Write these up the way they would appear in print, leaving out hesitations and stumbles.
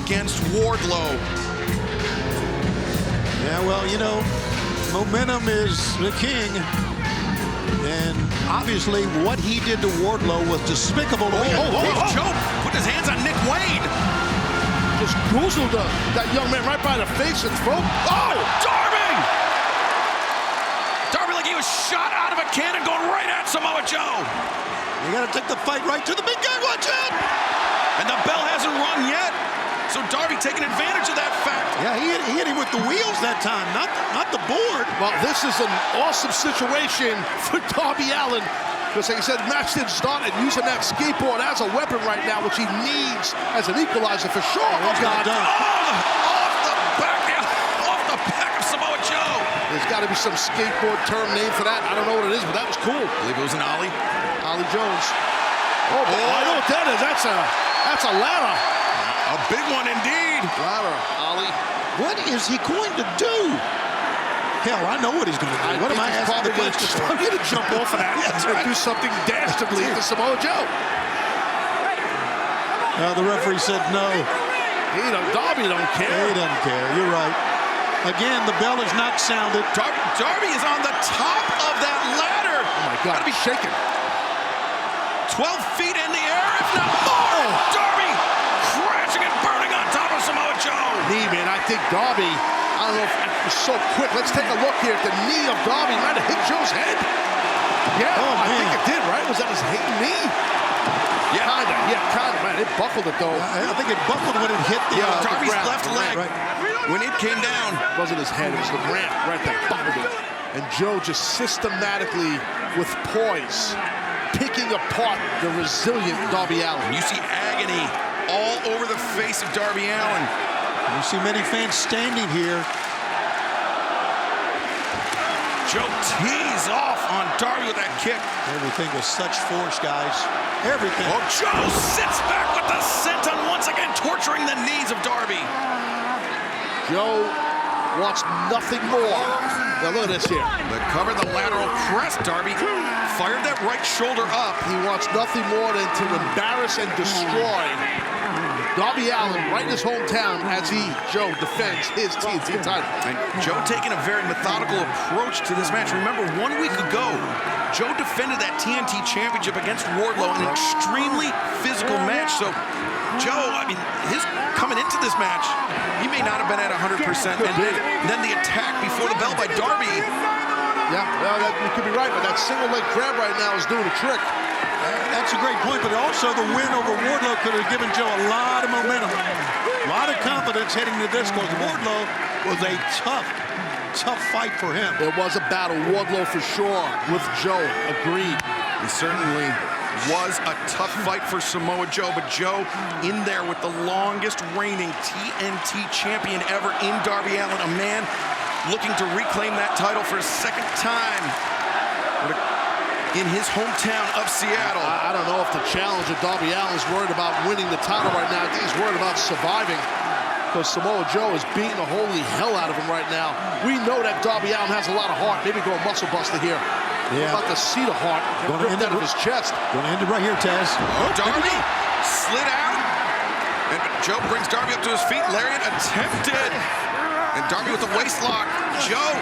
against Wardlow. Yeah, well, you know, momentum is the king. And obviously what he did to Wardlow was despicable. Joe put his hands on Nick Wayne. Just goozled that young man right by the face and throat. Oh, Darby! Darby like he was shot out of a cannon going right at Samoa Joe. You gotta take the fight right to the big guy, watch out! And the bell hasn't rung yet. So Darby taking advantage of that fact. Yeah, he hit him with the wheels that time, not the board. Well, this is an awesome situation for Darby Allin. Because like I said, match didn't start and using that skateboard as a weapon right now, which he needs as an equalizer for sure. Oh, God. Off the back of Samoa Joe. There's got to be some skateboard term name for that. I don't know what it is, but that was cool. I believe it was an Ollie. Ollie Jones. Oh, boy. I know what that is. That's a ladder. A big one indeed. Ladder, Ollie. What is he going to do? Hell, I know what he's going to do. What am I asking the questions for? I'm going to jump off of that and do something dastardly to Samoa Joe. The referee said no. Darby don't care. He doesn't care. You're right. Again, the bell is not sounded. Darby is on the top of that ladder. Oh, my God. Gotta be shaking. 12 feet in the air, if not more. Darby crashing and burning on top of Samoa Joe. Knee, man. I think Darby, I don't know if it was so quick. Let's take a look here at the knee of Darby. Might have hit Joe's head. Yeah, I think it did, right? Was that his knee? Yeah, kind of, man. It buckled it, though. I think it buckled when it hit the Darby's ground. left leg. Right. When it came down. It wasn't his head, it was the ramp right there, buckled it. And Joe just systematically, with poise, picking apart the resilient Darby Allin. You see agony all over the face of Darby Allin. You see many fans standing here. Joe tees off on Darby with that kick. Everything with such force, guys. Everything. Oh, Joe sits back with the senton once again, torturing the knees of Darby. Joe wants nothing more. Now look at this here. The cover, the lateral press, Darby fired that right shoulder up. He wants nothing more than to embarrass and destroy Darby Allin right in his hometown as Joe defends his TNT title. And Joe taking a very methodical approach to this match. Remember, 1 week ago, Joe defended that TNT championship against Wardlow in an extremely physical match. So Joe, I mean, his coming into this match, he may not have been at 100%. And then the attack before the bell by Darby. Yeah, well, you could be right, but that single leg grab right now is doing a trick. That's a great point, but also the win over Wardlow could have given Joe a lot of momentum, a lot of confidence heading to this, because Wardlow was a tough fight for him. It was a battle, Wardlow for sure, with Joe, agreed. It certainly was a tough fight for Samoa Joe, but Joe in there with the longest reigning TNT champion ever in Darby Allin, a man looking to reclaim that title for a second time in his hometown of Seattle. I don't know if the challenger, Darby Allin, is worried about winning the title right now. I think he's worried about surviving, because Samoa Joe is beating the holy hell out of him right now. We know that Darby Allin has a lot of heart. Maybe go a muscle buster here. Yeah. About to see the heart ripped out of his chest. Going to end it right here, Taz. Oh, Darby slid out. And Joe brings Darby up to his feet. Lariat attempted. And Darby with the waist lock. Joe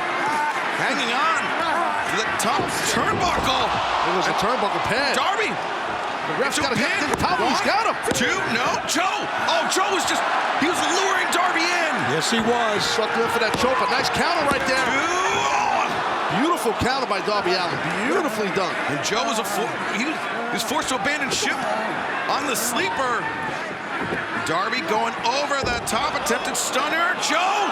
hanging on to the top turnbuckle. It was a turnbuckle pin. Darby. The ref's got to get to the top. He's got him. 2, no, Joe. Oh, Joe was he was luring Darby in. Yes, he was. Struck in for that choke. A nice counter right there. 2. Beautiful counter by Darby Allin. Beautifully done. And Joe was he was forced to abandon ship on the sleeper. Darby going over the top, attempted stunner. Joe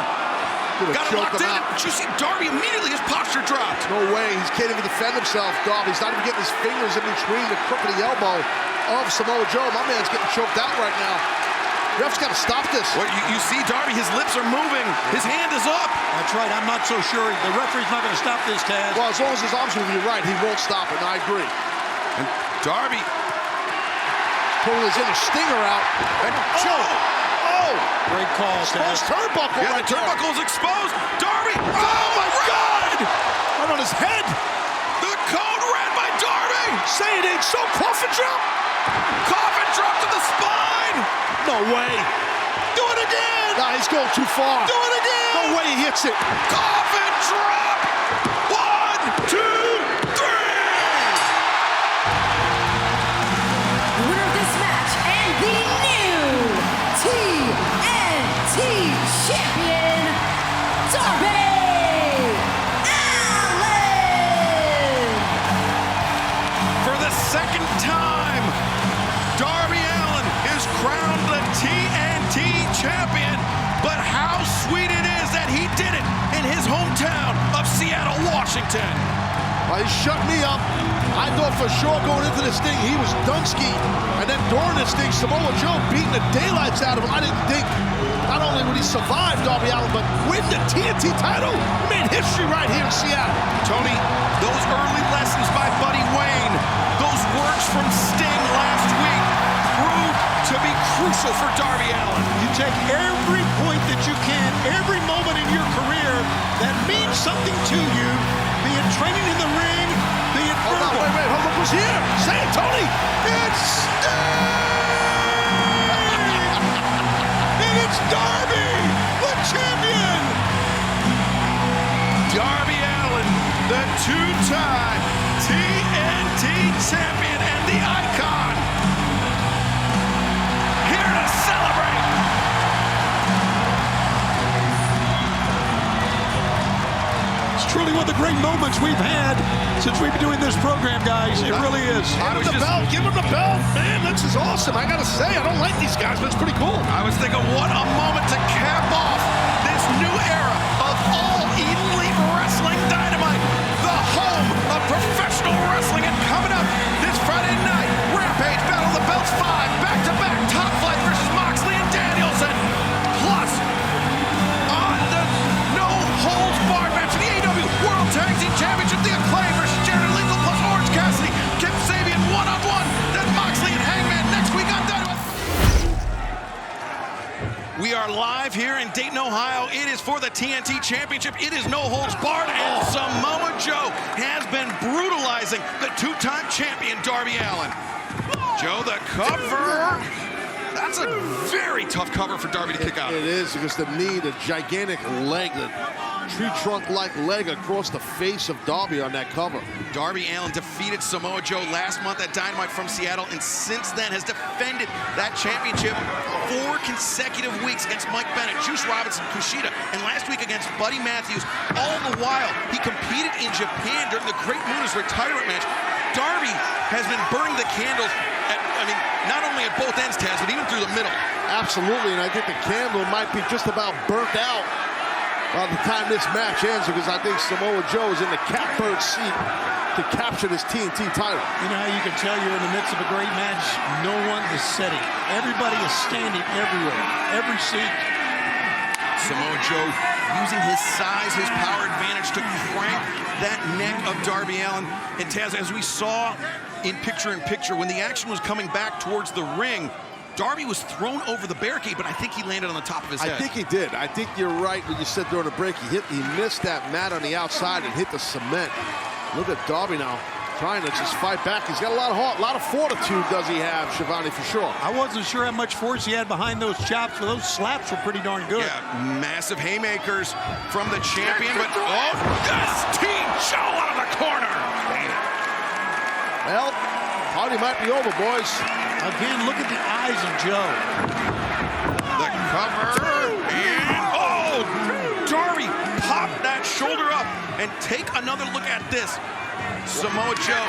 got him locked in. Did you see Darby immediately? His posture dropped. No way. He can't even defend himself, Darby. He's not even getting his fingers in between the crook of the elbow of Samoa Joe. My man's getting choked out right now. Ref's got to stop this. Well, you see Darby, his lips are moving. His hand is up. That's right. I'm not so sure. The referee's not going to stop this, Taz. Well, as long as his arms move, you're right. He won't stop it, and I agree. And Darby pulling his inner stinger out. And Joe. Oh! Great call, Taz. Turnbuckle Yeah, right the turnbuckle is exposed. Darby. Oh, my God! Right on his head. The code red by Darby. Say it ain't so. Coffin drop. Coffin drop to the spine. No way. Do it he's going too far. Do it again! No way he hits it. Coffin drop! 1, 2, 3! The winner of this match and the new TNT champion, Darby Allin! For the second time, Darby Allin is crowned the TNT champion. But how sweet it is that he did it in his hometown of Seattle, Washington. Well, he shut me up. I thought for sure going into this thing he was Dunsky. And then during this thing, Samoa Joe beating the daylights out of him. I didn't think not only would he survive Darby Allin, but win the TNT title. He made history right here in Seattle. Tony, those early lessons by Buddy Wayne, those words from Sting last week, proved to be crucial for Darby Allin. You take every point that you can, every moment in your career that means something to you, be it training in the ring, be it Hold on, verbal. wait, hold on, who's here? Say it, Tony. It's Sting! And it's Darby, the champion! Darby Allin, the two-time TNT champion and the icon, here to celebrate. It's truly one of the great moments we've had since we've been doing this program, guys. It really is. Give him the belt. Man, this is awesome. I gotta say, I don't like these guys, but it's pretty cool. I was thinking, what a moment to cap off this new era of all elite wrestling dynamite, the home of professional wrestling. And coming up this Friday night, Rampage Battle of the Belts 5, back-to-back Top Flight versus Moxley and Danielson. Plus, on the no-holds-barred match in the AEW World Tag Team Championship, the Acclaim versus Jared Legal plus Orange Cassidy, Kip Sabian one-on-one, then Moxley and Hangman next week on Dynamite. We are live here in Dayton, Ohio. It is for the TNT Championship. It is no holds barred, and Samoa Joe has been brutalizing the two-time champion, Darby Allin. Joe, the cover. That's a very tough cover for Darby to kick out. It is, because the knee, the gigantic leg, the tree trunk-like leg across the face of Darby on that cover. Darby Allin defeated Samoa Joe last month at Dynamite from Seattle, and since then has defended that championship 4 consecutive weeks against Mike Bennett, Juice Robinson, Kushida, and last week against Buddy Matthews. All the while, he competed in Japan during the Great Muda's retirement match. Darby has been burning the candles at, not only at both ends, Taz, but even through the middle. Absolutely, and I think the candle might be just about burnt out by the time this match ends, because I think Samoa Joe is in the catbird seat to capture this TNT title. You know how you can tell you're in the midst of a great match? No one is sitting. Everybody is standing everywhere, every seat. Samoa Joe using his size, his power advantage to crank that neck of Darby Allin. And Taz, as we saw in picture-in-picture, when the action was coming back towards the ring, Darby was thrown over the barricade, but I think he landed on the top of his head. I think he did. I think you're right when you said during the break, he missed that mat on the outside and hit the cement. Look at Darby now, trying to just fight back. He's got a lot of heart, a lot of fortitude does he have, Shivani, for sure. I wasn't sure how much force he had behind those chops, but those slaps were pretty darn good. Yeah, massive haymakers from the champion, but oh, yes, Team Joe out of the corner. Well, party might be over, boys. Again, look at the eyes of Joe. The cover, and oh, Darby popped that shoulder up, and take another look at this. Samoa Joe.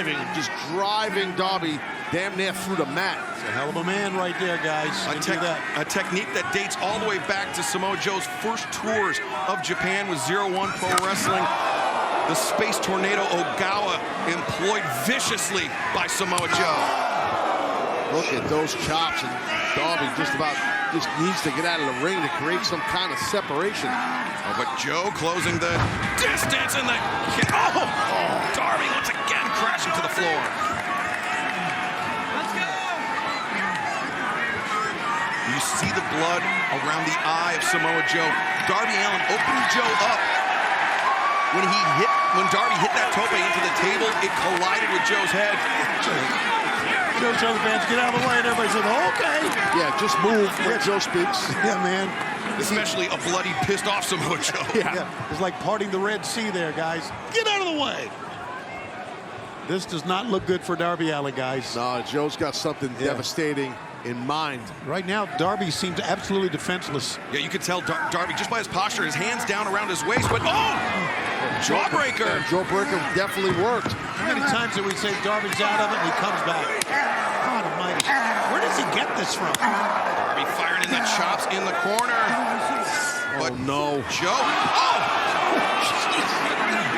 Man, just driving Darby damn near through the mat. It's a hell of a man right there, guys. A technique that dates all the way back to Samoa Joe's first tours of Japan with 01 Pro Wrestling. The Space Tornado Ogawa employed viciously by Samoa Joe. Look at those chops, and Darby just needs to get out of the ring to create some kind of separation. Oh, but Joe closing the distance, and the Darby once again crashing to the floor. Let's go! You see the blood around the eye of Samoa Joe. Darby Allin opened Joe up. When Darby hit that tope into the table, it collided with Joe's head. You know, Joe fans get out of the way, and everybody says, okay. Yeah, just move when Joe speaks. Yeah, man. Especially a bloody, pissed off Samoa Joe. Yeah. It's like parting the Red Sea there, guys. Get out of the way. This does not look good for Darby Allin, guys. No, Joe's got something devastating in mind. Right now, Darby seems absolutely defenseless. Yeah, you could tell Darby just by his posture, his hands down around his waist, but jawbreaker. Yeah, jawbreaker definitely worked. How many times did we say Darby's out of it and he comes back? God almighty. Where does he get this from? Darby firing in the chops in the corner. Oh, no. Joe. Oh!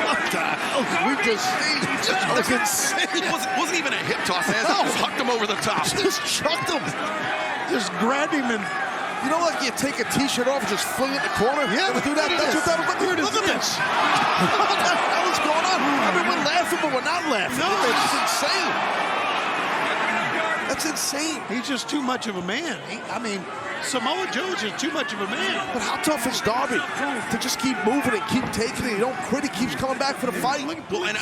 What the hell did we just see? That was insane. It wasn't even a hip toss. As just hucked him over the top. Just chucked him. Just grabbed him and... You know, like you take a T-shirt off and just fling it in the corner? Yeah, do that. That's what that was. Look at this. What the hell is going on? I mean, we're laughing, but we're not laughing. No, it's insane. That's insane. He's just too much of a man. I mean, Samoa Joe's just too much of a man. But how tough is Darby to just keep moving and keep taking it? He don't quit. He keeps coming back for the fight. Well, and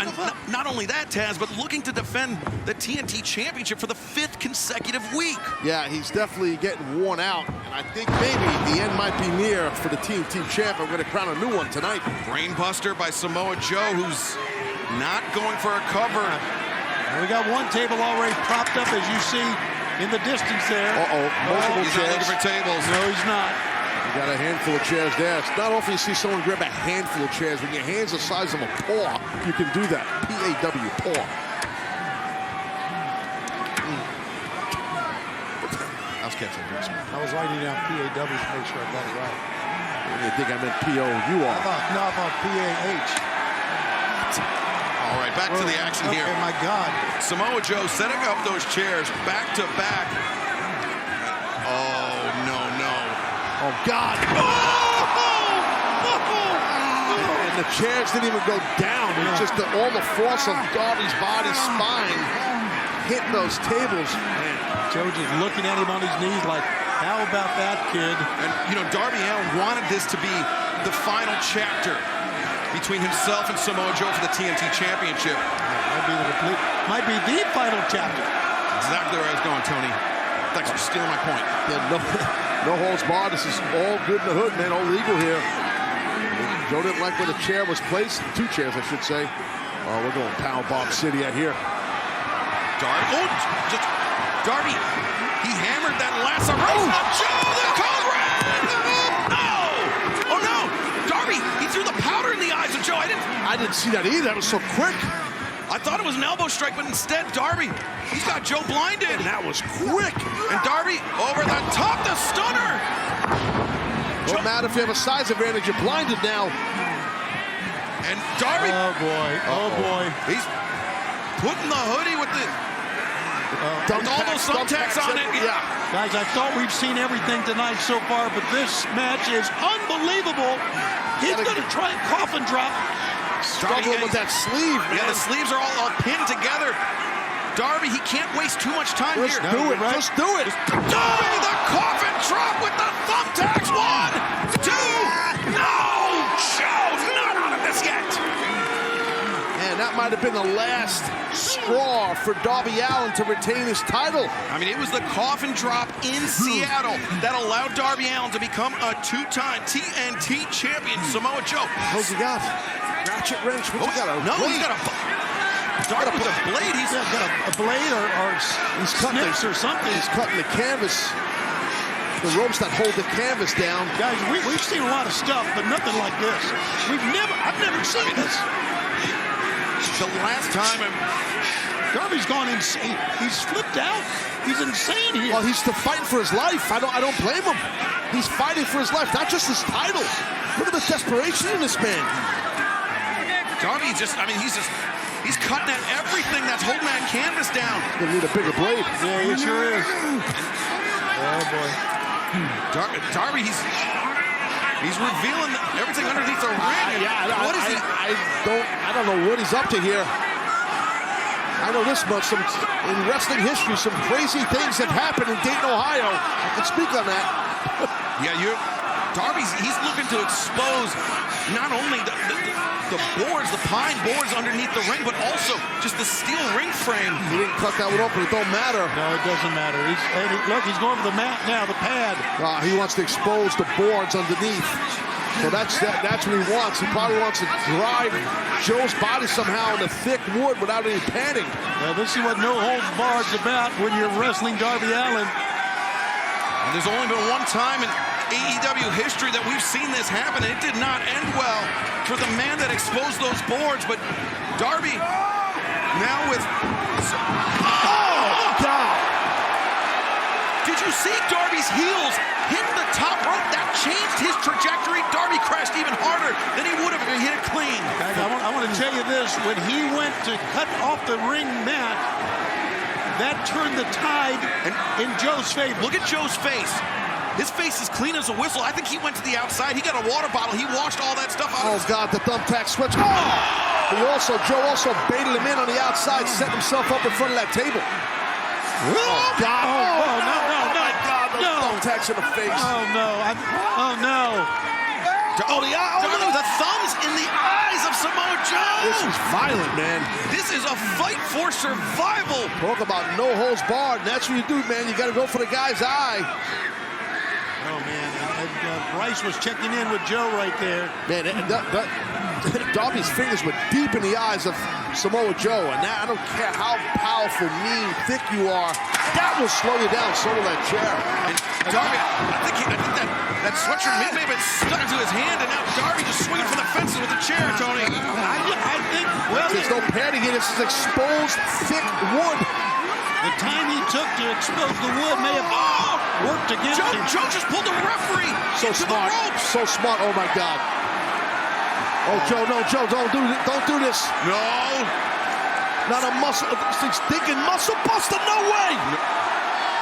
not only that, Taz, but looking to defend the TNT Championship for the 5th consecutive week. Yeah, he's definitely getting worn out. And I think maybe the end might be near for the TNT champ. We're going to crown a new one tonight. Brainbuster by Samoa Joe, who's not going for a cover. And we got one table already propped up, as you see in the distance there. Multiple He's chairs. not looking for tables. No, he's not. You got a handful of chairs there. It's not often you see someone grab a handful of chairs. When your hand's the size of a paw, you can do that. P-A-W, paw. I was catching this. I was writing down PAW to make sure I got it right. You think I meant P-O-U-R. How about PAH? All right, back to the action here. Oh, my God. Samoa Joe setting up those chairs back to back. Oh, no. Oh, God. And the chairs didn't even go down. It was just all the force of Darby's body, spine, hit those tables. Man. Joe just looking at him on his knees like, how about that, kid? And, you know, Darby Allin wanted this to be the final chapter between himself and Samoa Joe for the TNT Championship. Might be the final chapter. Exactly where I was going, Tony. Thanks for stealing my point. Yeah, no holds barred. This is all good in the hood, man. All legal here. Joe didn't like where the chair was placed. 2 chairs, I should say. Oh, we're going power bomb city out here. Darby, he hammered that lasso. Joe, the Cobra! No! Oh, no! Darby, he threw the powder in the eyes of Joe. I didn't see that either. That was so quick. I thought it was an elbow strike, but instead, Darby, he's got Joe blinded. And that was quick. And Darby, over the top, the stunner. Don't matter if you have a size advantage. You're blinded now. And Darby. Oh, boy. Oh, boy. He's putting the hoodie with the... with all those thumbtacks on it. Yeah. Guys, I thought we've seen everything tonight so far, but this match is unbelievable. He's going to try and coffin drop. Struggling with that sleeve, man. Yeah, the sleeves are all pinned together. Darby, he can't waste too much time here. Just do it. Right. Just do it. Darby, the coffin drop with the thumbtacks. 1, 2. No! Joe's not out of this yet. Man, that might have been the last straw for Darby Allin to retain his title. I mean, it was the coffin drop in Seattle that allowed Darby Allin to become a 2-time TNT champion. Samoa Joe. What's he got? Ratchet wrench. What's he got? He's got a... Darby with a blade. He's got a blade or he's cutting snips or something. He's cutting the canvas. The ropes that hold the canvas down. Guys, we've seen a lot of stuff, but nothing like this. I've never seen this. The last time Darby's gone insane. He's flipped out. He's insane here. Well, he's fighting for his life. I don't blame him. He's fighting for his life, not just his title. Look at the desperation in this man. Darby he's cutting at everything that's holding that canvas down. He's gonna need a bigger blade. Yeah, he sure is. Oh boy. Darby, he's revealing everything underneath the ring. Yeah, what is he? I don't know what he's up to here. I know this much. In wrestling history, some crazy things have happened in Dayton, Ohio. I can speak on that. Yeah, he's looking to expose not only the boards, the pine boards underneath the ring, but also just the steel ring frame. He didn't cut that one open. It don't matter. No, it doesn't matter. Look, he's going for the mat now, the pad. He wants to expose the boards underneath. So that's what he wants. He probably wants to drive Joe's body somehow in the thick wood without any padding. Now, this is what no holds barred's about when you're wrestling Darby Allin. And there's only been one time in AEW history that we've seen this happen, and it did not end well for the man that exposed those boards. But Darby now with... Oh, God! Did you see Darby's heels hit the top rope? That changed his trajectory. Darby crashed even harder than he would have if he hit it clean. I want to tell you this. When he went to cut off the ring mat, that turned the tide in Joe's favor. Look at Joe's face. His face is clean as a whistle. I think he went to the outside. He got a water bottle. He washed all that stuff out. Oh, God, the thumbtack switch. Oh! Joe also baited him in on the outside, set himself up in front of that table. Oh, God. Oh, no. Thumbtacks in the face. Oh, no. The thumbs in the eyes of Samoa Joe. This is violent, man. This is a fight for survival. Talk about no holds barred. And that's what you do, man. You got to go for the guy's eye. Oh, man. Bryce was checking in with Joe right there. Man, Darby's fingers were deep in the eyes of Samoa Joe. And that, I don't care how powerful, mean, thick you are, that will slow you down. So will that chair. And Darby, I think that sweatshirt may have been stuck to his hand, and now Darby just swinging for the fences with the chair, Tony. I think, well, there's no padding here. This is exposed, thick wood. The time he took to expose the wood may have worked against him. Joe just pulled the referee so into smart. the ropes. So smart. Oh, my God. Oh, Joe, no, Joe, don't do this. No. Not a muscle, thinking muscle buster, no way. No.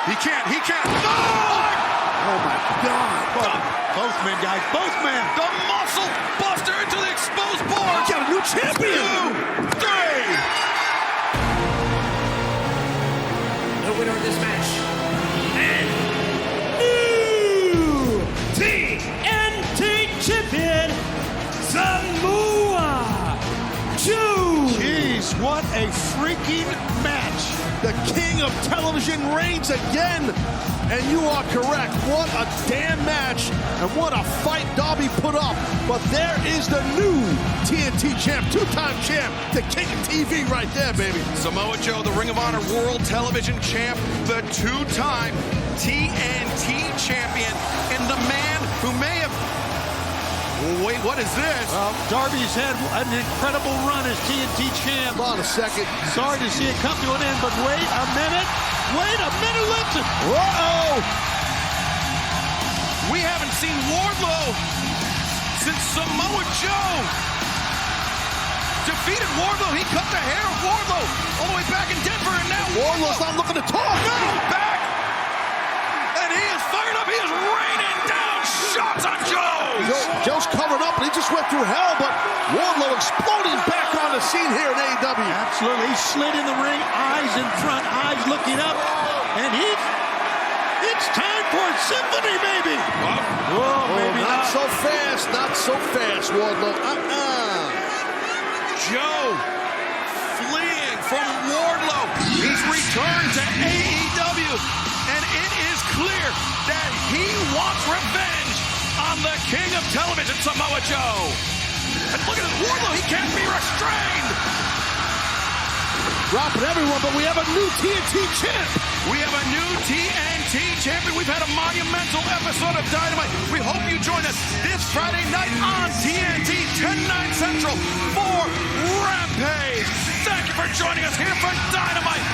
He can't. No! Oh, my God. Both men, guys, both men. The muscle buster into the exposed board. Got a new champion. 2, 3. The winner of this match, and new TNT champion, Samoa Joe. Jeez, what a freaking match. The king of television reigns again. And you are correct. What a damn match. And what a fight Darby put up. But there is the new TNT champ, two-time champ, the king of TV right there, baby. Samoa Joe, the Ring of Honor World Television Champ, the two-time TNT champion, and the man who may have... Wait, what is this? Darby's had an incredible run as TNT champ. Hold on a second. Sorry to see it come to an end, but wait a minute. Listen. Uh-oh. We haven't seen Wardlow since Samoa Joe defeated Wardlow. He cut the hair of Wardlow all the way back in Denver, and now Wardlow's not looking to talk. He's back, and he is fired up. He is raining down shots on Joe. Joe's covered up, and he just went through hell, but Wardlow exploding back on the scene here in AEW. Absolutely. He slid in the ring, eyes in front, eyes looking up, and it's time for a symphony, baby. Maybe not so fast, Wardlow. Joe fleeing from Wardlow. He's returned to AEW, and it is clear that he wants revenge on the king of television, Samoa Joe. And look at this, Wardlow, he can't be restrained. Dropping everyone, but we have a new TNT champ. We have a new TNT champion. We've had a monumental episode of Dynamite. We hope you join us this Friday night on TNT, 10, 9 Central for Rampage. Thank you for joining us here for Dynamite.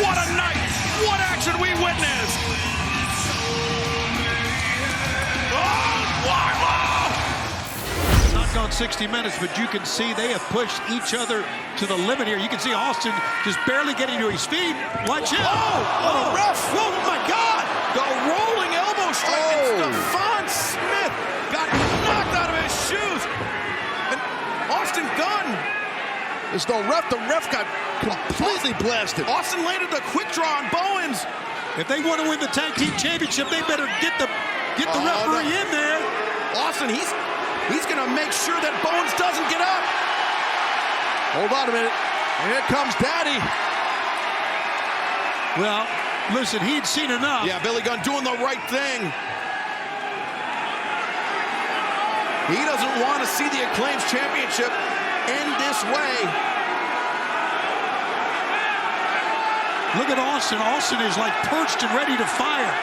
What a night. What action we witnessed. Not gone 60 minutes, but you can see they have pushed each other to the limit here. You can see Austin just barely getting to his feet. Watch him. Oh, ref. Oh, my God. The rolling elbow strike. And Stephon Smith got knocked out of his shoes. And Austin Gunn. There's no ref. The ref got completely blasted. Austin landed the quick draw on Bowens. If they want to win the tag team championship, they better get the referee in there. Austin, he's going to make sure that Bowens doesn't get up. Hold on a minute. Here comes Daddy. Well, listen, he'd seen enough. Yeah, Billy Gunn doing the right thing. He doesn't want to see the Acclaimed Championship end this way. Look at Austin. Austin is like perched and ready to fire.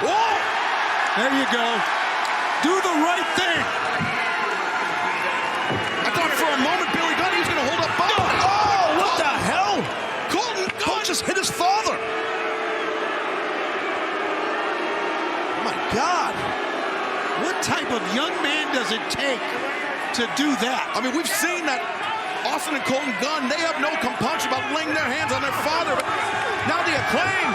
Oh! There you go. Do the right thing. I thought for a moment Billy Gunn, he was going to hold up Bob. Oh, what the hell? Colton Gunn just hit his father. Oh, my God. What type of young man does it take to do that? I mean, we've seen that Austin and Colton Gunn, they have no compunction about laying their hands on their father. But now the Acclaim,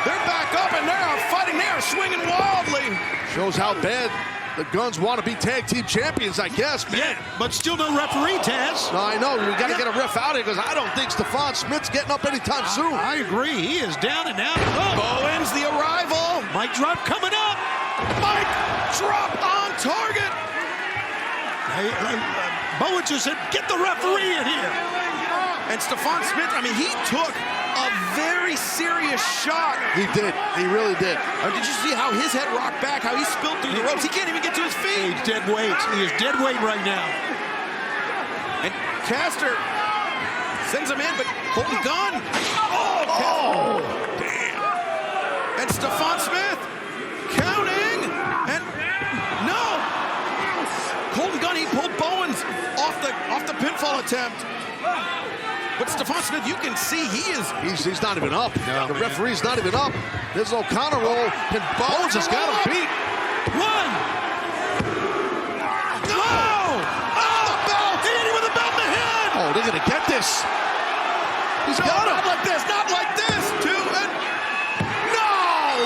they're back up and they're fighting. They are swinging wildly. Shows how bad the Guns want to be tag team champions, I guess, man. Yeah, but still no referee, Taz. No, I know. We got to get a ref out of here because I don't think Stephon Smith's getting up anytime soon. I agree. He is down and out. Oh. Bowens, the arrival. Mic drop coming up. Mic drop on target. Bowens just said, get the referee in here. And Stephon Smith, I mean, he took a very serious shot. He did. He really did. Did you see how his head rocked back, how he spilled through the ropes? He can't even get to his feet. He's dead weight. He is dead weight right now. And Caster sends him in, but Colton Gunn. Oh, damn. And Stephon Smith counting. And no. Colton Gunn, he pulled Bowens off the pinfall attempt. But Stephon Smith, you can see he's not even up. No, the referee's not even up. There's no counter roll. And Bowens has got him beat. One. No! Oh, the belt! He hit him with the belt in the head! Oh, they're going to get this. He's got him. Not like this, not like this. Two and... No!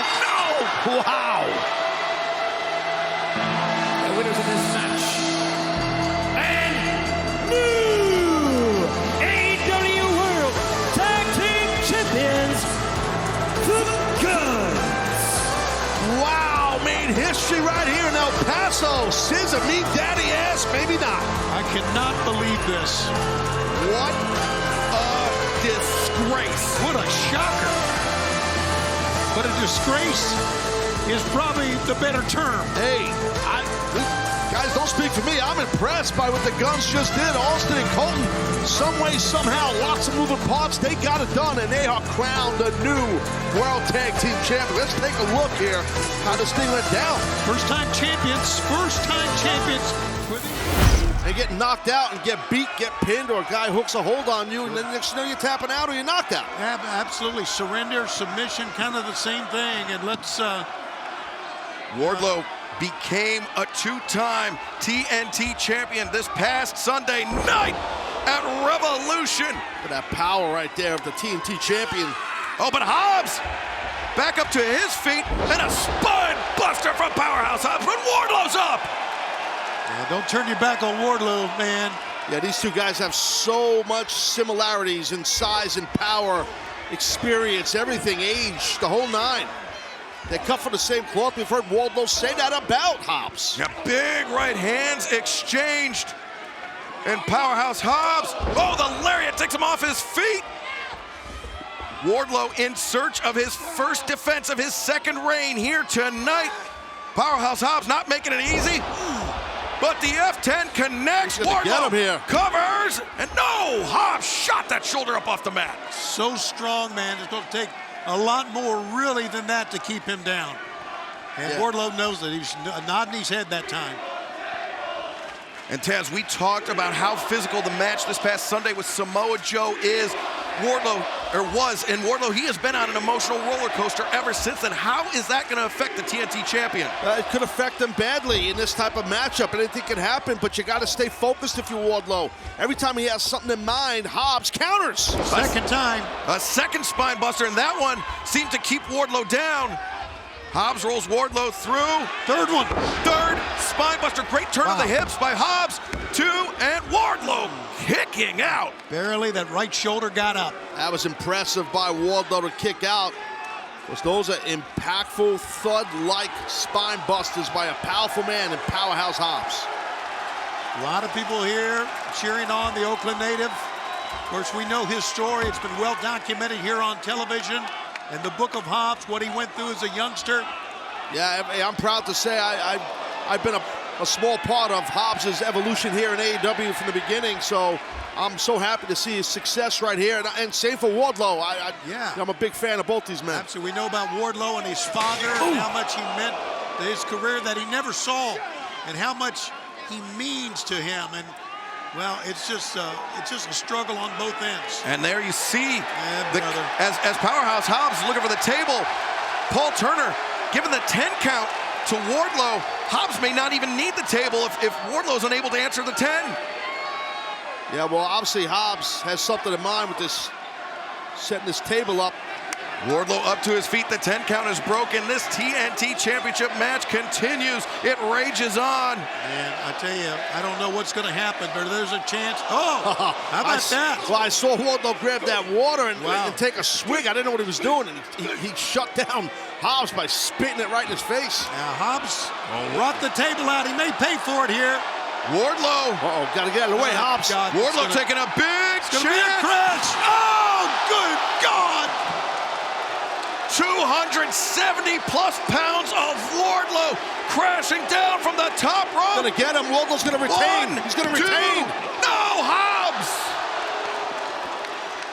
Wow. The winners of this match and new AEW World Tag Team Champions, the Guns. Wow, made history right here in El Paso. SZA, meet daddy ass, maybe not. I cannot believe this. What a disgrace. What a shocker. But a disgrace is probably the better term. Hey, guys, don't speak for me. I'm impressed by what the Guns just did. Austin and Colton, some way, somehow, lots of moving parts. They got it done, and they are crowned the new World Tag Team Champion. Let's take a look here how this thing went down. First-time champions. They get knocked out and get beat, get pinned, or a guy hooks a hold on you, and then next you know you're tapping out or you're knocked out. Absolutely. Surrender, submission, kind of the same thing. And let's... Wardlow became a two-time TNT champion this past Sunday night at Revolution. Look at that power right there of the TNT champion. Oh, but Hobbs back up to his feet and a spine buster from Powerhouse Hobbs when Wardlow's up. Yeah, don't turn your back on Wardlow, man. Yeah, these two guys have so much similarities in size and power, experience, everything, age, the whole nine. They cut from the same cloth. We've heard Wardlow say that about Hobbs. Yeah, big right hands exchanged. And Powerhouse Hobbs, oh, the lariat takes him off his feet. Wardlow in search of his first defense of his second reign here tonight. Powerhouse Hobbs not making it easy. But the F10 connects. Wardlow get him here. Covers. And no, Hobbs shot that shoulder up off the mat. So strong, man. It's going to take a lot more really than that to keep him down. And Wardlow knows that. He was nodding his head that time. And Taz, we talked about how physical the match this past Sunday with Samoa Joe is. Wardlow, he has been on an emotional roller coaster ever since then. How is that going to affect the TNT champion? It could affect them badly in this type of matchup. Anything can happen, but you got to stay focused if you're Wardlow. Every time he has something in mind, Hobbs counters. Second time. A second spine buster, and that one seemed to keep Wardlow down. Hobbs rolls Wardlow through. Third one. Third spine buster. Great turn of the hips by Hobbs. Two, and Wardlow kicking out. Barely, that right shoulder got up. That was impressive by Wardlow to kick out. Those are impactful, thud-like spine busters by a powerful man in Powerhouse Hobbs. A lot of people here cheering on the Oakland native. Of course, we know his story. It's been well documented here on television. In the Book of Hobbs, what he went through as a youngster. Yeah, I'm proud to say I've been a small part of Hobbs' evolution here in AEW from the beginning, so I'm so happy to see his success right here, and same for Wardlow. I'm a big fan of both these men. Absolutely. We know about Wardlow and his father, and how much he meant to his career that he never saw, and how much he means to him. And well, it's just a struggle on both ends. And there you see, as Powerhouse Hobbs is looking for the table, Paul Turner giving the 10 count to Wardlow. Hobbs may not even need the table if Wardlow's unable to answer the 10. Yeah, well, obviously Hobbs has something in mind with this, setting this table up. Wardlow up to his feet. The 10 count is broken. This TNT Championship match continues. It rages on. Man, I tell you, I don't know what's going to happen, but there's a chance. Oh, how about that? Well, I saw Wardlow grab that water and take a swig. I didn't know what he was doing. And he shut down Hobbs by spitting it right in his face. Now, Hobbs rocked the table out. He may pay for it here. Wardlow. Uh-oh, got to get out of the way, Hobbs. God, Wardlow taking a big chance. Be a crash. Oh, good God. 270-plus pounds of Wardlow crashing down from the top rope. Gonna get him. Wardlow's gonna retain. He's gonna retain. No, Hobbs.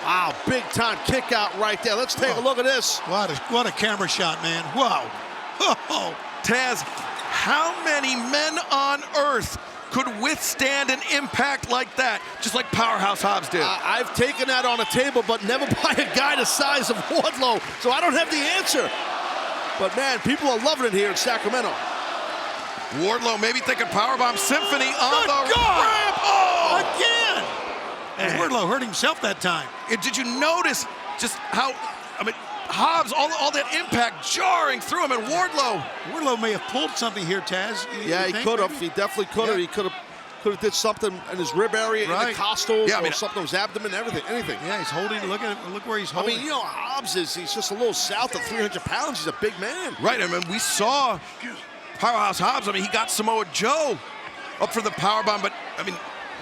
Wow, big time kick out right there. Let's take a look at this. What a camera shot, man. Wow. Oh. Taz, how many men on earth could withstand an impact like that, just like Powerhouse Hobbs did? I've taken that on a table, but never by a guy the size of Wardlow, so I don't have the answer. But man, people are loving it here in Sacramento. Wardlow maybe thinking powerbomb symphony on the God. ramp. Oh! Again! And Wardlow hurt himself that time. Did you notice just how, Hobbs, all that impact jarring through him, and Wardlow may have pulled something here, Taz. Yeah, he could have. He definitely could have. He could have did something in his rib area, in the costal, or something in his abdomen, anything. Yeah, he's holding. Look where he's holding. Hobbs he's just a little south of 300 pounds. He's a big man. Right. We saw Powerhouse Hobbs. He got Samoa Joe up for the powerbomb, but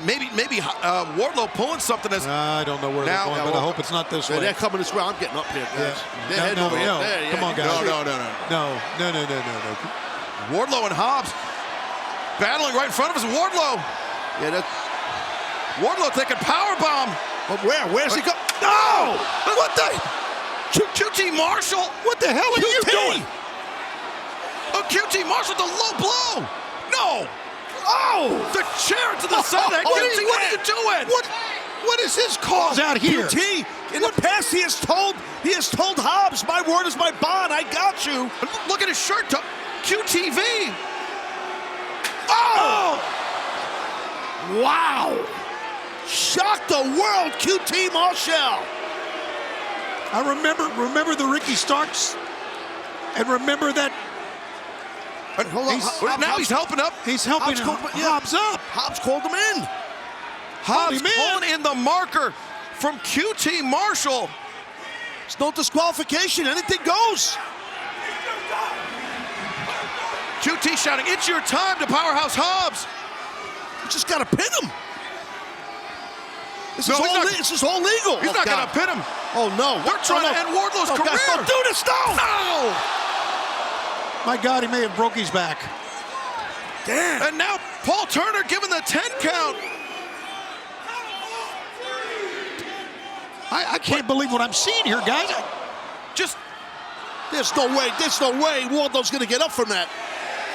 maybe Wardlow pulling something as I don't know where they're going, but I hope it's not this way. They're coming this way. I'm getting up here, guys. They're heading over here. Come on, guys. No. Wardlow and Hobbs battling right in front of us. Wardlow. Yeah, Wardlow taking powerbomb. But where's he going? No! What the? QT Marshall? What the hell are you doing? Oh, QT Marshall, the low blow. No. Oh! The chair to the side. What are you doing? What is his cause out here? QT, in the past, he has told Hobbs, my word is my bond. I got you. Look at his shirt. QTV. Oh! Wow! Shocked the world, QT Marshall. I remember the Ricky Starks, and remember that. Hold on. Now he's helping up. He's helping Hobbs up. Hobbs called him in. Hobbs pulling in the marker from QT Marshall. It's no disqualification. Anything goes. QT shouting, "It's your time" to Powerhouse Hobbs. You just got to pin him. This is all legal. He's not going to pin him. Oh, no. They're trying to end Wardlow's career. Guys, don't do this, no! My God, he may have broke his back. Damn. And now Paul Turner giving the 10 count. I can't believe what I'm seeing here, guys. There's no way Wardlow's going to get up from that.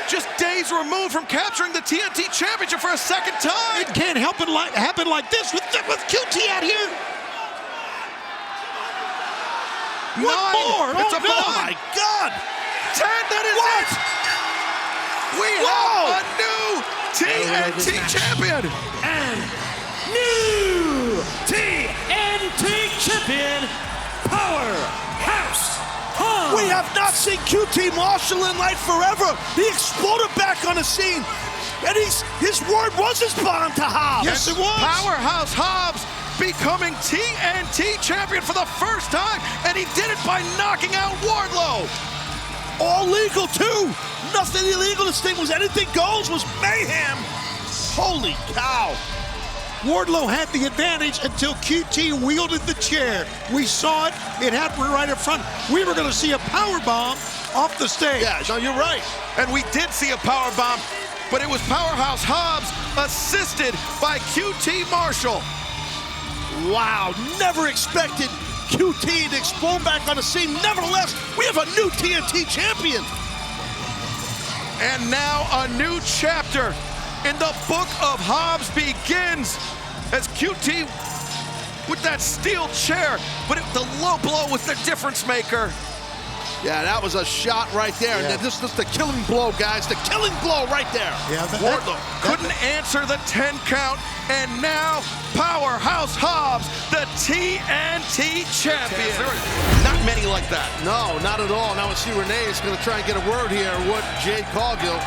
Just days removed from capturing the TNT Championship for a second time. It can't happen like this with QT out here. One more. It's a Oh, my God. 10, that is it. We have a new TNT champion. And new TNT champion, Powerhouse Hobbs. We have not seen QT Marshall in like forever. He exploded back on the scene. And his word was his bond to Hobbs. Yes, it was. Powerhouse Hobbs becoming TNT champion for the first time, and he did it by knocking out Wardlow. All legal, too. Nothing illegal. This thing was anything goes, was mayhem. Holy cow. Wardlow had the advantage until QT wielded the chair. We saw it. It happened right up front. We were going to see a power bomb off the stage. Yeah, no, you're right. And we did see a power bomb, but it was Powerhouse Hobbs assisted by QT Marshall. Wow, never expected QT to explode back on the scene. Nevertheless, we have a new TNT champion. And now a new chapter in the book of Hobbs begins as QT with that steel chair, but the low blow was the difference maker. Yeah, that was a shot right there. Yeah. And this is the killing blow, guys. The killing blow right there. Yeah, Wardlow couldn't answer the 10 count, and now Powerhouse Hobbs, the TNT champion. There are not many like that. No, not at all. Now I see Renee is going to try and get a word here with Jade Cargill.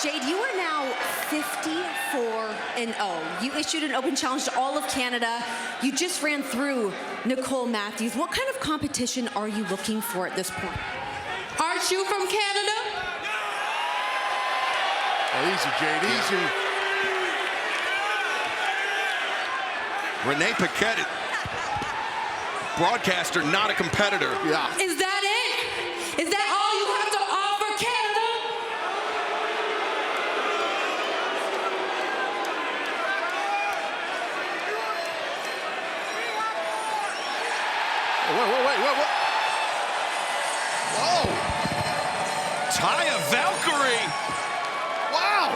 Jade, you are now 54-0. You issued an open challenge to all of Canada. You just ran through Nicole Matthews. What kind of competition are you looking for at this point? Aren't you from Canada? Oh, easy, Jade, easy. Renee Paquette, broadcaster, not a competitor. Yeah. Is that it? Is that all you have to offer Canada? Wait. Whoa. Taya Valkyrie. Wow.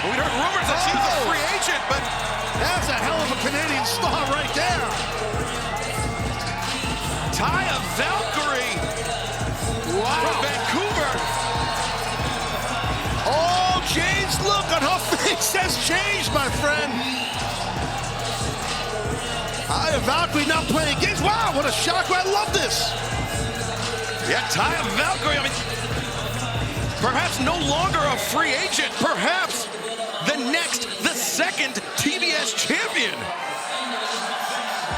We heard rumors that she was a free agent, but That's a hell of a Canadian star right there. Taya Valkyrie from Vancouver. Oh, Jade's look on her face has changed, my friend. Taya Valkyrie now playing games. Wow, what a shocker. I love this. Yeah, Taya Valkyrie, I mean, perhaps no longer a free agent, perhaps the second TBS champion.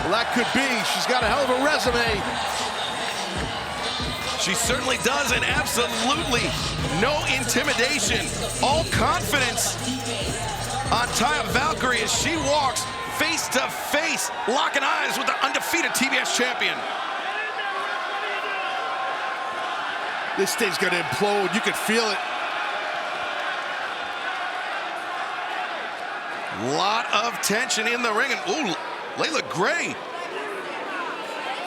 Well, that could be. She's got a hell of a resume. She certainly does, and absolutely no intimidation. All confidence on Taya Valkyrie as she walks face to face, locking eyes with the undefeated TBS champion. This thing's gonna implode. You can feel it. Lot of tension in the ring, and ooh, Layla Gray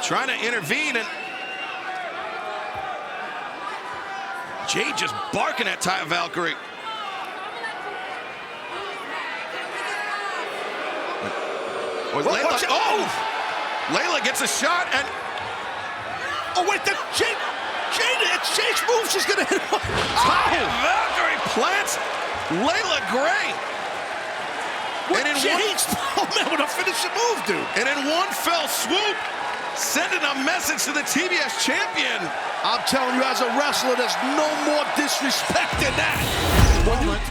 trying to intervene, and Jade just barking at Taya Valkyrie. Layla gets a shot, and Oh, wait, Jade, it's Jade's move. She's gonna hit him. Taya Valkyrie plants Layla Gray. And in oh man, what a finishing move, dude. And in one fell swoop, sending a message to the TBS champion. I'm telling you, as a wrestler, there's no more disrespect than that.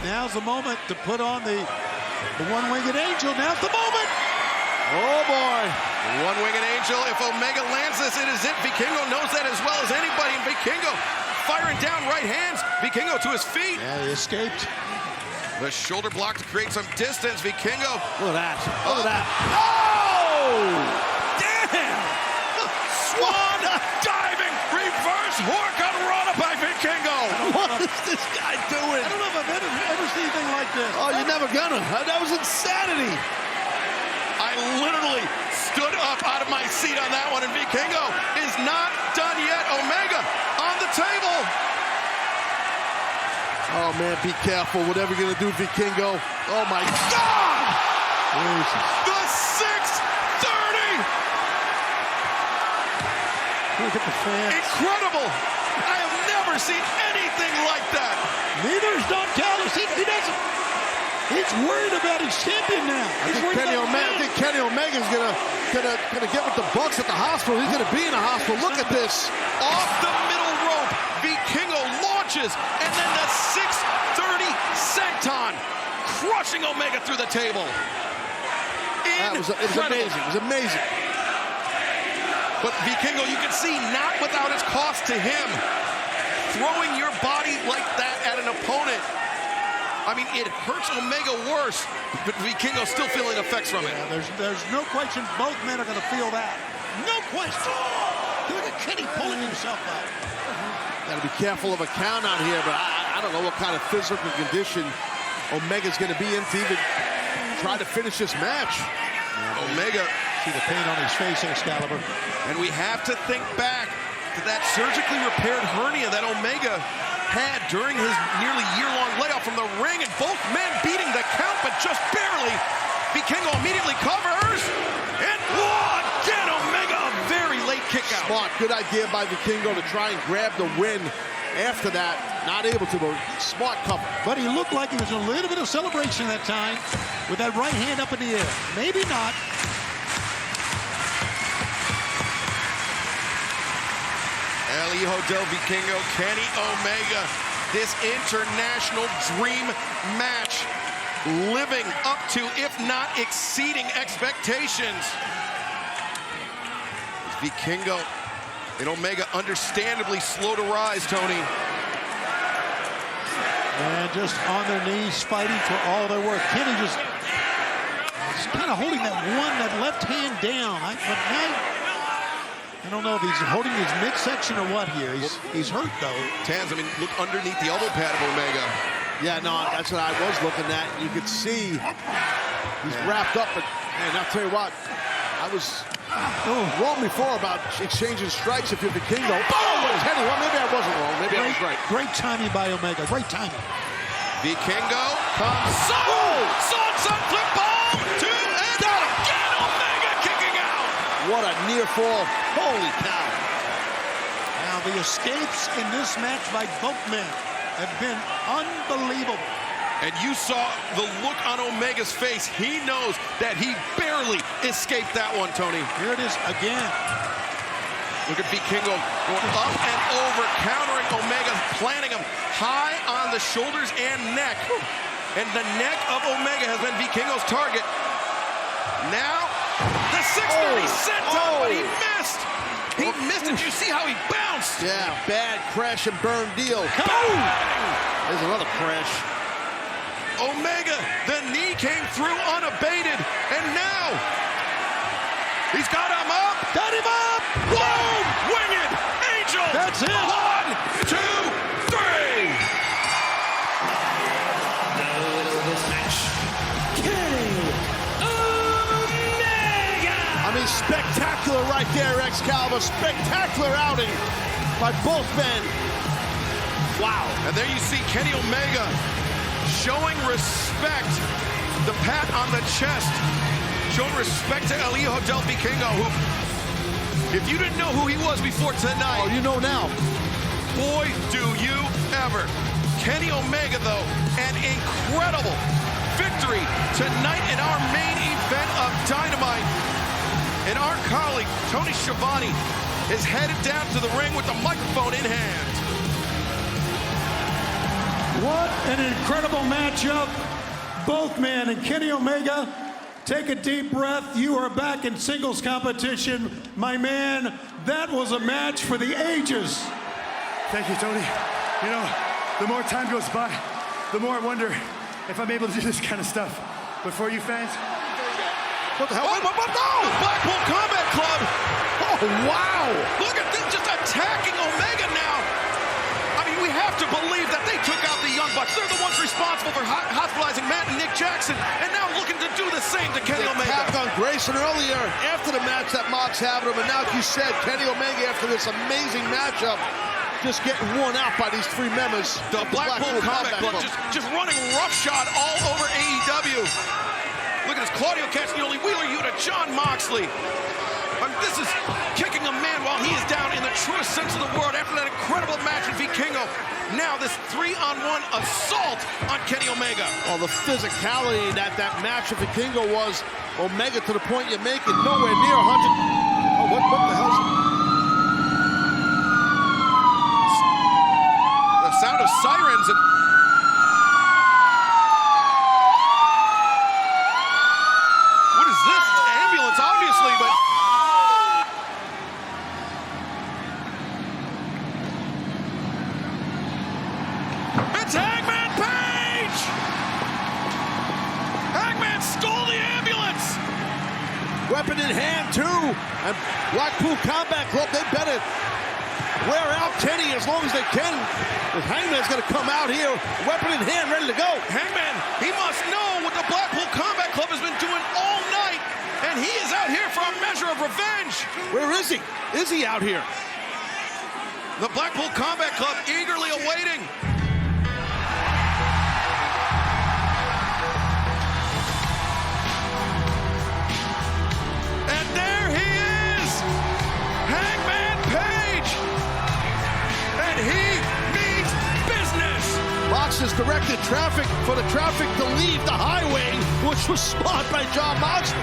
Now's the moment to put on the one-winged angel. Now's the moment. Oh boy. One-winged angel. If Omega lands this, it is it. Vikingo knows that as well as anybody. And Vikingo firing down right hands. Vikingo to his feet. Yeah, he escaped. The shoulder block to create some distance. Vikingo. Look at that. Look at that. Oh! Damn! Swan diving reverse Hurricanrana by Vikingo. What is this guy doing? I don't know if I've ever seen anything like this. Oh, you're never gonna. That was insanity. I literally stood up out of my seat on that one, and Vikingo is not done yet. Omega on the table. Oh man, be careful. Whatever you're gonna do, Vikingo. Oh my God! Jesus. The 630. Look at the fans. Incredible. I have never seen anything like that. Neither is Don Callis. He doesn't. He's worried about his champion now. I think Kenny Omega's gonna get with the Bucks at the hospital. He's gonna be in the hospital. Look at this. Off the middle rope, Vikingo launches, and then the 630 senton. crushing Omega through the table. It was amazing. It was amazing. But Vikingo, you can see, not without its cost to him. Throwing your body like that at an opponent, I mean, it hurts Omega worse, but Vikingo's still feeling effects from it. Yeah, there's no question both men are going to feel that. No question. Look at Kenny pulling himself up. Got to be careful of a count out here, but I don't know what kind of physical condition Omega's going to be in to even try to finish this match. Omega. See the pain on his face, Excalibur. And we have to think back to that surgically repaired hernia that Omega had during his nearly year-long layoff from the ring, and both men beating the count, but just barely. Vikingo immediately covers, and again, Omega, a very late kick out. Smart, good idea by Vikingo to try and grab the win. After that, not able to, but smart cover. But he looked like he was in a little bit of celebration that time with that right hand up in the air. Maybe not. El Hijo del Vikingo, Kenny Omega, this international dream match, living up to, if not exceeding expectations. Vikingo and Omega understandably slow to rise, Tony. And just on their knees fighting for all they're worth. Kenny just kind of holding that left hand down. But now, I don't know if he's holding his midsection or what here. He's hurt, though. Taz, I mean, look underneath the elbow pad of Omega. Yeah, no, that's what I was looking at. You could see he's wrapped up. But, man, I'll tell you what, I was wrong before about exchanging strikes if you're Vikingo. Kenny, well, maybe I wasn't wrong. Maybe I was right. Great timing by Omega. Great timing. Vikingo comes. Sunset flip bomb to and again Omega kicking out. What a near fall. Holy cow. Now the escapes in this match by both men have been unbelievable. And you saw the look on Omega's face. He knows that he barely escaped that one, Tony. Here it is again. Look at Vikingo going up and over, countering Omega, planting him high on the shoulders and neck. And the neck of Omega has been Vikingo's target. Now, the 630 senton, but he missed. He missed it. You see how he bounced? Yeah, bad crash and burn deal. Boom! There's another crash. Omega, the knee came through unabated, and now he's got him up. Got him up! Boom! Winged Angel! That's it! 1, 2, 3! The winner of this match, Kenny Omega! I mean, spectacular right there, Excalibur. Spectacular outing by both men. Wow. And there you see Kenny Omega showing respect, the pat on the chest, showing respect to El Hijo del Vikingo, who, if you didn't know who he was before tonight, Oh, you know now. boy, do you ever. Kenny Omega, though, an incredible victory tonight in our main event of Dynamite. And our colleague, Tony Schiavone, is headed down to the ring with the microphone in hand. What an incredible matchup. Both men, and Kenny Omega, take a deep breath. You are back in singles competition. My man, that was a match for the ages. Thank you, Tony. You know, the more time goes by, the more I wonder if I'm able to do this kind of stuff. But for you fans, What the hell? Oh, the Blackpool Combat Club! Oh, wow! Look at this, just attacking Omega now. I mean, we have to believe that they took out the Young Bucks. They're the ones responsible for hospitalizing Matt and Nick Jackson, and now looking to do the same to Kenny They Omega. tapped on Grayson earlier after the match that Mox having him, and now, like you said, Kenny Omega after this amazing matchup, just getting worn out by these three members. The Blackpool Combat Club just running roughshod all over AEW. Look at this, Claudio Castagnoli, Wheeler Yuta, John Moxley. I mean, this is kicking a man while he is down in the truest sense of the word after that incredible match with Vikingo. Now this 3-on-1 assault on Kenny Omega. Well, the physicality that match with Vikingo was, Omega to the point you're making, nowhere near 100. Oh, what the hell's it? The sound of sirens and stole the ambulance. Weapon in hand, too. And Blackpool Combat Club, they better wear out Kenny as long as they can. The Hangman's going to come out here, weapon in hand, ready to go. Hangman, he must know what the Blackpool Combat Club has been doing all night, and he is out here for a measure of revenge. Where is he? Is he out here? The Blackpool Combat Club eagerly awaiting. And there he is, Hangman Page. And he means business. Moxley directed traffic for the traffic to leave the highway, which was smart by John Moxley.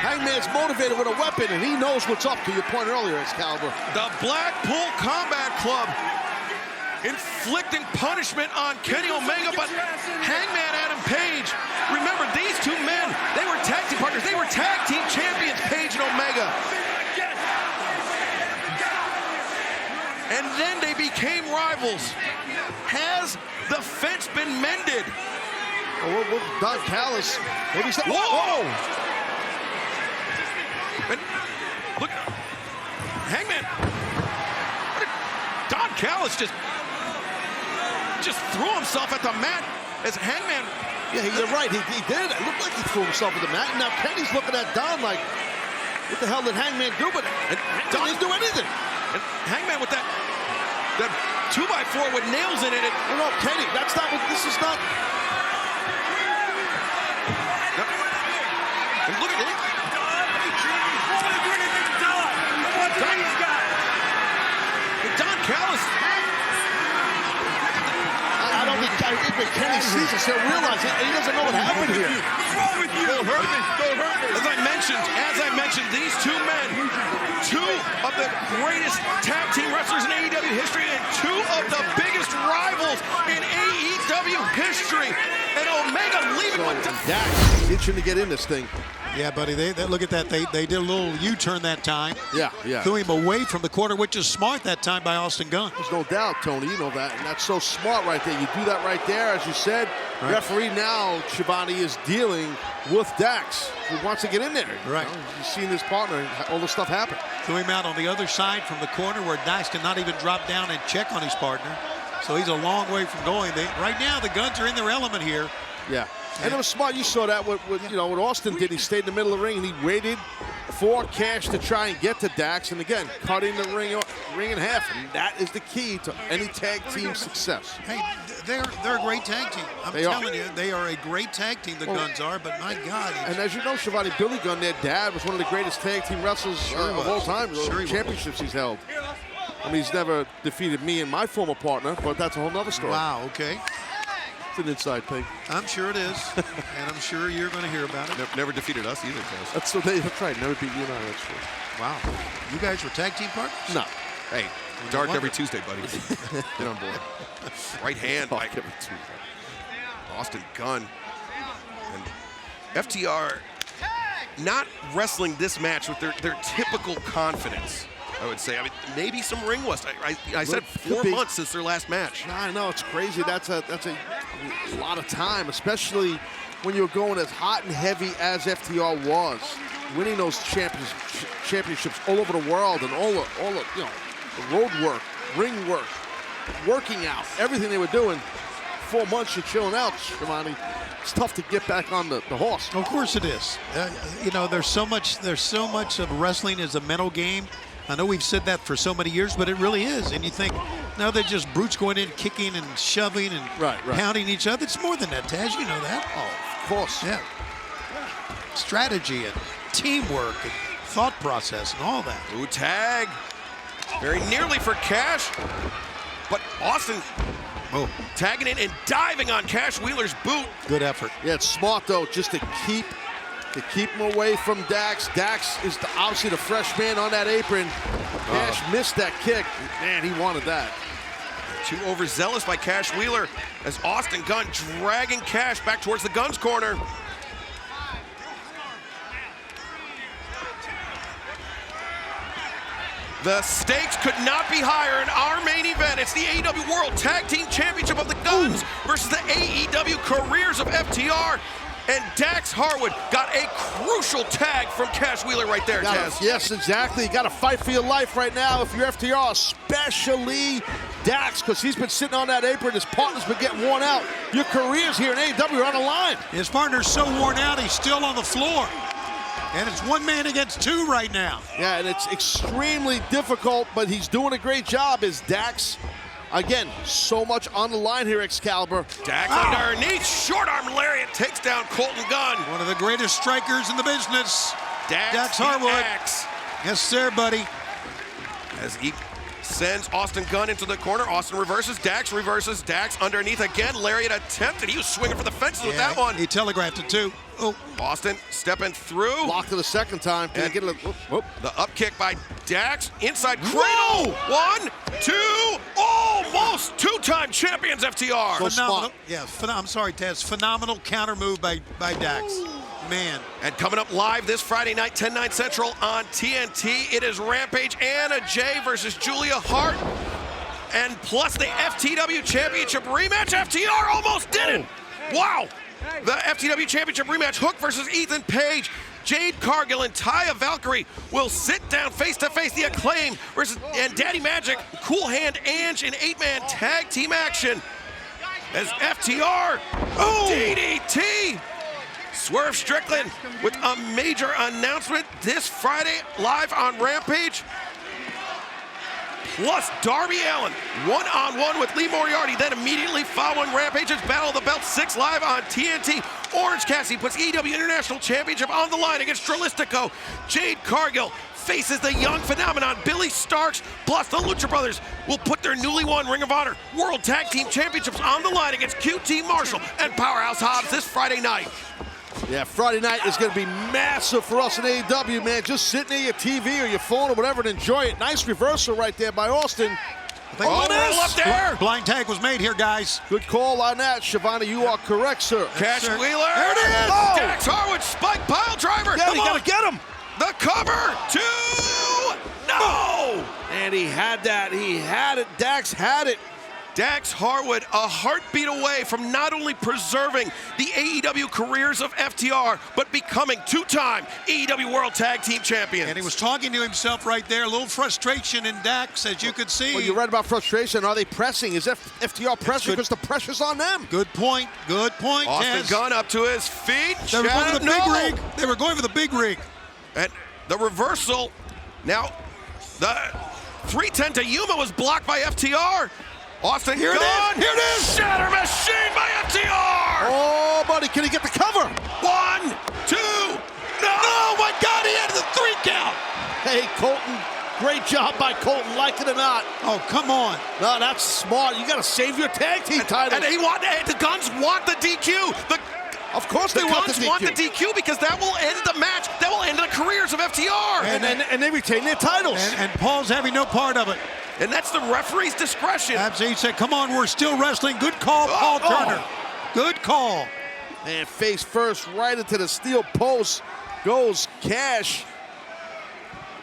Hangman's motivated with a weapon, and he knows what's up, to your point earlier, Excalibur. The Blackpool Combat Club inflicting punishment on Kenny Omega, but Hangman Adam Page, remember, these two men, they were tag team partners. They were tag team champions, Page and Omega. And then they became rivals. Has the fence been mended? Oh, Don Callis. Maybe he's... Whoa! And look, Hangman. Don Callis just threw himself at the mat as Hangman. Yeah, you're right. He did. It looked like he threw himself at the mat. Now Kenny's looking at Don like, what the hell did Hangman do? But Don didn't do anything. And Hangman with that 2x4 with nails in it. No, Kenny, that's not what this is not. No. And look at it. Don Callis. I don't think when Kenny sees this, he'll realize it. He doesn't know what happened here. What's wrong with you? Don't hurt me. Don't hurt me. As I mentioned, these two men, two of the greatest tag team wrestlers in AEW history and two of the biggest rivals in AEW history. And Omega leaving with Dax itching to get in this thing. Yeah, buddy, look at that. They did a little U-turn that time. Yeah. Threw him away from the corner, which is smart that time by Austin Gunn. There's no doubt, Tony. You know that. And that's so smart right there. You do that right there, as you said. Right. Referee now, Shivani, is dealing with Dax, who wants to get in there. Right. You know, he's seen his partner, all this stuff happen. Threw him out on the other side from the corner where Dax cannot even drop down and check on his partner. So he's a long way from going. Right now, the Guns are in their element here. Yeah. And it was smart. You saw that what Austin did. He stayed in the middle of the ring and he waited for Cash to try and get to Dax. And again, cutting the ring in half. And that is the key to any tag team success. Hey, they're a great tag team. I'm telling you, they are a great tag team, the Guns are, but my God. And as you know, Shivani, Billy Gunn, their dad, was one of the greatest tag team wrestlers of all time. Sure championships he's held. I mean, he's never defeated me and my former partner, but that's a whole nother story. Wow, okay. It's an inside thing. I'm sure it is, and I'm sure you're going to hear about it. Never defeated us either, Cass. That's right. Never beat you and I, that's true. Wow. You guys were tag team partners? No. Hey, dark every Tuesday, buddy. Get on board. Right hand by Austin Gunn. And FTR not wrestling this match with their typical confidence, I would say. I mean, maybe some ring rust. I said 4 months since their last match. I know, it's crazy. That's a lot of time, especially when you're going as hot and heavy as FTR was, winning those championships all over the world and all the the road work, ring work, working out, everything they were doing. 4 months you're chilling out, Shivani. It's tough to get back on the horse. Of course it is. There's so much of wrestling as a mental game. I know we've said that for so many years, but it really is. And you think, now they're just brutes going in, kicking and shoving and pounding each other. It's more than that, Taz. You know that. Oh, of course. Yeah. Strategy and teamwork and thought process and all that. Ooh, tag. Very nearly for Cash. But Austin tagging in and diving on Cash Wheeler's boot. Good effort. Yeah, it's smart, though, just to keep him away from Dax. Dax is obviously the fresh man on that apron. Cash missed that kick. Man, he wanted that. Too overzealous by Cash Wheeler as Austin Gunn dragging Cash back towards the Guns corner. The stakes could not be higher in our main event. It's the AEW World Tag Team Championship of the Guns versus the AEW Careers of FTR. And Dax Harwood got a crucial tag from Cash Wheeler right there, Taz. Yes, exactly. You got to fight for your life right now if you're FTR, especially Dax, because he's been sitting on that apron. His partner's been getting worn out. Your careers here in AEW are on the line. His partner's so worn out, he's still on the floor. And it's 1 man against 2 right now. Yeah, and it's extremely difficult, but he's doing a great job as Dax. Again, so much on the line here, Excalibur. Dax underneath, short arm lariat takes down Colton Gunn. One of the greatest strikers in the business. Dax Harwood. Dax. Yes, sir, buddy. As he sends Austin Gunn into the corner, Austin reverses, Dax underneath again, lariat attempted. He was swinging for the fences with that one. He telegraphed it too. Oh, Austin stepping through. Blocked it the second time. Can he get it? Whoop. The up kick by Dax, inside cradle. 1, 2, almost 2-time champions FTR. So phenomenal. smart. Yeah, I'm sorry, Taz. Phenomenal counter move by Dax. Man. And coming up live this Friday night, 10/9 Central on TNT, it is Rampage Anna Jay versus Julia Hart. And plus the FTW Championship rematch. FTR almost did it. Wow. The FTW Championship rematch, Hook versus Ethan Page. Jade Cargill and Taya Valkyrie will sit down face-to-face. The Acclaim and Daddy Magic, Cool Hand Ange in 8-man tag team action. As FTR, DDT. Swerve Strickland with a major announcement this Friday live on Rampage. Plus Darby Allin, one-on-one with Lee Moriarty, then immediately following Rampage's Battle of the Belt 6 live on TNT. Orange Cassidy puts AEW International Championship on the line against Dralistico. Jade Cargill faces the young phenomenon Billy Starks, plus the Lucha Brothers will put their newly won Ring of Honor World Tag Team Championships on the line against QT Marshall and Powerhouse Hobbs this Friday night. Yeah, Friday night is going to be massive for us in AEW, man. Just sitting at your TV or your phone or whatever and enjoy it. Nice reversal right there by Austin. Roll up there. Blind tag was made here, guys. Good call on that, Shivani. You are correct, sir. Cash sir. Wheeler. There it is. Oh. Dax Harwood, spike pile driver. Yeah, Come you on. got to get him. The cover. 2. No. And he had that. He had it. Dax had it. Dax Harwood, a heartbeat away from not only preserving the AEW careers of FTR, but becoming 2-time AEW World Tag Team Champions. And he was talking to himself right there. A little frustration in Dax, as you could see. Well, you're right about frustration. Are they pressing? Is FTR pressing because the pressure's on them? Good point. Good point, Austin Taz. Gunn up to his feet. They were going for the big rig. They were going for the big rig. And the reversal. Now, the 310 to Yuma was blocked by FTR. Austin Here it Gunn. is. Here it is. Shatter Machine by FTR. Oh, buddy, can he get the cover? 1, 2. No. Oh, my God, he had the 3 count. Hey, Colton, great job by Colton, like it or not. Oh, come on. No, that's smart. You got to save your tag team title. And the Guns want the DQ. Of course they want the Guns DQ. want the DQ because that will end the match. That will end the careers of FTR. And they retain their titles. And Paul's having no part of it. And that's the referee's discretion. Absolutely. He said, come on, we're still wrestling. Good call, Paul Turner. Good call. And face first right into the steel post goes Cash.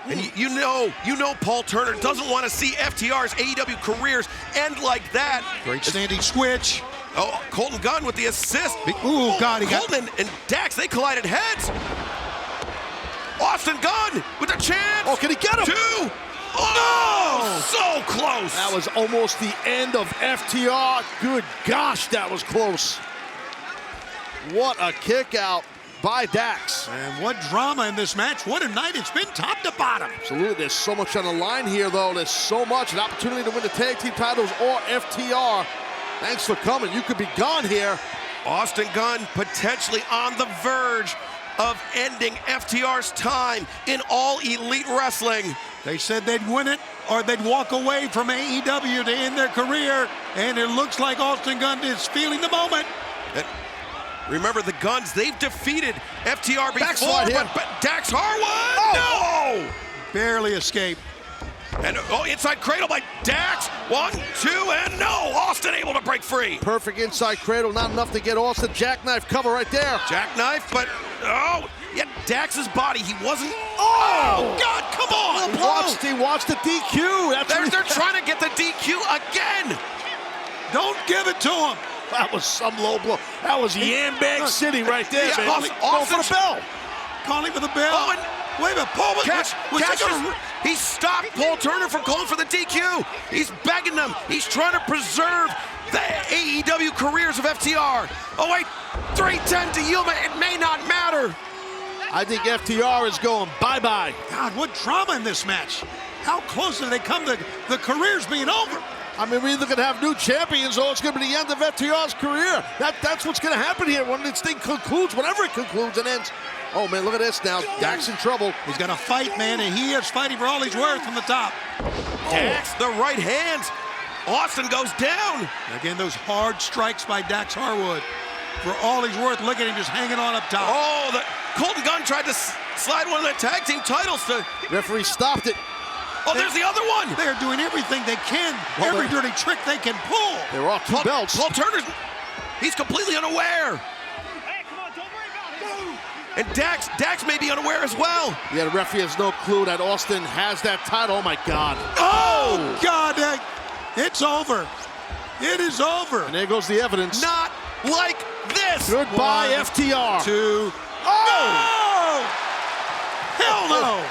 And you know Paul Turner doesn't want to see FTR's AEW careers end like that. Great standing switch. Oh, Colton Gunn with the assist. Ooh, God, he got... Colton and Dax, they collided heads. Austin Gunn with a chance. Oh, can he get him? 2. Oh, so close. That was almost the end of FTR. Good gosh, that was close. What a kick out by Dax. And what drama in this match. What a night it's been, top to bottom. Absolutely, there's so much on the line here, though. There's so much, an opportunity to win the tag team titles or FTR. Thanks for coming. You could be gone here. Austin Gunn potentially on the verge of ending FTR's time in All Elite Wrestling. They said they'd win it or they'd walk away from AEW to end their career, and it looks like Austin Gunn is feeling the moment. And remember, the Guns, they've defeated FTR before, Backslide here. but Dax Harwood, no! Barely escaped. And inside cradle by Dax. 1, 2, and no! Austin able to break free. Perfect inside cradle, not enough to get Austin. Jackknife cover right there. Jackknife, but yeah, Dax's body, he wasn't. Oh, God, come on! He watched the DQ. They're trying to get the DQ again. Don't give it to him. That was some low blow. That was Yambag City right there, Yeah, man. Going for the bell. Calling for the bell. Oh, and wait a minute, Paul he stopped Paul Turner from calling for the DQ. He's begging them. He's trying to preserve the AEW careers of FTR. Oh, wait, 310 to Yuma. It may not matter. I think FTR is going bye-bye. God, what drama in this match. How close have they come to the careers being over? I mean, we're either going to have new champions or it's going to be the end of FTR's career. That's what's going to happen here when this thing concludes, whenever it concludes and ends. Oh, man, look at this now. Dax in trouble. He's got to fight, man, and he is fighting for all he's worth from the top. Dax, the right hands. Austin goes down. Again, those hard strikes by Dax Harwood. For all he's worth, look at him just hanging on up top. Oh, Colton Gunn tried to slide one of the tag team titles to... Referee stopped it. Oh, there's the other one. They're doing everything they can, every dirty trick they can pull. They're off two belts. Paul Turner's, he's completely unaware. And Dax may be unaware as well. Yeah, the referee has no clue that Austin has that title. Oh, my God. Oh, God, it's over. It is over. And there goes the evidence. Not like this. Goodbye, 1, FTR. 2. Oh! Hell no.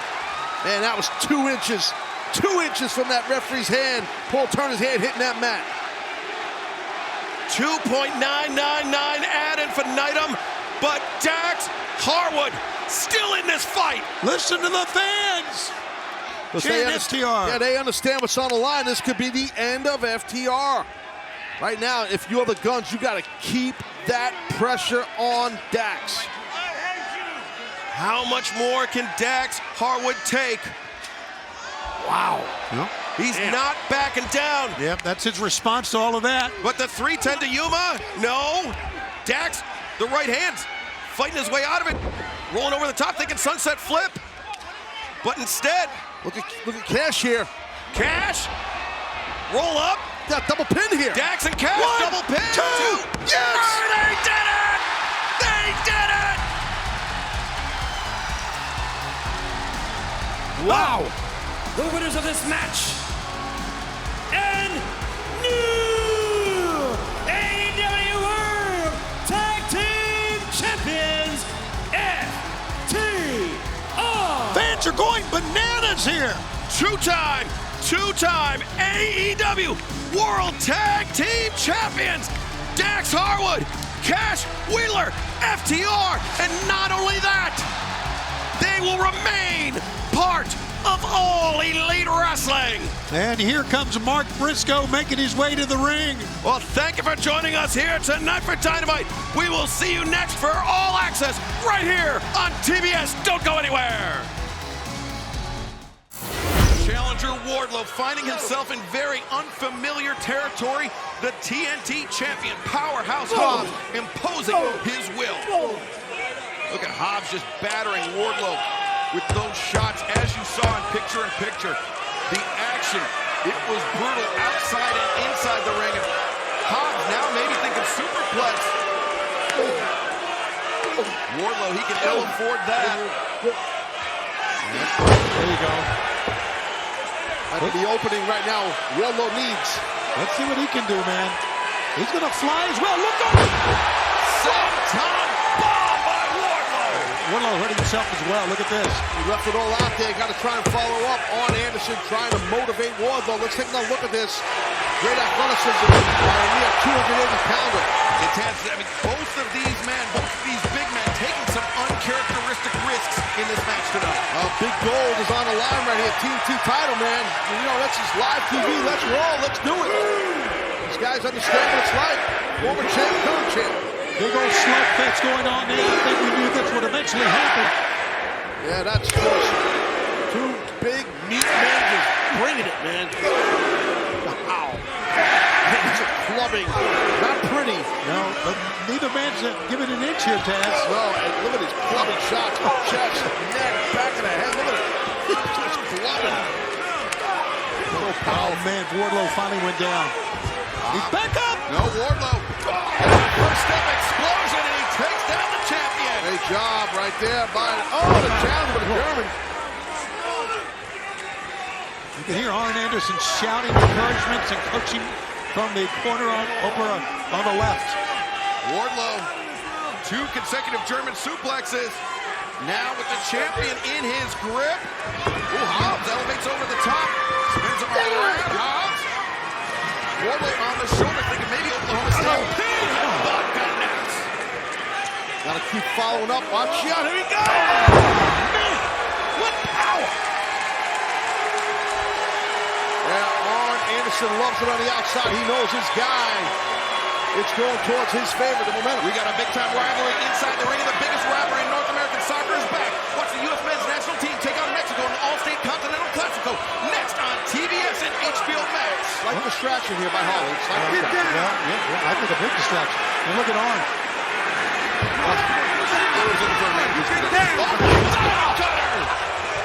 Man, that was 2 inches. 2 inches from that referee's hand. Paul Turner's hand hitting that mat. 2.999 ad infinitum, but Dax Harwood still in this fight. Listen to the fans. FTR. Yeah, they understand what's on the line. This could be the end of FTR. Right now, if you're the Guns, you got to keep that pressure on Dax. How much more can Dax Harwood take? Wow. Yep. He's not backing down. Yep, that's his response to all of that. But the 310 to Yuma? No. Dax, the right hands, fighting his way out of it. Rolling over the top, thinking sunset flip. But instead, look at Cash here. Cash, roll up. That double pin here. Dax and Cash, 1, double pin. 2. Yes! Oh, they did it! They did it! Wow! The winners of this match and new AEW World Tag Team Champions, FTR. Fans are going bananas here. Two-time AEW World Tag Team Champions, Dax Harwood, Cash Wheeler, FTR, and not only that, they will remain part of All Elite Wrestling. And here comes Mark Briscoe making his way to the ring. Well, thank you for joining us here tonight for Dynamite. We will see you next for All Access right here on TBS. Don't go anywhere. Challenger Wardlow finding himself in very unfamiliar territory. The TNT champion, Powerhouse Hobbs, imposing his will. Look at Hobbs just battering Wardlow with those shots, as you saw in picture-in-picture. The action, it was brutal outside and inside the ring. And Hobbs now maybe thinking superplex. Wardlow, he can ill afford that. There you go. That's the opening right now Wardlow needs. Let's see what he can do, man. He's going to fly as well. Look up! Senton bomb by Wardlow. Wardlow hurting himself as well. Look at this. He left it all out there. Got to try and follow up on Anderson, trying to motivate Wardlow. Let's take another look at this. Great athleticism by a near 280-pounder. I mean, both of these big men, taking some uncharacteristic risks in this match tonight. Big Gold is on the line right here. TNT title, man. You know, that's just live TV. Let's roll. Let's do it. These guys understand what it's like. Former champ, current champ. Big old slugfest going on there. I think we knew this would eventually happen. Yeah, that's close. Two big meat men just bringing it, man. Wow. It's a clubbing. Not pretty. No, but neither man's giving an inch here, Taz. No, and look at his clubbing shots. Chest, neck, back of the head. Look at it. Just clubbing. Oh, man, Wardlow finally went down. He's back up. No, Wardlow. First step explosion, and he takes down the champion. Great job right there by, the challenge with the German. You can hear Arn Anderson shouting encouragements and coaching from the corner on the left. Wardlow, 2 consecutive German suplexes. Now with the champion in his grip. Ooh, Hobbs elevates over the top. Spins him around. Hobbs. Wardlow on the shoulder, thinking maybe Oklahoma State. But goodness. Gotta keep following up. Watch out. Here we go. Man, what power. Yeah, Arn Anderson loves it on the outside. He knows his guy. It's going towards his favor, the momentum. We got a big-time rivalry inside the ring. The biggest rapper in North American soccer is back. Watch the U.S. men's national team take on Mexico in the All-State Continental Classico. Next on TBS and HBO Max. Slight distraction here by Holly. Slight distraction. Yeah, I think a big distraction. And look at Arn.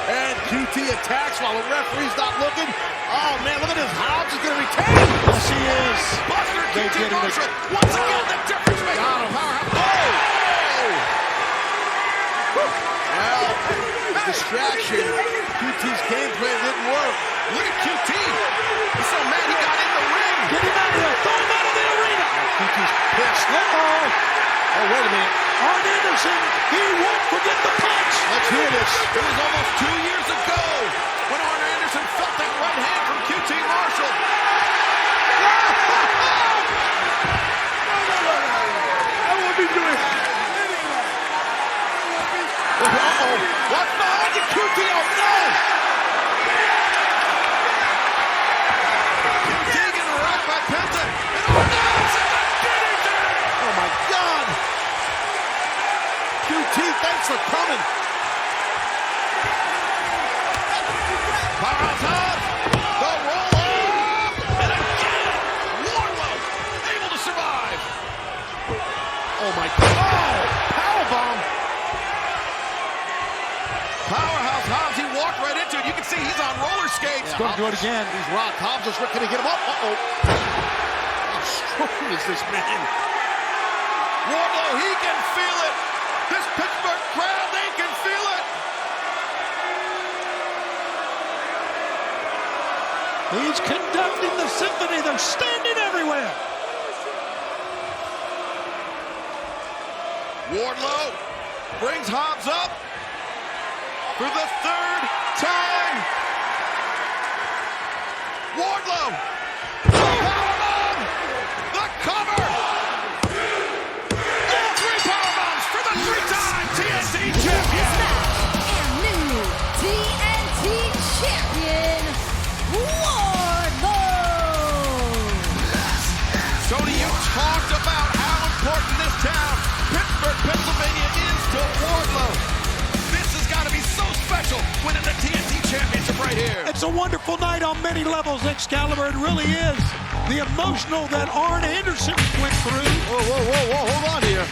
And QT attacks while the referee's not looking. Oh, man, look at this. Hobbs is going to retain. Yes, he is. Buster They QT did it. Marshall. Once again, the difference maker. Got him. Powerhouse. Well, distraction. QT's game plan didn't work. Look at QT. He's so mad he got in the ring. Get him out of here. Throw him out of the arena. QT's pissed. Oh, wait a minute. Arn Anderson, he won't forget the punch. Let's hear this. It was almost 2 years ago when Arn Anderson felt that right hand from QT Marshall. I won't be doing it. Uh-oh. What's behind you, QT? Oh, no. QT getting rocked by Penta. And oh, no, it's a DDT. Oh, my God. QT, thanks for coming. Powerhouse Hobbs, the roll up, and again, Wardlow able to survive. Oh, my God. Oh, powerbomb. Powerhouse Hobbs, he walked right into it. You can see he's on roller skates. He's going to do it again. He's rocked. Hobbs is can he get him up? Uh-oh. How strong is this man? Wardlow, he can feel it. This Pittsburgh crowd, they can feel it. He's conducting the symphony. They're standing everywhere. Wardlow brings Hobbs up for the 3rd time. Wardlow, powerbomb, the cover. And 3 powerbombs for the 3-time TNT champion. And new TNT champion, Wardlow. Tony, you talked about how important this town, Pittsburgh, Pennsylvania, is to Wardlow. This has got to be so special winning the TNT championship right here. It's a wonderful night on many levels, Excalibur. It really is. The emotional that Arn Anderson went through. Whoa, hold on here.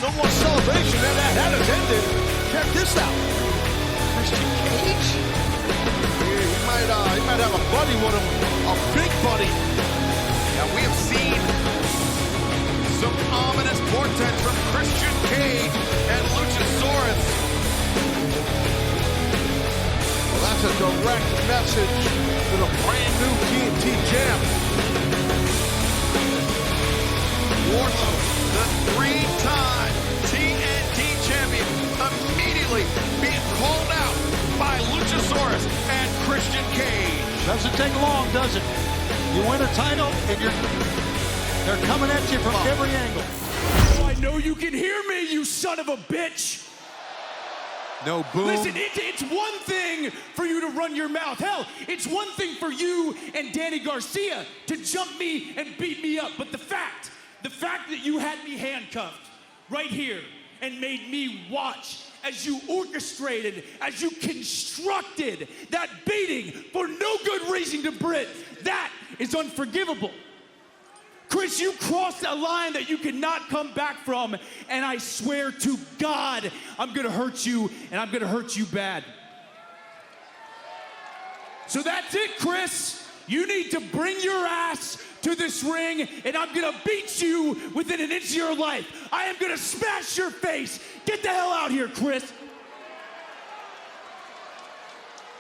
No more celebration. That has ended. Check this out. Christian Cage? He might have a buddy with him, a big buddy. Now we have seen some ominous portents from Christian Cage and Luchasaurus. Well, that's a direct message to the brand new TNT champ. Wardlow, the 3-time TNT champion, immediately being called out by Luchasaurus and Christian Cage. Doesn't take long, does it? You win a title and they're coming at you from every angle. Oh, I know you can hear me, you son of a bitch. No boom. Listen, it's one thing for you to run your mouth. Hell, it's one thing for you and Danny Garcia to jump me and beat me up. But the fact that you had me handcuffed right here and made me watch as you orchestrated, as you constructed that beating for no good reason to Britt, that is unforgivable. Chris, you crossed a line that you cannot come back from, and I swear to God, I'm gonna hurt you, and I'm gonna hurt you bad. So that's it, Chris. You need to bring your ass to this ring, and I'm gonna beat you within an inch of your life. I am gonna smash your face. Get the hell out here, Chris.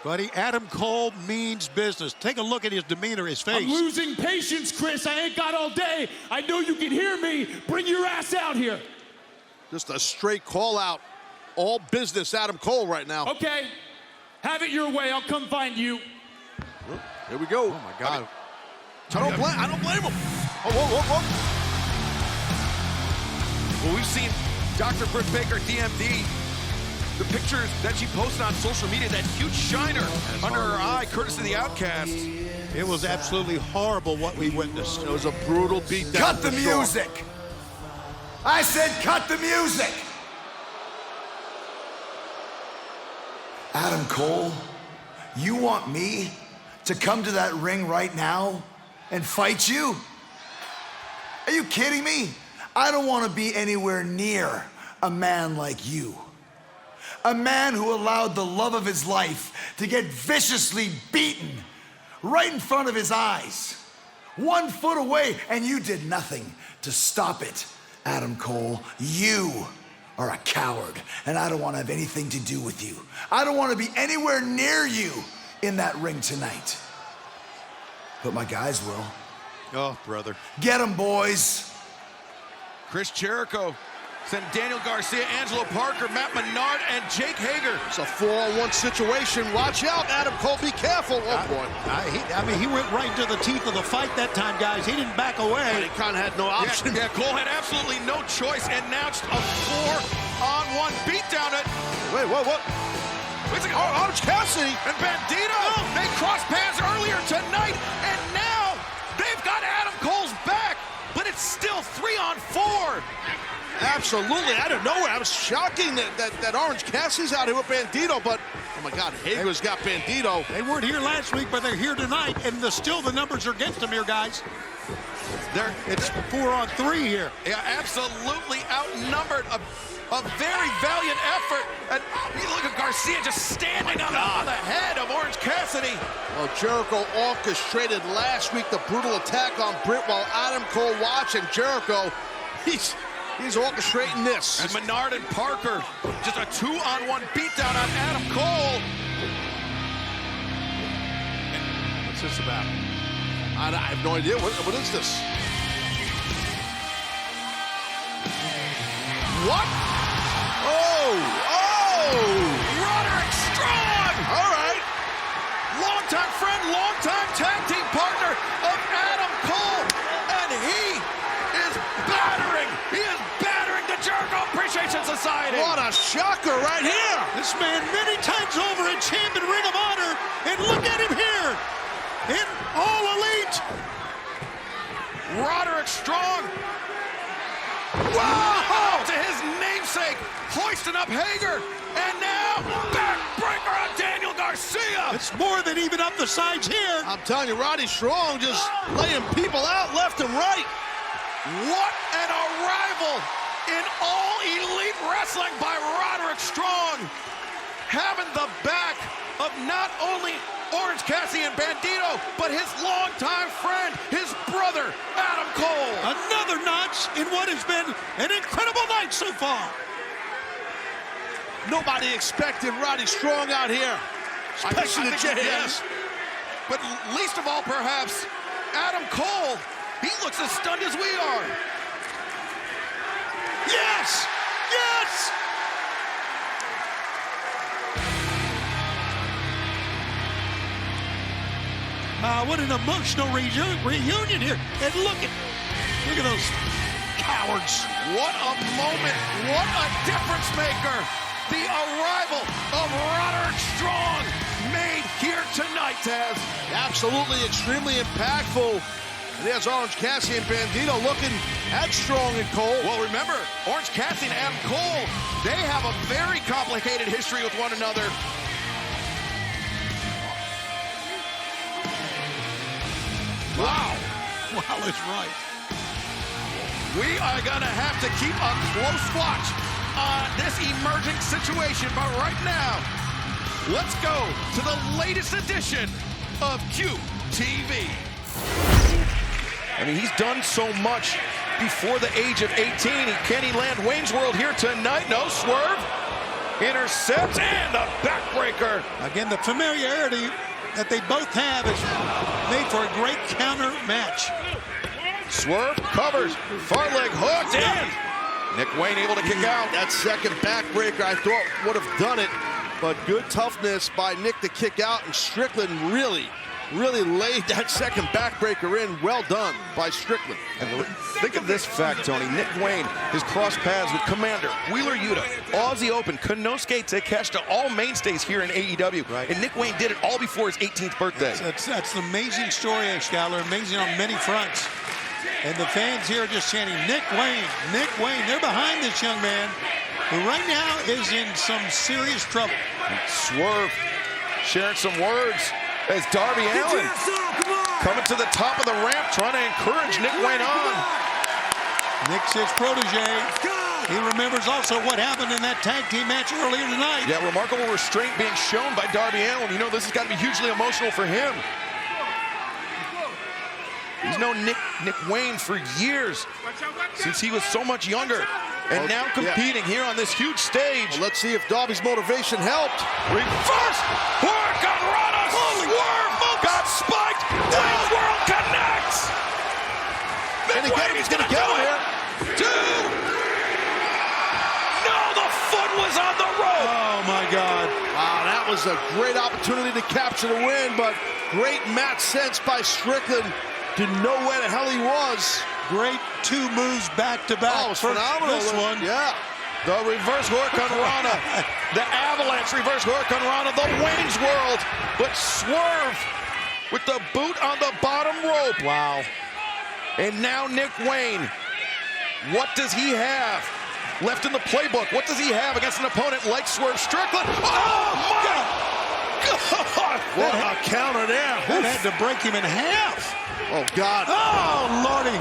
Buddy, Adam Cole means business. Take a look at his demeanor, his face. I'm losing patience, Chris. I ain't got all day. I know you can hear me. Bring your ass out here. Just a straight call out. All business Adam Cole right now. Okay. Have it your way. I'll come find you. Here we go. Oh, my God. I don't blame him. Oh, whoa. Well, we've seen Dr. Britt Baker, DMD, the pictures that she posted on social media, that huge shiner under her eye, courtesy of the Outcast. It was absolutely horrible what we witnessed. It was a brutal beatdown. Cut the music! I said cut the music! Adam Cole, you want me to come to that ring right now and fight you? Are you kidding me? I don't want to be anywhere near a man like you. A man who allowed the love of his life to get viciously beaten right in front of his eyes. 1 foot away, and you did nothing to stop it. Adam Cole, you are a coward, and I don't want to have anything to do with you. I don't want to be anywhere near you in that ring tonight. But my guys will. Oh, brother. Get them, boys. Chris Jericho sent Daniel Garcia, Angelo Parker, Matt Menard, and Jake Hager. It's a 4-on-1 situation. Watch out, Adam Cole. Be careful. Oh, boy. I mean, he went right into the teeth of the fight that time, guys. He didn't back away. But he kind of had no option. Yeah, Cole had absolutely no choice, and now just a 4-on-1 beatdown. Wait, what? Wait a second. Orange Cassidy and Bandito. They crossed paths earlier tonight, and now they've got Adam Cole's back, but it's still 3-on-4. Absolutely, out of nowhere. I was shocking that Orange Cassidy's out here with Bandito, but oh my God, Hager's got Bandito. They weren't here last week, but they're here tonight, and still the numbers are against them here, guys. It's 4-on-3 here. Yeah, absolutely outnumbered. A very valiant effort. And you look at Garcia just standing on the head of Orange Cassidy. Well, Jericho orchestrated last week the brutal attack on Britt while Adam Cole watching. Jericho, he's orchestrating this. And Menard and Parker, just a 2-on-1 beatdown on Adam Cole. What's this about? I have no idea. What is this? What? Oh! Roderick Strong! All right. Longtime friend, longtime tag team partner of Adam Cole. And he is battering the Jericho Appreciation Society. What a shocker right here. This man many times over in champion Ring of Honor, and look at him here in All Elite. Roderick Strong. Wow! To his namesake, hoisting up Hager, and now backbreaker on Daniel Garcia. It's more than even up the sides here. I'm telling you, Roddy Strong just laying people out left and right. What an arrival in All Elite Wrestling by Roderick Strong, having the back of not only Orange Cassidy and Bandito, but his longtime friend, his brother, Adam Cole. Another notch in what has been an incredible night so far. Nobody expected Roddy Strong out here, especially the JS. But least of all, perhaps, Adam Cole. He looks as stunned as we are. Yes! Yes! What an emotional reunion here. And look at those cowards. What a moment. What a difference maker. The arrival of Roderick Strong made here tonight, Taz. Absolutely extremely impactful. And there's Orange Cassidy and Bandito looking at Strong and Cole. Well, remember, Orange Cassidy and Adam Cole, they have a very complicated history with one another. Wow. Wow, that's right. We are going to have to keep a close watch on this emerging situation. But right now, let's go to the latest edition of QTV. I mean, he's done so much before the age of 18. Can he land Wayne's World here tonight? No, swerve. intercepts, and the backbreaker. Again, the familiarity that they both have is made for a great counter match. Swerve covers, far leg hooked, and Nick Wayne able to kick out. That second backbreaker I thought would have done it, but good toughness by Nick to kick out, and Strickland really laid that second backbreaker in. Well done by Strickland. And think of this fact, Tony. Nick Wayne has crossed paths with Commander, Wheeler Yuta, Aussie Open, Konosuke Takeshita, all mainstays here in AEW. Right. And Nick Wayne did it all before his 18th birthday. That's an amazing story, Schuyler. Amazing on many fronts. And the fans here are just chanting, Nick Wayne, Nick Wayne. They're behind this young man, who right now is in some serious trouble. Swerve sharing some words as Darby Allin coming to the top of the ramp, trying to encourage Nick Wayne on. Nick's his protege. He remembers also what happened in that tag team match earlier tonight. Yeah, remarkable restraint being shown by Darby Allin. You know, this has got to be hugely emotional for him. He's known Nick Wayne for years, since he was so much younger. And now competing here on this huge stage. Well, let's see if Darby's motivation helped. Reverse Hurricanrana. Swerve got spiked. Wayne's World connects. And again, he's going to get him here. Two. No, the foot was on the rope. Oh, my God. Wow, that was a great opportunity to capture the win, but great match sense by Strickland. Didn't know where the hell he was. Great two moves back-to-back. Oh, it was phenomenal. This one. Yeah. The reverse Hurricanrana. The avalanche reverse Hurricanrana. The Wayne's World. But Swerve with the boot on the bottom rope. Wow. And now Nick Wayne. What does he have left in the playbook? What does he have against an opponent like Swerve Strickland? Oh, my God. What a counter there. That had to break him in half. Oh, God. Oh, Lordy.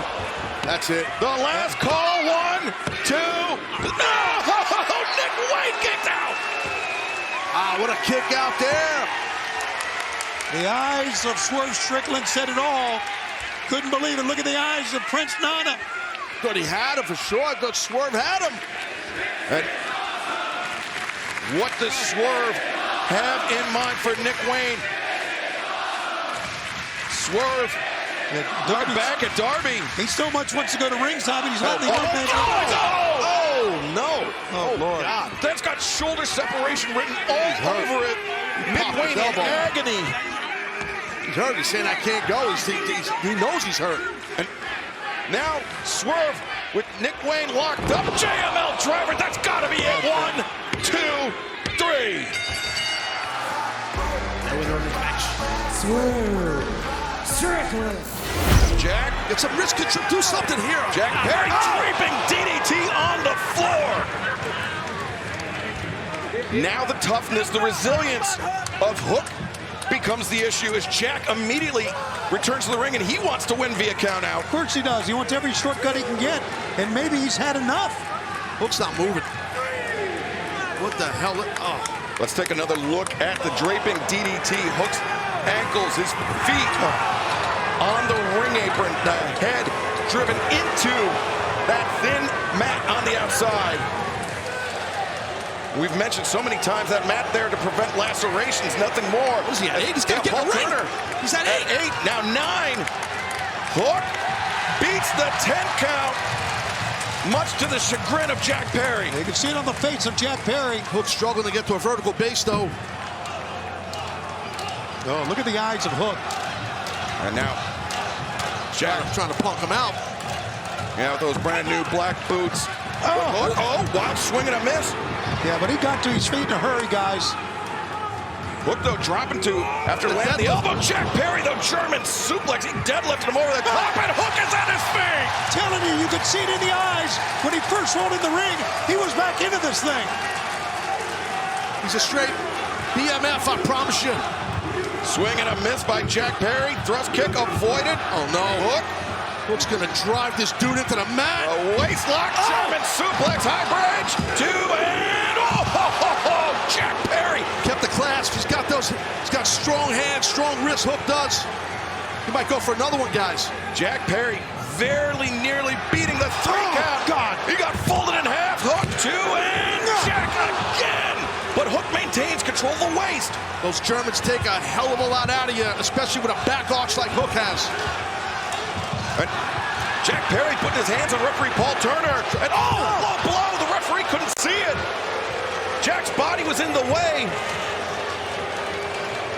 That's it. The last call. 1, 2. No! Nick Wayne kicked out. Ah, what a kick out there. The eyes of Swerve Strickland said it all. Couldn't believe it. Look at the eyes of Prince Nana. Thought he had him for sure. I thought Swerve had him. And what does Swerve have in mind for Nick Wayne? Swerve. Darby back at Darby. He so much wants to go to ringside, but he's not in the offense. Oh, no. Oh, Lord. God. That's got shoulder separation written all over it. Nick Popped Wayne his in elbow. agony. He's hurt. He's saying, I can't go. He knows he's hurt. And now Swerve with Nick Wayne locked up. JML driver, that's got to be it. 1, 2, 3. Swerve Strickland. Jack. Get some wrist control. Do something here. Jack Perry draping DDT on the floor. Now the toughness, the resilience of Hook becomes the issue as Jack immediately returns to the ring and he wants to win via count out. Of course he does. He wants every shortcut he can get, and maybe he's had enough. Hook's not moving. What the hell? Oh. Let's take another look at the draping DDT. Hook's ankles, his feet on the ring apron, the head driven into that thin mat on the outside. We've mentioned so many times that mat there to prevent lacerations, nothing more. What is he at 8? He's got to get in the ring. He's at 8. Now 9. Hook beats the 10 count, much to the chagrin of Jack Perry. You can see it on the face of Jack Perry. Hook struggling to get to a vertical base, though. Oh, look at the eyes of Hook. And now Jack Trying to punk him out. Yeah, with those brand new black boots. Oh, wow, swing and a miss. Yeah, but he got to his feet in a hurry, guys. Hook, though, dropping to, after landing the elbow, Jack Perry, the German suplex. He deadlifted him over the top, and Hook is at his feet. Telling you could see it in the eyes. When he first rolled in the ring, he was back into this thing. He's a straight BMF, I promise you. Swing and a miss by Jack Perry. Thrust kick avoided. Oh, no. Hook. Hook's going to drive this dude into the mat. A waist lock, German suplex, high bridge. 2 and Jack Perry. Kept the clasp. He's got strong hands, strong wrists. Hook does. He might go for another one, guys. Jack Perry very nearly beating the 3 count. God. He got folded in half. Hook 2 and Jack again. maintains control of the waist. Those Germans take a hell of a lot out of you, especially with a back arch like Hook has. And Jack Perry putting his hands on referee Paul Turner. And low blow. The referee couldn't see it. Jack's body was in the way.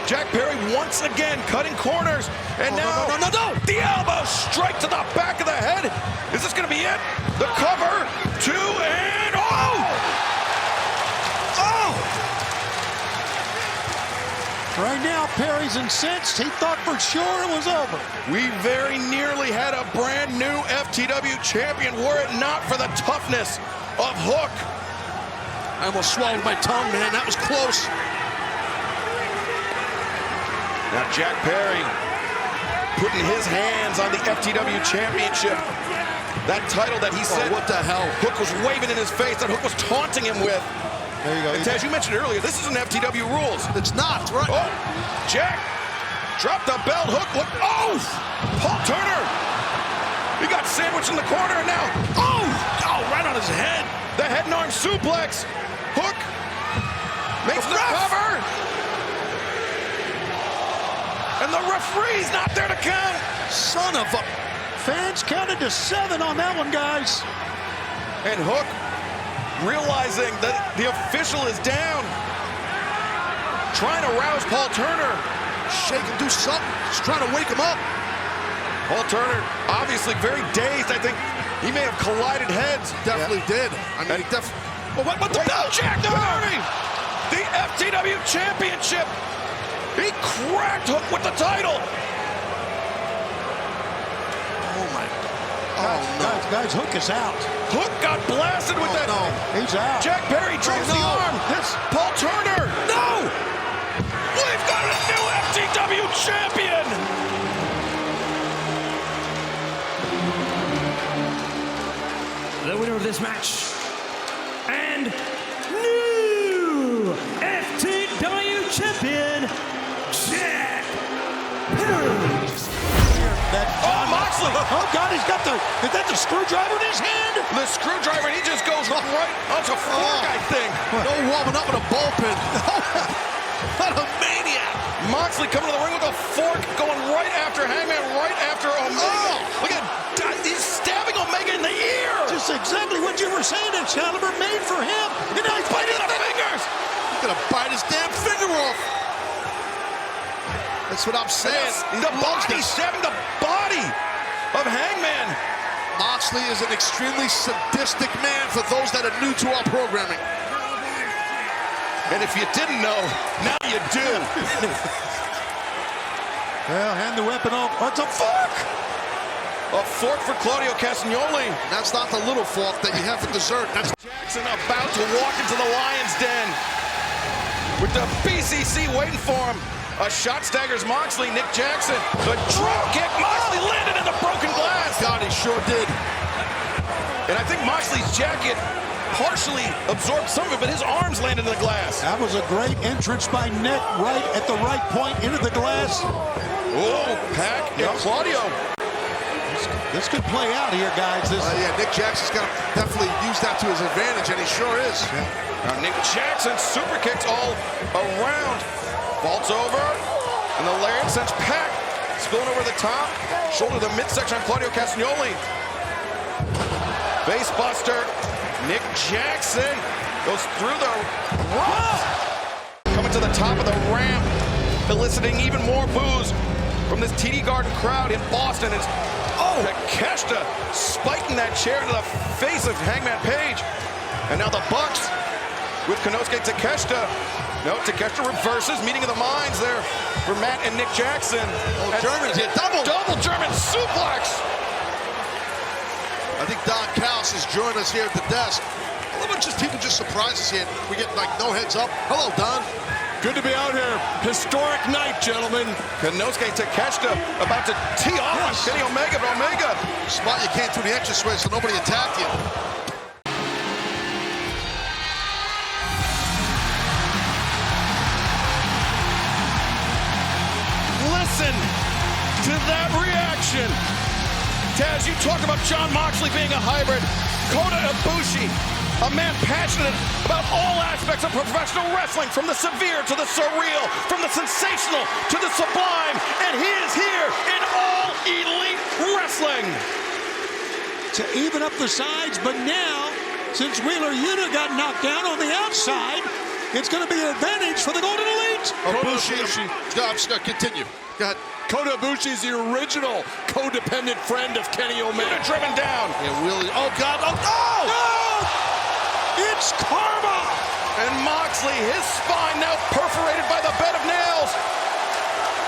Jack Perry once again cutting corners. And now the elbow strike to the back of the head. Is this going to be it? The cover, 2, and Right now, Perry's incensed. He thought for sure it was over. We very nearly had a brand new FTW champion were it not for the toughness of Hook. I almost swallowed my tongue, man. That was close. Now Jack Perry putting his hands on the FTW championship. That title that he said, what the hell? Hook was waving in his face, that Hook was taunting him with. There you go. And as you mentioned earlier, this isn't FTW rules. It's not, right? Oh, Jack dropped the belt. Hook, look. Oh, Paul Turner. He got sandwiched in the corner, and now, right on his head. The head and arm suplex. Hook makes the cover. And the referee's not there to count. Son of a... Fans counted to 7 on that one, guys. And Hook realizing that the official is down. Trying to rouse Paul Turner. Shake him, do something. Just trying to wake him up. Paul Turner, obviously very dazed. I think he may have collided heads. Definitely did. I mean, What the bell? Jack Perry, the FTW championship. He cracked Hook with the title. Oh my. Guys, Hook is out. Hook got blasted with that. No. He's out. Jack Perry drops the arm. This Paul Turner. No. We've got a new FTW champion. The winner of this match and new FTW champion, Jack Perry. Moxley. Oh, God, he's got is that the screwdriver in his hand? The screwdriver, and he just goes right onto fork, I think. No warming up with a bullpen. What a maniac. Moxley coming to the ring with a fork, going right after Hangman, right after Omega. Look at he's stabbing Omega in the ear. Just exactly what you were saying, Excalibur made for him. And now he's biting the fingers. He's gonna bite his damn finger off. That's what I'm saying. He's stabbing the body of Hangman. Moxley is an extremely sadistic man for those that are new to our programming. And if you didn't know, now you do. Well, hand the weapon off. Oh, it's a fork! A fork for Claudio Castagnoli. That's not the little fork that you have for dessert. That's Jackson about to walk into the Lion's Den with the BCC waiting for him. A shot staggers Moxley. Nick Jackson. The drop kick. Moxley landed in the broken glass. God, he sure did. And I think Moxley's jacket partially absorbed some of it, but his arms landed in the glass. That was a great entrance by Nick, right at the right point into the glass. Oh, Pac and Claudio. This could play out here, guys. Yeah, Nick Jackson's got to definitely use that to his advantage, and he sure is. Now Nick Jackson super kicks all around. Vaults over, and the lariat sends Pac spilling over the top. Shoulder to the midsection on Claudio Castagnoli. Face buster. Nick Jackson goes through the rope. Coming to the top of the ramp, eliciting even more boos from this TD Garden crowd in Boston. It's Takeshita spiking that chair into the face of Hangman Page. And now the Bucks with Konosuke Takeshita. No, Takeshita reverses, meeting of the minds there for Matt and Nick Jackson. Oh, German's hit. Double German suplex. I think Don Callis has joined us here at the desk. I love when people just surprise us here. We get like no heads up. Hello, Don. Good to be out here. Historic night, gentlemen. Konosuke Takeshita about to tee off on Kenny Omega, but Omega. Smart you can't do the extra sway so nobody attacked you. Listen to that reaction. Taz, you talked about Jon Moxley being a hybrid. Kota Ibushi, A man passionate about all aspects of professional wrestling, from the severe to the surreal, from the sensational to the sublime, and he is here in All Elite Wrestling. To even up the sides, but now, since Wheeler Yuta got knocked down on the outside, it's going to be an advantage for the Golden Elite. Ibushi. Continue. Go ahead. Kota Ibushi is the original codependent friend of Kenny Omega. Driven down. Yeah, Willie. Oh, God. Oh, no! No! It's karma! And Moxley, his spine now perforated by the bed of nails.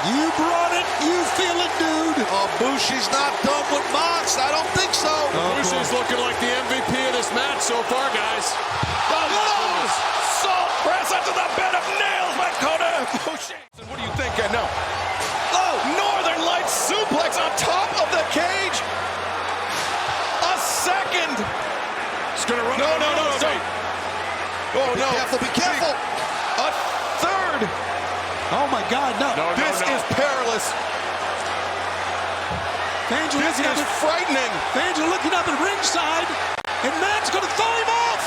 You brought it. You feel it, dude. Oh, Bushi's not done with Mox. I don't think so. Bushi's looking like the MVP of this match so far, guys. The nose salt press into the bed of nails by Kota Ibushi. What do you think? No. Oh, Northern Lights suplex on top of the cage. A second. It's gonna run. No. Oh, no. Be careful. A third. Oh, my God, no. This is perilous. Fans are This looking is up frightening. Fans are looking up at ringside, and Matt's going to throw him off.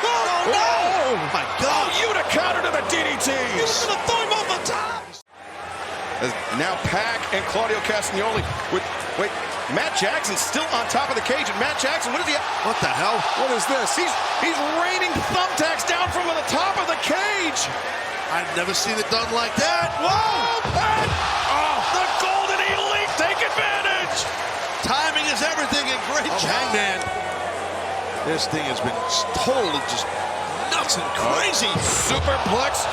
Oh, no. Oh, my God. Yuta counter to the DDT. He's going to throw him off the top. As now Pac and Claudio Castagnoli with, wait, Matt Jackson's still on top of the cage, and Matt Jackson, what is he? What the hell? What is this? He's raining thumbtacks down from the top of the cage. I've never seen it done like that. Whoa! And, the Golden Elite take advantage. Timing is everything, and great job. Hangman. This thing has been totally just nuts and crazy. Superplex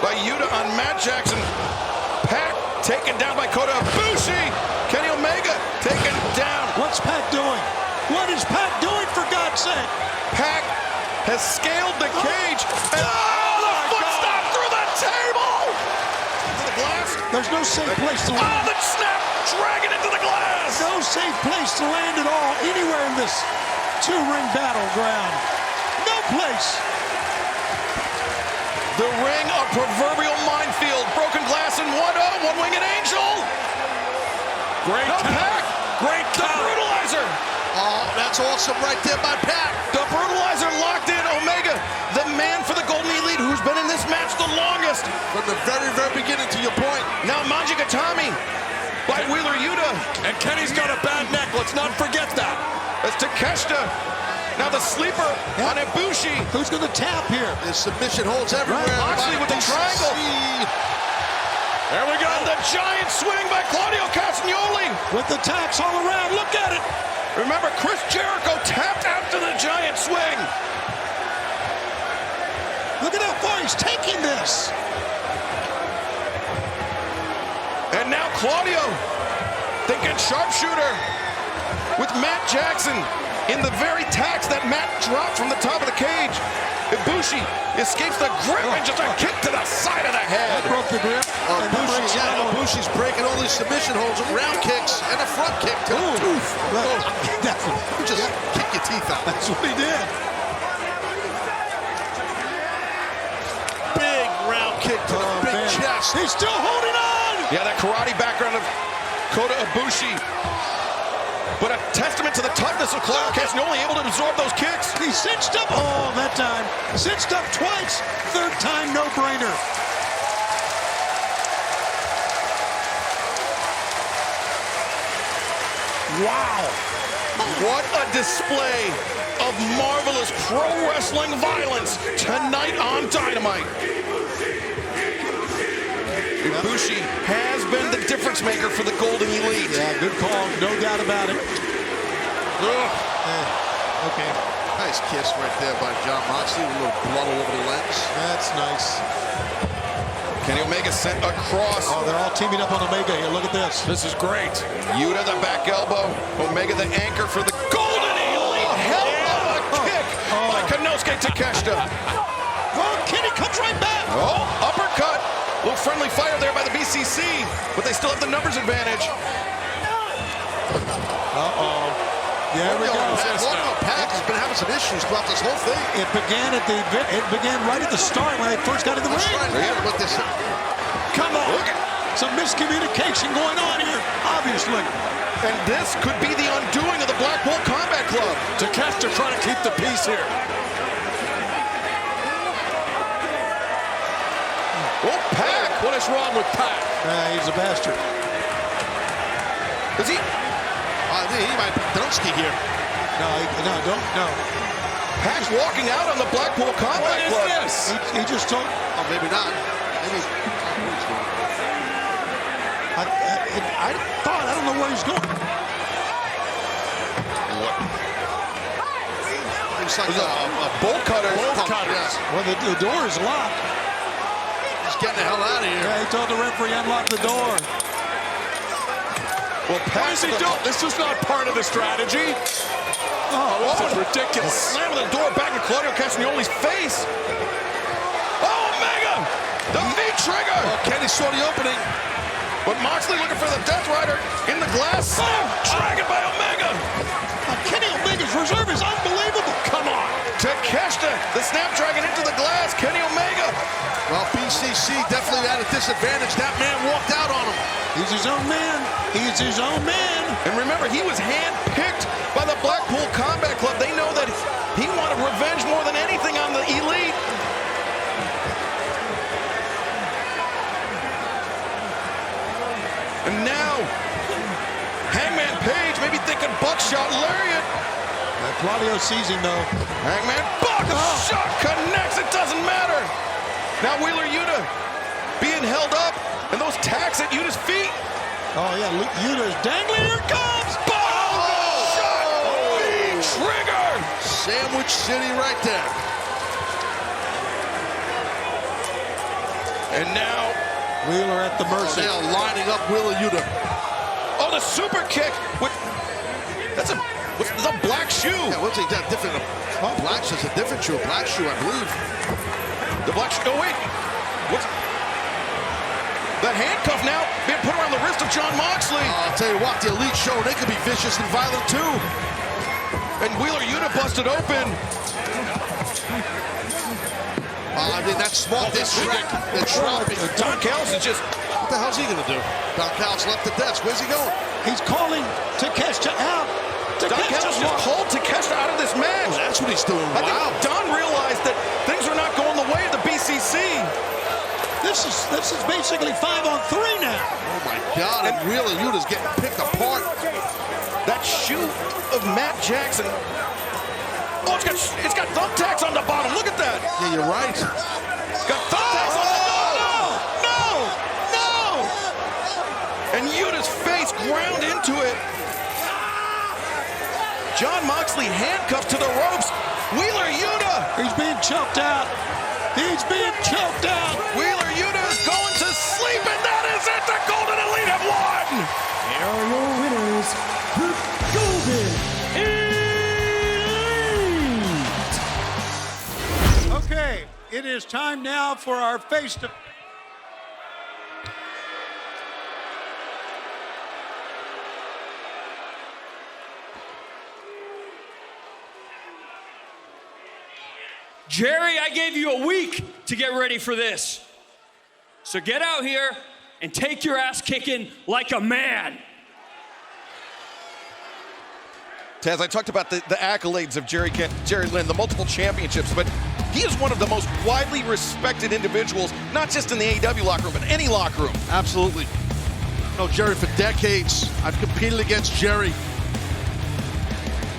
by Yuta on Matt Jackson. Pac taken down by Kota Ibushi. Kenny Omega taken down. What's Pac doing? What is Pac doing, for God's sake? Pac has scaled the cage. And, the foot stop through the table. To the glass. There's no safe place to Oh, land. the snap. Dragging into the glass. No safe place to land at all anywhere in this two-ring battleground. No place. The ring, a proverbial minefield. Broken glass in 1-0, one-winged angel. Great Pac. Great the brutalizer. Oh, that's awesome right there by Pac. The brutalizer locked in. Omega, the man for the Golden Elite, who's been in this match the longest. From the very, very beginning, to your point. Now Manji Gatami by Wheeler Yuta. And Kenny's got a bad neck. Let's not forget that. That's Takeshita. Now the sleeper on Ibushi. Who's going to tap here? There's submission holds everywhere. Moxley with the triangle. There we go. And the giant swing by Claudio Castagnoli. With the tacks all around. Look at it. Remember, Chris Jericho tapped after the giant swing. Look at how far he's taking this. And now Claudio thinking sharpshooter with Matt Jackson in the very tacks that Matt dropped from the top of the cage. Ibushi escapes the grip and just a kick to the side of the head. That broke the grip. Ibushi's breaking all these submission holds with round kicks and a front kick to the tooth. Just kick your teeth out. That's what he did. Big round kick to the big chest. He's still holding on. Yeah, that karate background of Kota Ibushi. But a testament to the toughness of Claudio Castagnoli, able to absorb those kicks. He cinched up. Oh, that time. Cinched up twice. Third time, no-brainer. Wow. What a display of marvelous pro wrestling violence tonight on Dynamite. Ibushi has been the difference maker for the Golden Elite. Yeah, good call. No doubt about it. Okay. Nice kiss right there by John Moxley with a little blood all over the lens. That's nice. Kenny Omega sent across. Oh, they're all teaming up on Omega here. Look at this. This is great. Yuta the back elbow. Omega the anchor for the Golden Elite. Hell of a kick by Konosuke Takeshita. Oh, Kenny comes right back. Oh, uppercut. A little friendly fire there by the BCC, but they still have the numbers advantage. Uh-oh. There we go. Pac has been having some issues throughout this whole thing. It began right at the start when they first got in the ring. Look Come on. Some miscommunication going on here, obviously. And this could be the undoing of the Blackpool Combat Club. Takeshita trying to keep the peace here. Oh, Pac! What is wrong with Pac? He's a bastard. Is he? I think he might be Dunsky here. No. Pac's walking out on the Blackpool Combat Club. What is this? He just told... Oh, maybe not. Maybe... I don't know where he's going. It's like a bolt cutter. Yeah. Well, the door is locked. He's getting the hell out of here. Yeah, he told the referee unlock the door. Well, Pac, what is he doing? This is not part of the strategy. Oh, this is ridiculous. Slamming the door back in Claudio Castagnoli's face. Oh, Omega! The V-trigger! Oh, Kenny saw the opening. But Moxley looking for the Death Rider in the glass. Dragon by Omega. Kenny Omega's reserve is unbelievable. Come on. Takeshita, the Snapdragon into the glass. Kenny Omega. Well, BCC definitely at a disadvantage. That man walked out on him. He's his own man. He's his own man. And remember, he was handpicked by the Blackpool Combat Club. They know that he wanted revenge more than anything on the Elite. And now, Hangman Page maybe thinking buckshot lariat. Claudio sees him, though. Hangman, shot connects. It doesn't matter. Now Wheeler Yuta being held up, and those tacks at Yuta's feet. Oh, yeah, Yuta's dangling. Here comes. Shot. Trigger. Sandwich City right there. And now Wheeler at the mercy. Now lining up Wheeler Yuta. Oh, the super kick. That's a black shoe. Yeah, what's that different? Black is a different shoe. Black shoe, I believe. The black shoe. Oh, wait. What's the handcuff now being put around the wrist of Jon Moxley? I'll tell you what, the Elite show, they could be vicious and violent too. And Wheeler Yuta busted open. I mean, that's smart. They're trapping. Don Callis is just... What the hell's he going to do? Don Callis left the desk. Where's he going? He's calling Takeshita out. Don Callis just pulled Takeshita out of this match. Oh, that's what he's doing. I think Don realized that things are not going the way of the BCC. This is basically 5-on-3 now. Oh my God! And Wheeler Yuta's getting picked apart. That shoe of Matt Jackson. Oh, it's got thumbtacks on the bottom. Look at that. Yeah, you're right. Got thumbtacks on the bottom. No! And Yuta's face ground into it. Jon Moxley handcuffed to the ropes. Wheeler Yuta. He's being choked out. He's being choked out. Wheeler Yuta is going to sleep, and that is it. The Golden Elite have won. Here are your winners, the Golden Elite. Okay, it is time now for our face-to... Jerry, I gave you a week to get ready for this. So get out here and take your ass kicking like a man. Taz, I talked about the accolades of Jerry Lynn, the multiple championships, but he is one of the most widely respected individuals, not just in the AEW locker room, but any locker room. Absolutely. I know Jerry for decades. I've competed against Jerry.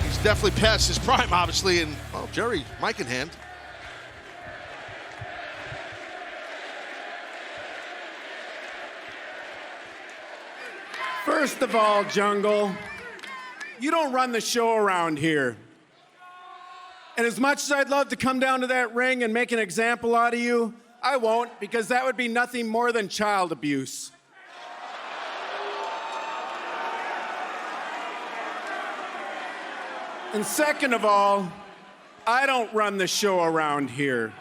He's definitely past his prime, obviously, and, well, Jerry, mic in hand. First of all, Jungle, you don't run the show around here. And as much as I'd love to come down to that ring and make an example out of you, I won't, because that would be nothing more than child abuse. And second of all, I don't run the show around here.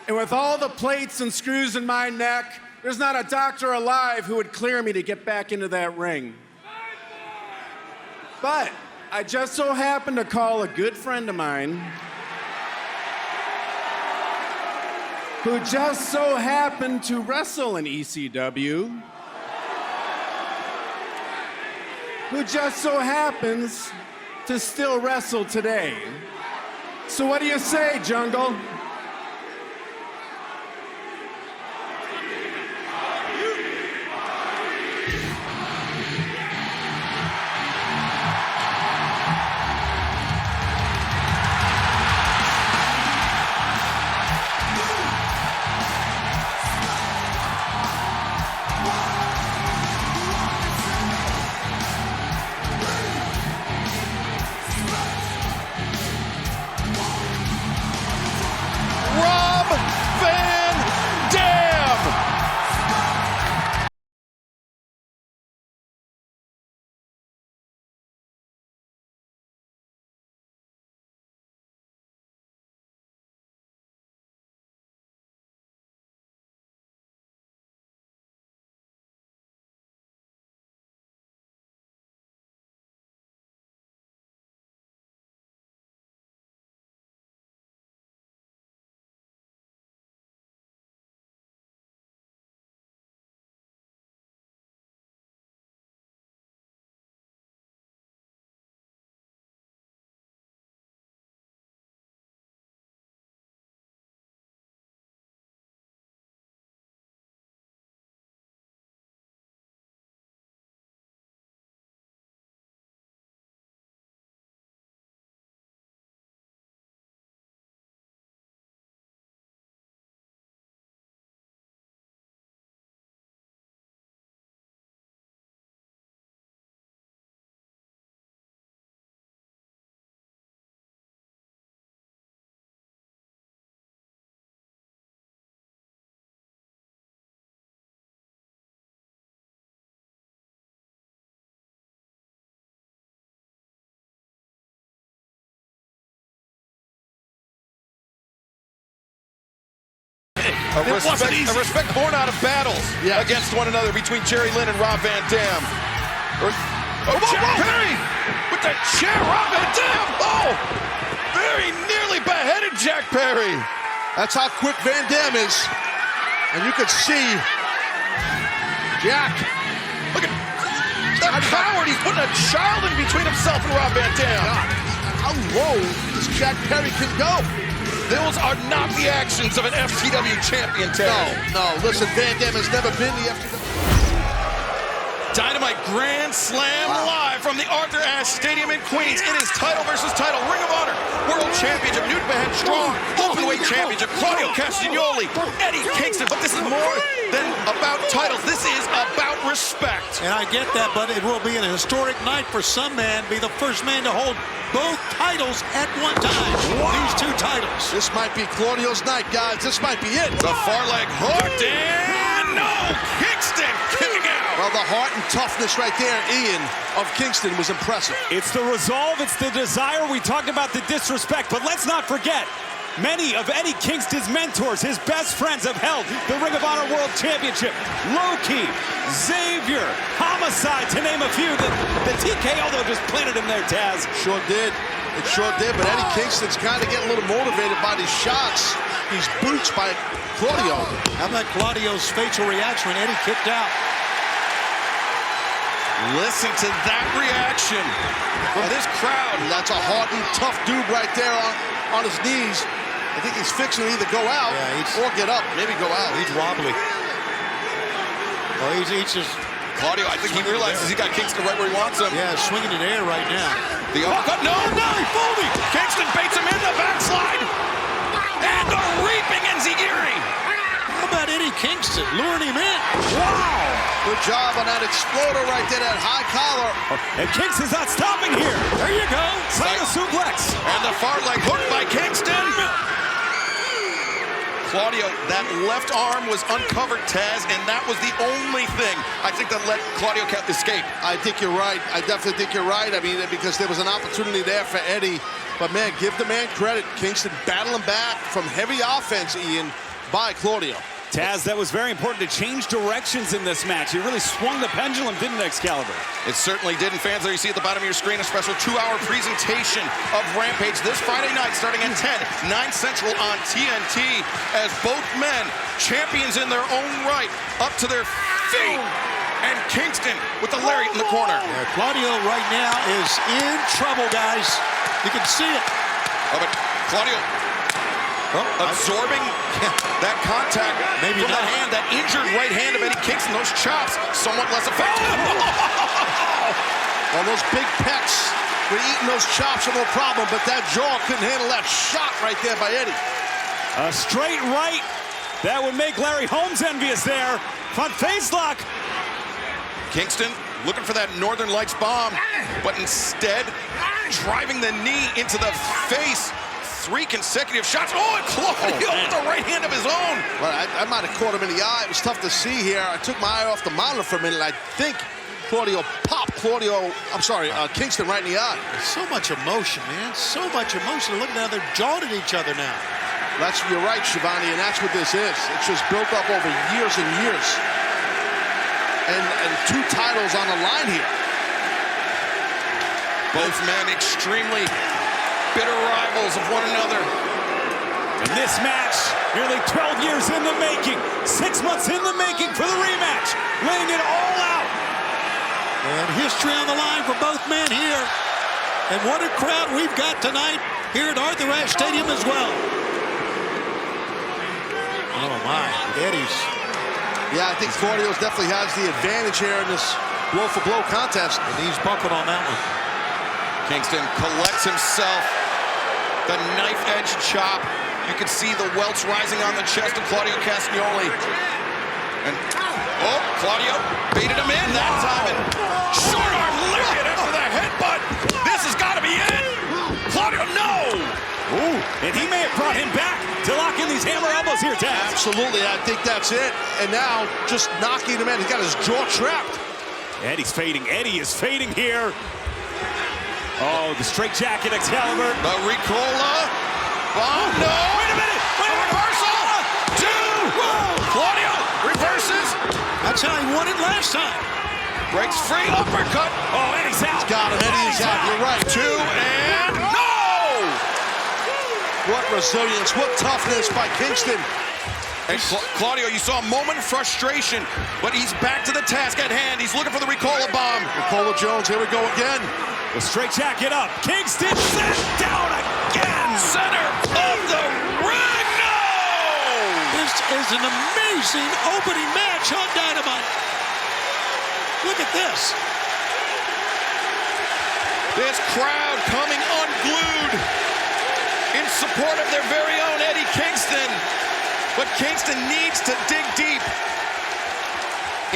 And with all the plates and screws in my neck, there's not a doctor alive who would clear me to get back into that ring. But I just so happened to call a good friend of mine who just so happened to wrestle in ECW. who just so happens to still wrestle today. So what do you say, Jungle? A respect born out of battles against one another between Jerry Lynn and Rob Van Dam. Jack Perry with the chair, Rob Van Dam. Oh, very nearly beheaded Jack Perry. That's how quick Van Dam is. And you could see Jack. Look at that coward. He's putting a child in between himself and Rob Van Dam. How low does Jack Perry can go? Those are not the actions of an FTW champion, Terry. No, listen, Van Dam has never been the FTW. Dynamite Grand Slam live from the Arthur Ashe Stadium in Queens. It is title versus title, Ring of Honor, World Championship, New Japan Strong, Openweight Championship, Claudio Castagnoli, Eddie Kingston. But this is more than about titles. This is about respect. And I get that, but it will be an historic night for some man, be the first man to hold both titles at one time. These two titles. This might be Claudio's night, guys. This might be it. The far leg hooked and no! Kingston kicking out. Well, the heart and toughness right there, Ian, of Kingston was impressive. It's the resolve, it's the desire. We talked about the disrespect, but let's not forget, many of Eddie Kingston's mentors, his best friends, have held the Ring of Honor World Championship. Low-Key, Xavier, Homicide, to name a few. The TKO, though, just planted him there, Taz. Sure did. It sure did, but Eddie Kingston's kind of getting a little motivated by these shots. These boots by Claudio. How about Claudio's facial reaction when Eddie kicked out? Listen to that reaction from this crowd. That's a hardened, tough dude right there on his knees. I think he's fixing to either go out or get up. Maybe go out. He's wobbly. Oh, he's just... Claudio, I think he realizes he got Kingston right where he wants him. Yeah, swinging in the air right now. The uppercut. No, folding. Kingston baits him in the backslide. And the reaping enziguri. How about Eddie Kingston luring him in? Wow. Good job on that exploder right there, that high collar. And Kingston's not stopping here. There you go. Tiger suplex. And the far leg hook by Kingston. Claudio, that left arm was uncovered, Taz, and that was the only thing I think that let Claudio escape. I think you're right. I definitely think you're right. I mean, because there was an opportunity there for Eddie. But, man, give the man credit. Kingston battling back from heavy offense, Ian, by Claudio. Taz, that was very important to change directions in this match. He really swung the pendulum, didn't Excalibur? It certainly did. And fans, there you see at the bottom of your screen, a special 2-hour presentation of Rampage this Friday night starting at 10, 9 Central on TNT, as both men, champions in their own right, up to their feet And Kingston with the lariat in the corner. Claudio right now is in trouble, guys. You can see it. Oh, but Claudio absorbing that contact Maybe from not. the hand, that injured right hand of Eddie Kingston. Those chops somewhat less effective. Well, those big pecs were eating those chops are no problem, but that jaw couldn't handle that shot right there by Eddie. A straight right. That would make Larry Holmes envious there. Front face lock. Kingston looking for that Northern Lights bomb, but instead driving the knee into the face. 3 consecutive shots. Oh, and Claudio with the right hand of his own. Well, I might have caught him in the eye. It was tough to see here. I took my eye off the monitor for a minute. I think Kingston right in the eye. So much emotion, man. So much emotion. Look now, they're jawing at each other now. You're right, Shivani, and that's what this is. It's just built up over years and years. And 2 titles on the line here. Both men extremely bitter rivals of one another. And this match, nearly 12 years in the making. 6 months in the making for the rematch. Laying it all out. And history on the line for both men here. And what a crowd we've got tonight here at Arthur Ashe Stadium as well. Oh my, Eddie's. Yeah, I think Claudio definitely has the advantage here in this blow-for-blow contest. And he's buckled on that one. Kingston collects himself. The knife-edge chop. You can see the welts rising on the chest of Claudio Castagnoli. And, oh, Claudio baited him in that time. And short arm lariat after the headbutt. This has got to be it. Claudio, no! Ooh, and he may have brought him back to lock in these hammer elbows here, Taz. Absolutely, I think that's it. And now, just knocking him in. He's got his jaw trapped. Eddie's fading. Eddie is fading here. Oh, the straight jacket, Excalibur. The Ricola. Bomb, no! Wait a minute! Wait a minute! Reversal! 2! Whoa! Claudio reverses. That's how he won it last time. Breaks free, uppercut. Oh, Eddie's out. Got him, Eddie's out. You're right. 2 and no! What resilience, what toughness by Kingston. And Claudio, you saw a moment of frustration, but he's back to the task at hand. He's looking for the Ricola bomb. Ricola Jones, here we go again. The straight jacket up. Kingston sent down again. Center of the ring. No! This is an amazing opening match on Dynamite. Look at this. This crowd coming unglued in support of their very own Eddie Kingston. But Kingston needs to dig deep.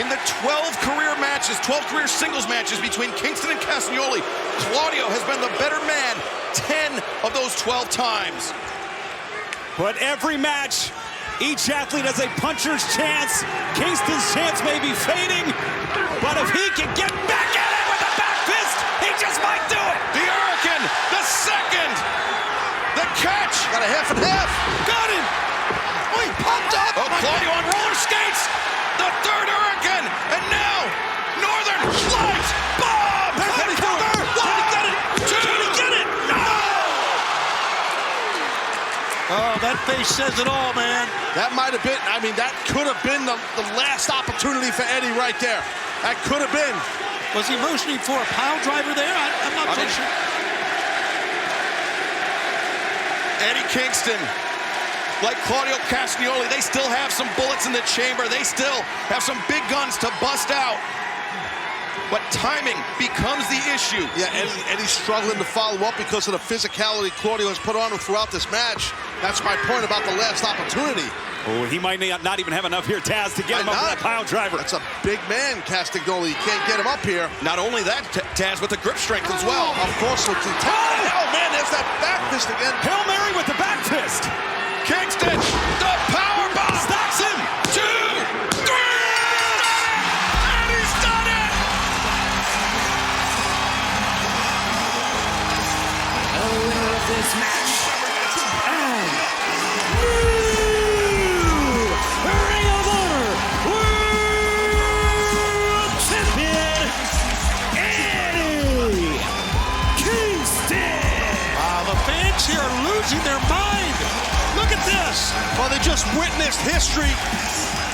In the 12 career matches, 12 career singles matches between Kingston and Castagnoli, Claudio has been the better man 10 of those 12 times. But every match, each athlete has a puncher's chance. Kingston's chance may be fading, but if he can get back at it with a back fist, he just might do it. The Hurricane, the second, the catch. Got a half and half. Got him. Oh, he popped up. Oh, Claudio on roller skates. The third Hurricane, and now Northern Lights bomb. Can he get it? 2. Can he get it? No! Oh, that face says it all, man. That might have been, that could have been the last opportunity for Eddie right there. That could have been. Was he motioning for a pile driver there? I'm not so sure. Eddie Kingston, like Claudio Castagnoli, they still have some bullets in the chamber. They still have some big guns to bust out. But timing becomes the issue. Yeah, Eddie's struggling to follow up because of the physicality Claudio has put on him throughout this match. That's my point about the last opportunity. Oh, he might not even have enough here, Taz, to get him up with that pile driver. That's a big man, Castagnoli. You can't get him up here. Not only that, Taz, with the grip strength as well. Of course, with the oh, man, there's that back fist again. Hail Mary with the back fist. Kingston, the power bomb. Stops him. 2, 3. And he's done it. The winner of this match. And Ring of Honor World Champion Eddie Kingston. The fans here are losing their mind. Look at this. Well, they just witnessed history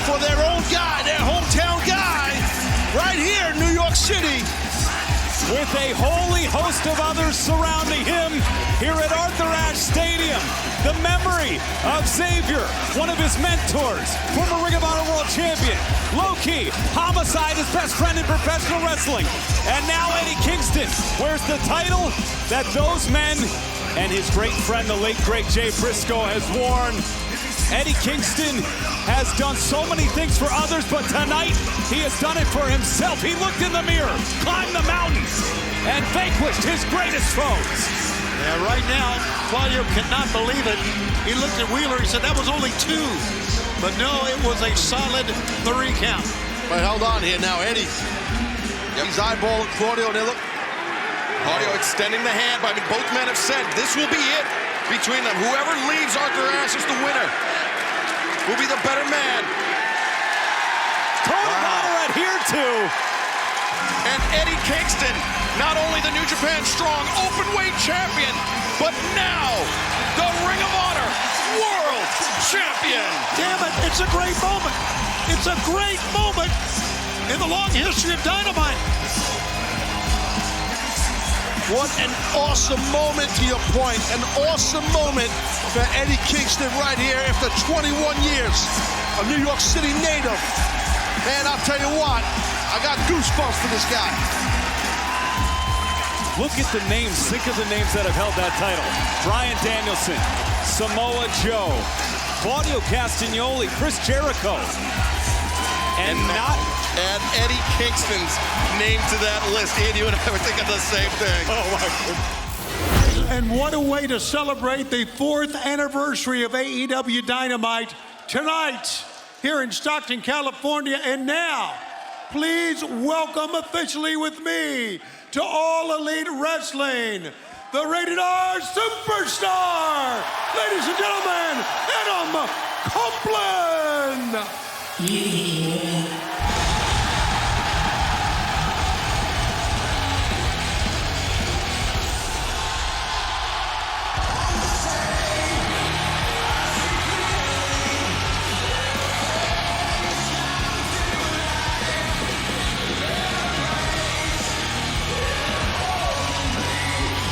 for their own guy, their hometown guy, right here in New York City. With a holy host of others surrounding him here at Arthur Ashe Stadium. The memory of Xavier, one of his mentors, former Ring of Honor World Champion, Low-Ki, Homicide, his best friend in professional wrestling, and now Eddie Kingston wears the title that those men and his great friend, the late great Jay Briscoe, has worn. Eddie Kingston has done so many things for others, but tonight he has done it for himself. He looked in the mirror, climbed the mountains, and vanquished his greatest foes. Yeah, right now, Claudio cannot believe it. He looked at Wheeler, he said that was only 2. But no, it was a solid 3 count. But hold on here now, Eddie. He's eyeballing Claudio, and they look. Claudio extending the hand, but I mean, both men have said this will be it between them. Whoever leaves Arthur Ashe is the winner. Will be the better man. Code of Honor adhered to. And Eddie Kingston, not only the New Japan Strong Openweight Champion, but now the Ring of Honor World Champion. Damn it, it's a great moment. It's a great moment in the long history of Dynamite. What an awesome moment, to your point. An awesome moment for Eddie Kingston right here after 21 years. A New York City native. Man, I'll tell you what, I got goosebumps for this guy. Look at the names. Think of the names that have held that title. Bryan Danielson, Samoa Joe, Claudio Castagnoli, Chris Jericho. And add Eddie Kingston's name to that list. Ian, you and I were thinking the same thing. Oh, my goodness. And what a way to celebrate the 4th anniversary of AEW Dynamite tonight here in Stockton, California. And now, please welcome officially with me to All Elite Wrestling, the Rated R Superstar, ladies and gentlemen, Adam Copeland.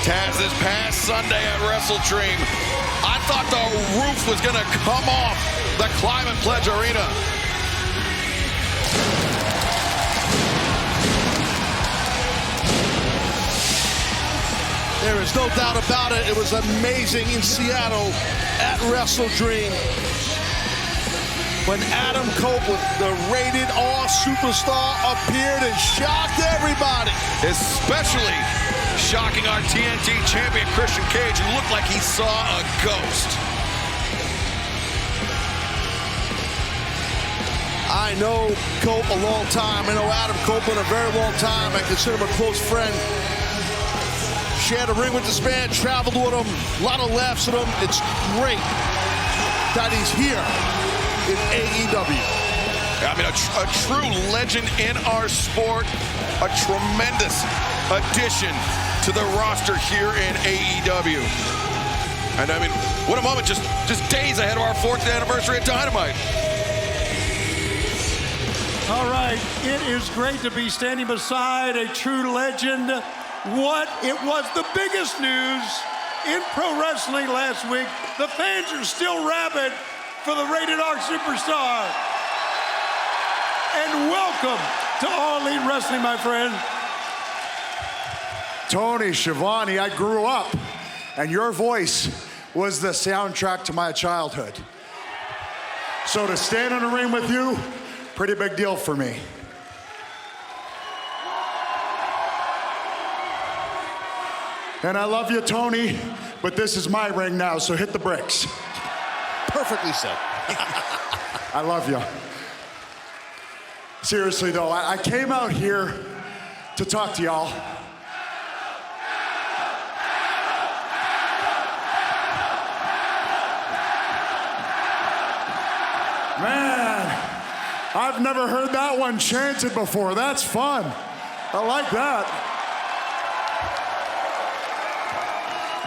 Taz, this past Sunday at Wrestle Dream, I thought the roof was going to come off the Climate Pledge Arena. There is no doubt about it. It was amazing in Seattle at Wrestle Dream when Adam Copeland, the Rated R Superstar, appeared and shocked everybody. Especially shocking our TNT champion, Christian Cage, who looked like he saw a ghost. I know Cope a long time. I know Adam Copeland a very long time. I consider him a close friend. Shared a ring with this man, traveled with him, a lot of laughs with him. It's great that he's here in AEW. I mean, a true legend in our sport, a tremendous addition to the roster here in AEW. And I mean, what a moment, just days ahead of our 4th anniversary at Dynamite. All right, it is great to be standing beside a true legend. It was the biggest news in pro wrestling last week. The fans are still rabid for the Rated R Superstar. And welcome to All Elite Wrestling, my friend. Tony Schiavone, I grew up, and your voice was the soundtrack to my childhood. So to stand in the ring with you, pretty big deal for me. And I love you, Tony, but this is my ring now, so hit the bricks. Perfectly said. I love you. Seriously, though, I came out here to talk to y'all. Man, I've never heard that one chanted before. That's fun. I like that.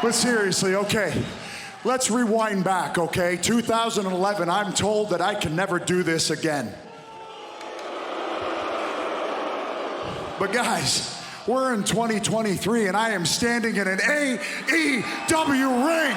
But seriously, okay, let's rewind back, okay? 2011, I'm told that I can never do this again. But guys, we're in 2023 and I am standing in an AEW ring.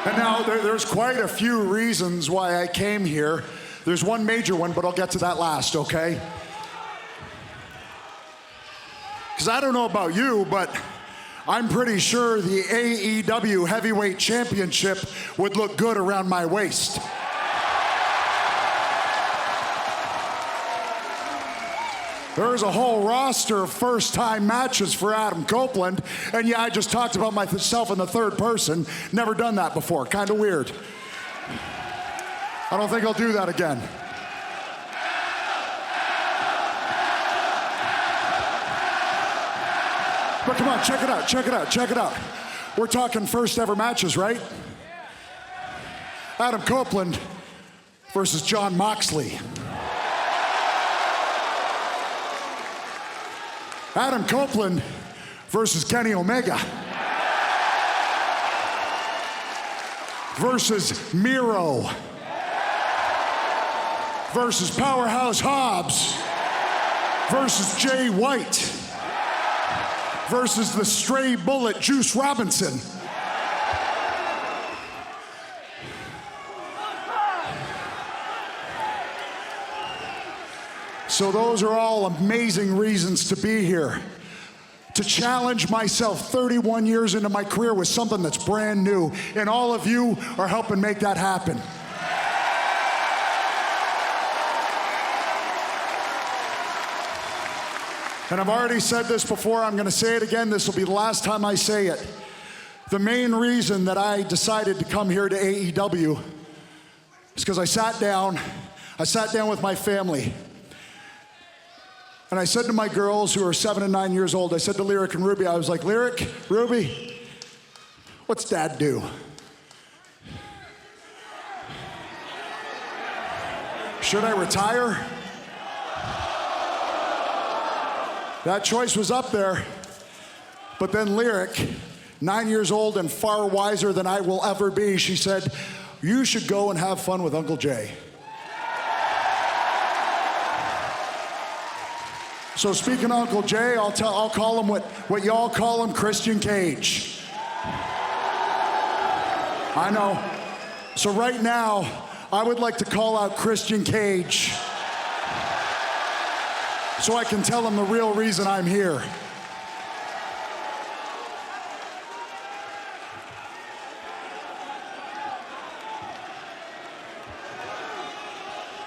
And now there's quite a few reasons why I came here. There's one major one, but I'll get to that last, okay? Because I don't know about you, but I'm pretty sure the AEW Heavyweight Championship would look good around my waist. There's a whole roster of first-time matches for Adam Copeland, and yeah, I just talked about myself in the third person. Never done that before, kind of weird. I don't think I'll do that again. But come on, check it out, check it out, check it out. We're talking first ever matches, right? Adam Copeland versus Jon Moxley. Adam Copeland versus Kenny Omega. Versus Miro. Versus Powerhouse Hobbs. Versus Jay White. Versus the stray bullet Juice Robinson. So those are all amazing reasons to be here. To challenge myself 31 years into my career with something that's brand new. And all of you are helping make that happen. And I've already said this before, I'm gonna say it again, this will be the last time I say it. The main reason that I decided to come here to AEW is because I sat down with my family. And I said to my girls who are 7 and 9 years old, I said to Lyric and Ruby, I was like, Lyric, Ruby, what's Dad do? Should I retire? That choice was up there. But then Lyric, 9 years old and far wiser than I will ever be, she said, you should go and have fun with Uncle Jay. So speaking of Uncle Jay, I'll call him what y'all call him, Christian Cage. I know. So right now, I would like to call out Christian Cage so I can tell him the real reason I'm here.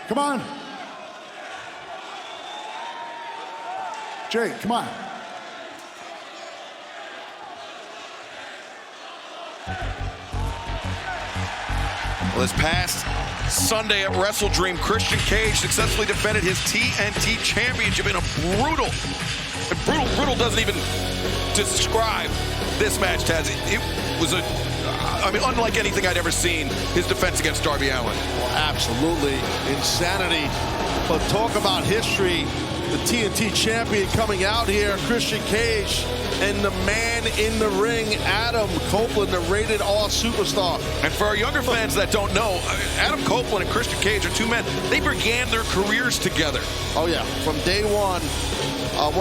Come on. Jay, come on. Well, this past Sunday at Wrestle Dream, Christian Cage successfully defended his TNT Championship in a brutal doesn't even describe this match, Taz. It was unlike anything I'd ever seen, his defense against Darby Allin. Well, absolutely insanity. But talk about history. The TNT champion coming out here, Christian Cage, and the man in the ring, Adam Copeland, the rated R superstar. And for our younger fans that don't know, Adam Copeland and Christian Cage are two men. They began their careers together. Oh yeah, from day one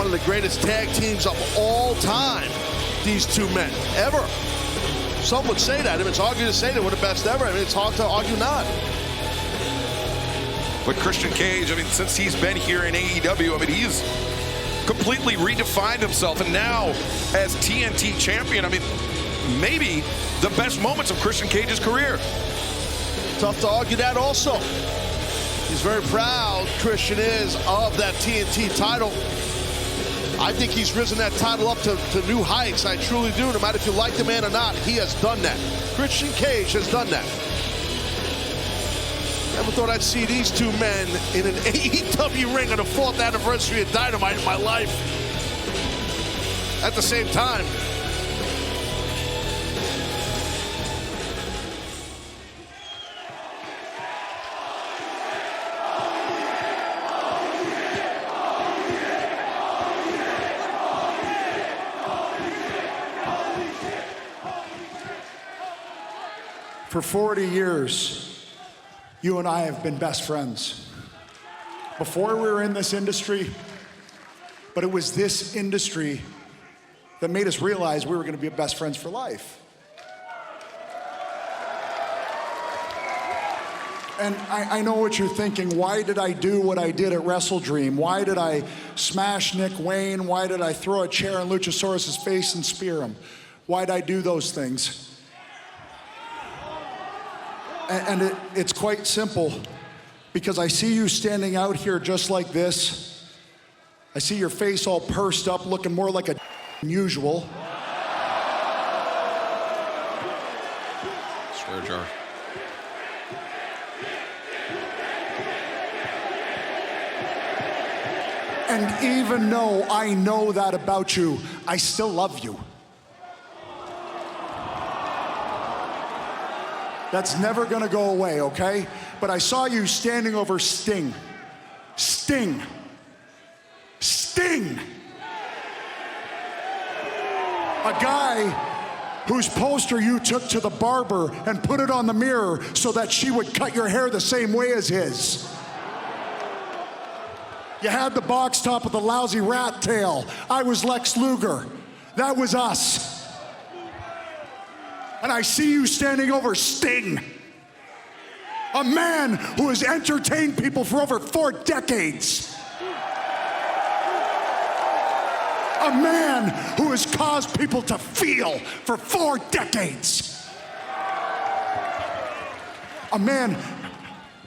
of the greatest tag teams of all time, these two men, ever. Some would say that. I mean, it's hard to say they were the best ever. I mean, it's hard to argue not. But Christian Cage, I mean, since he's been here in AEW, I mean, he's completely redefined himself. And now, as TNT champion, I mean, maybe the best moments of Christian Cage's career. Tough to argue that also. He's very proud, Christian is, of that TNT title. I think he's risen that title up to new heights. I truly do. No matter if you like the man or not, he has done that. Christian Cage has done that. Never thought I'd see these two men in an AEW ring on the 4th anniversary of Dynamite in my life. At the same time, For 40 years, you and I have been best friends. Before we were in this industry, but it was this industry that made us realize we were going to be best friends for life. And I know what you're thinking. Why did I do what I did at WrestleDream? Why did I smash Nick Wayne? Why did I throw a chair in Luchasaurus's face and spear him? Why did I do those things? And it's quite simple, because I see you standing out here just like this. I see your face all pursed up, looking more like a than usual. Swear jar. And even though I know that about you, I still love you. That's never gonna go away, okay? But I saw you standing over Sting. Sting. Sting. A guy whose poster you took to the barber and put it on the mirror so that she would cut your hair the same way as his. You had the box top with the lousy rat tail. I was Lex Luger. That was us. And I see you standing over Sting, a man who has entertained people for over 4 decades. A man who has caused people to feel for 4 decades. A man,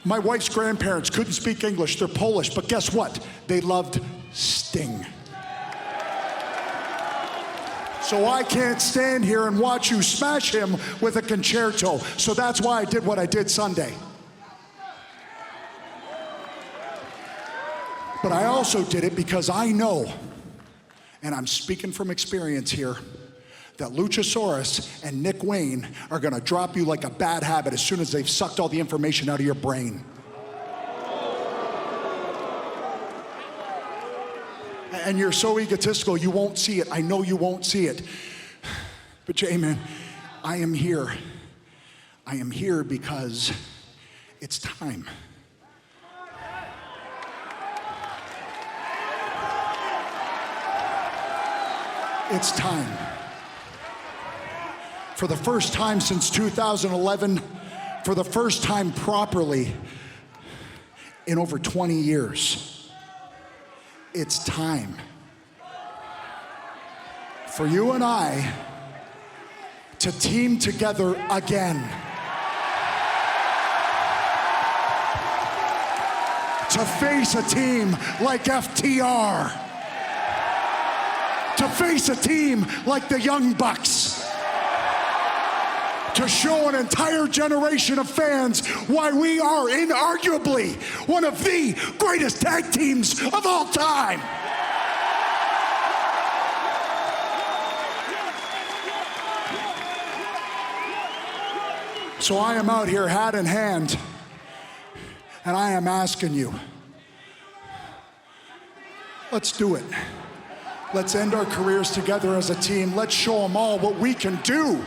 my wife's grandparents couldn't speak English, they're Polish, but guess what? They loved Sting. So I can't stand here and watch you smash him with a concerto. So that's why I did what I did Sunday. But I also did it because I know, and I'm speaking from experience here, that Luchasaurus and Nick Wayne are gonna drop you like a bad habit as soon as they've sucked all the information out of your brain. And you're so egotistical, you won't see it. I know you won't see it. But Jay, man, I am here. I am here because it's time. It's time. For the first time since 2011, for the first time properly in over 20 years, it's time for you and I to team together again. To face a team like FTR. To face a team like the Young Bucks. To show an entire generation of fans why we are inarguably one of the greatest tag teams of all time. So I am out here hat in hand, and I am asking you, let's do it. Let's end our careers together as a team. Let's show them all what we can do.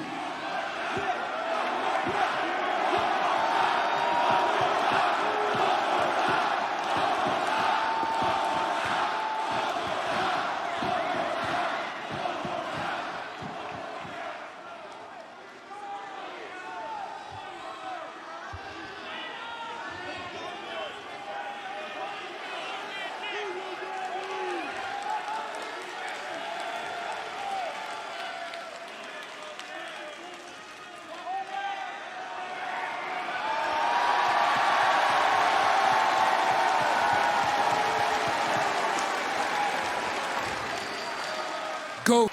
Go.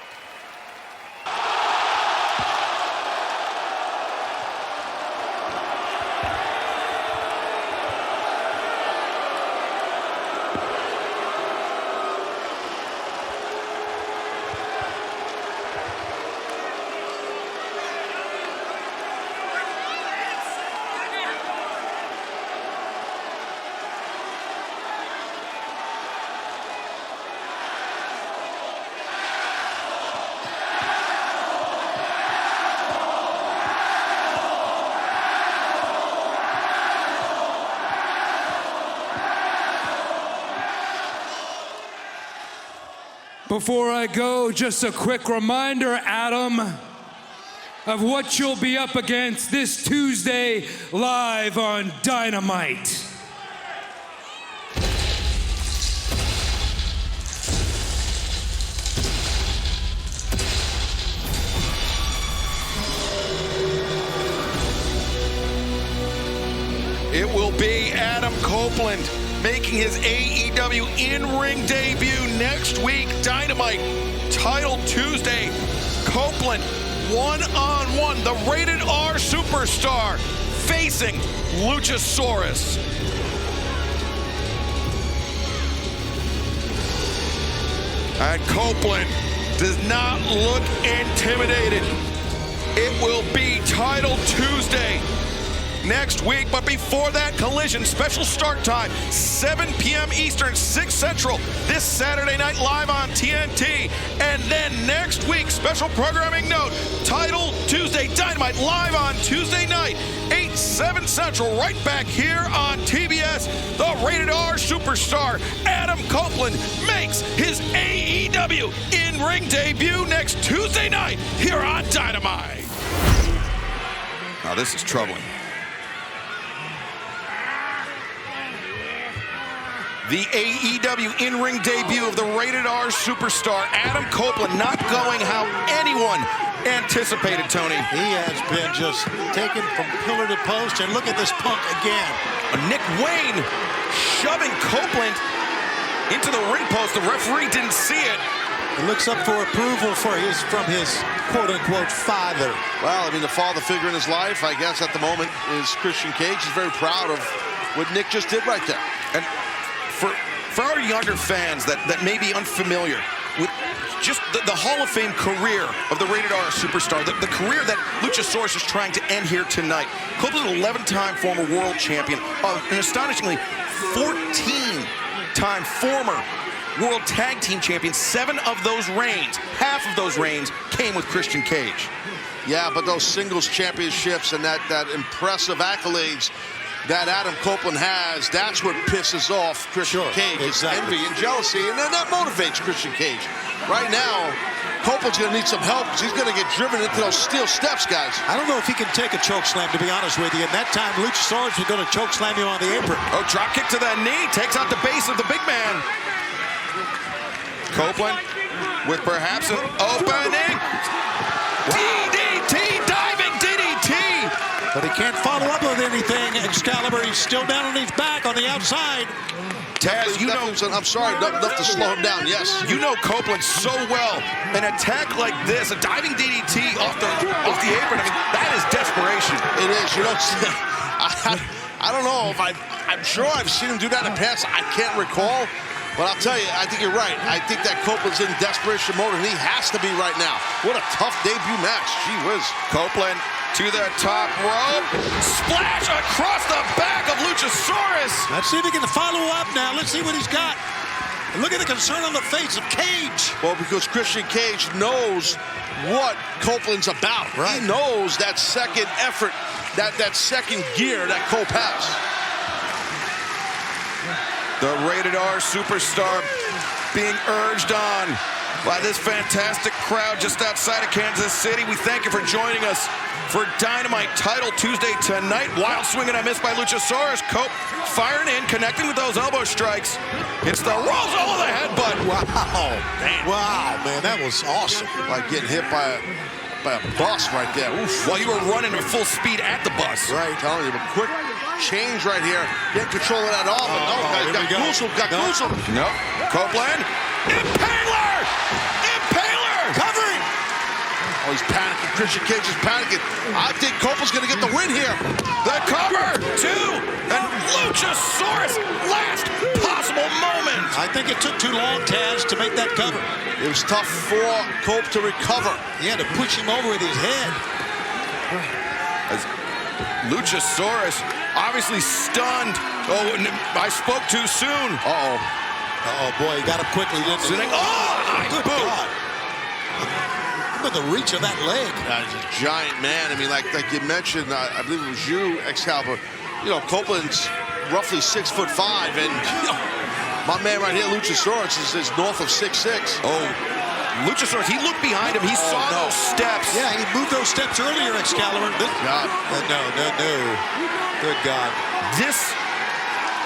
Before I go, just a quick reminder, Adam, of what you'll be up against this Tuesday live on Dynamite. It will be Adam Copeland making his AEW in-ring debut next week. Dynamite, Title Tuesday. Copeland, one-on-one, the Rated R superstar, facing Luchasaurus. And Copeland does not look intimidated. It will be Title Tuesday next week, but before that, Collision, special start time, 7 p.m. Eastern, 6 Central, this Saturday night live on TNT. And then next week, special programming note, Title Tuesday Dynamite live on Tuesday night, 8, 7 Central, right back here on TBS. The Rated R superstar, Adam Copeland, makes his AEW in-ring debut next Tuesday night here on Dynamite. Now this is troubling. The AEW in-ring debut of the Rated R superstar, Adam Copeland, not going how anyone anticipated, Tony. He has been just taken from pillar to post, and look at this Punk again. Nick Wayne shoving Copeland into the ring post. The referee didn't see it. He looks up for approval from his quote-unquote father. Well, I mean, the father figure in his life, I guess, at the moment is Christian Cage. He's very proud of what Nick just did right there. And for our younger fans that may be unfamiliar with just the Hall of Fame career of the Rated R superstar, the career that Luchasaurus is trying to end here tonight. Copeland's an 11-time former world champion, an astonishingly 14-time former world tag team champion. 7 of those reigns, half of those reigns, came with Christian Cage. Yeah, but those singles championships and that impressive accolades that Adam Copeland has, that's what pisses off Christian Cage. It's envy and jealousy, and then that motivates Christian Cage. Right now, Copeland's going to need some help because he's going to get driven into those steel steps, guys. I don't know if he can take a choke slam, to be honest with you. And that time, Luchasaurus was going to choke slam him on the apron. Oh, drop kick to the knee, takes out the base of the big man. Copeland with perhaps an opening. DDT, diving DDT. But he can't follow up with anything. Excalibur, he's still down on his back on the outside. Taz, you know, I'm sorry, enough to slow him down, yes. You know Copeland so well. An attack like this, a diving DDT off the apron, I mean, that is desperation. It is, you know. I don't know if I'm sure I've seen him do that in the past. I can't recall. But I'll tell you, I think you're right. I think that Copeland's in desperation mode, and he has to be right now. What a tough debut match. Gee whiz. Copeland to the top rope. Splash across the back of Luchasaurus. Let's see if he can follow up now. Let's see what he's got. And look at the concern on the face of Cage. Well, because Christian Cage knows what Copeland's about. Right. He knows that second effort, that second gear that Cope has. The Rated R superstar being urged on by this fantastic crowd just outside of Kansas City. We thank you for joining us for Dynamite Title Tuesday tonight. Wild swing and a miss by Luchasaurus. Cope firing in, connecting with those elbow strikes. It's the rolls over the headbutt. Wow, man. Wow, man, that was awesome. Like getting hit by a bus right there. Oof. While you were running at full speed at the bus. Right, telling you, but quick change right here. Get control of that off. Got Goosel. Nope. Copeland. Impaler! Covering! Oh, he's panicking. Christian Cage is panicking. I think Copeland's going to get the win here. The cover, 2, and Luchasaurus, last possible moment. I think it took too long, Taz, to make that cover. It was tough for Cope to recover. He had to push him over with his head. As Luchasaurus obviously stunned. Oh, I spoke too soon. Uh-oh. Oh, boy, he got up quickly, didn't he? Oh, good God. Look at the reach of that leg. He's a giant man. I mean, like you mentioned, I believe it was you, Excalibur. You know, Copeland's roughly 6'5", and you know, My man right here, Luchasaurus, is north of 6'6". Oh, Luchasaurus, he looked behind him. He saw those steps. Yeah, he moved those steps earlier, Excalibur. God. No. Good God. This,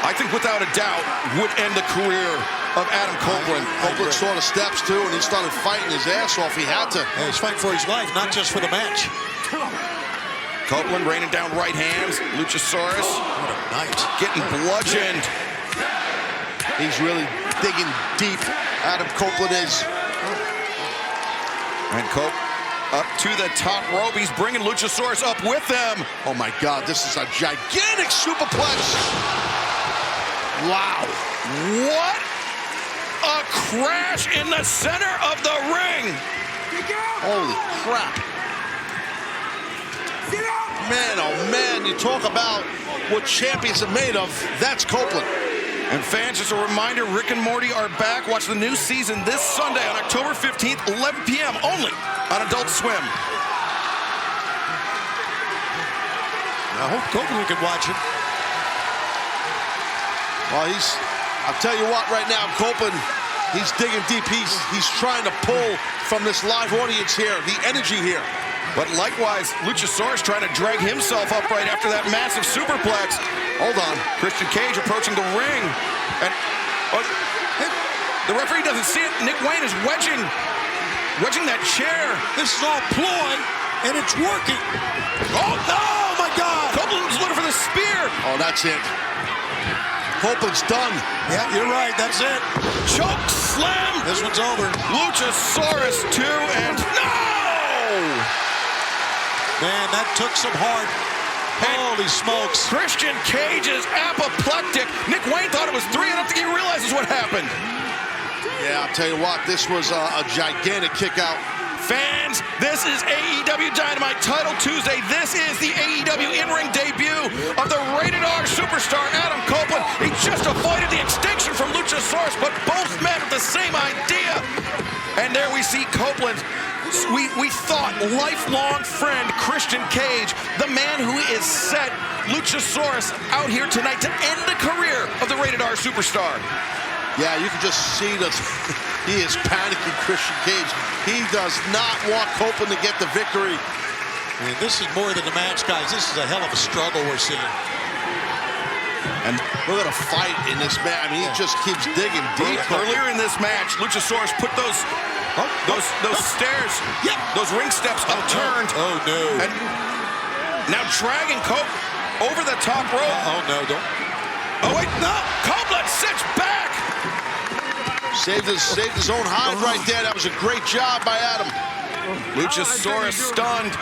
I think without a doubt, would end the career of Adam Copeland. Copeland saw the steps, too, and he started fighting his ass off. He had to. Yeah, he's fighting for his life, not just for the match. Copeland raining down right hands. Luchasaurus What a night. getting bludgeoned. He's really digging deep. Adam Copeland is. And Cope up to the top rope. He's bringing Luchasaurus up with him. Oh, my God. This is a gigantic superplex. Wow. What a crash in the center of the ring. Holy crap. Man, oh man, you talk about what champions are made of. That's Copeland. And fans, just a reminder, Rick and Morty are back. Watch the new season this Sunday on October 15th, 11 p.m. only on Adult Swim. I hope Copeland can watch it. Well, I'll tell you what, right now, Copeland, he's digging deep. He's trying to pull from this live audience here, the energy here. But likewise, Luchasaurus trying to drag himself up right after that massive superplex. Hold on. Christian Cage approaching the ring. And the referee doesn't see it. Nick Wayne is wedging that chair. This is all ploy, and it's working. Oh, my God. Copeland's looking for the spear. Oh, that's it. Copeland's done. Yeah, you're right. That's it. Choke slam. This one's over. Luchasaurus 2 and no! Man, that took some heart. Holy smokes. Christian Cage is apoplectic. Nick Wayne thought it was 3. I don't think he realizes what happened. Yeah, I'll tell you what, this was a gigantic kick out. Fans, this is AEW Dynamite Title Tuesday. This is the AEW in-ring debut of the rated R superstar Adam Copeland. He just avoided the extinction from Luchasaurus, but both men have the same idea. And there we see Copeland. We thought lifelong friend Christian Cage, the man who is set Luchasaurus out here tonight to end the career of the rated R superstar. Yeah, you can just see that he is panicking, Christian Cage. He does not want Copeland to get the victory. Man, this is more than a match, guys. This is a hell of a struggle we're seeing. And look at a fight in this match. I mean, he just keeps digging deep. Earlier in this match, Luchasaurus put those stairs, those ring steps upturned. Oh, no. And now dragging Cope over the top rope. Oh, no, don't. Oh, wait, no. Copeland sits back. Saved his own hide right there. That was a great job by Adam. Luchasaurus stunned.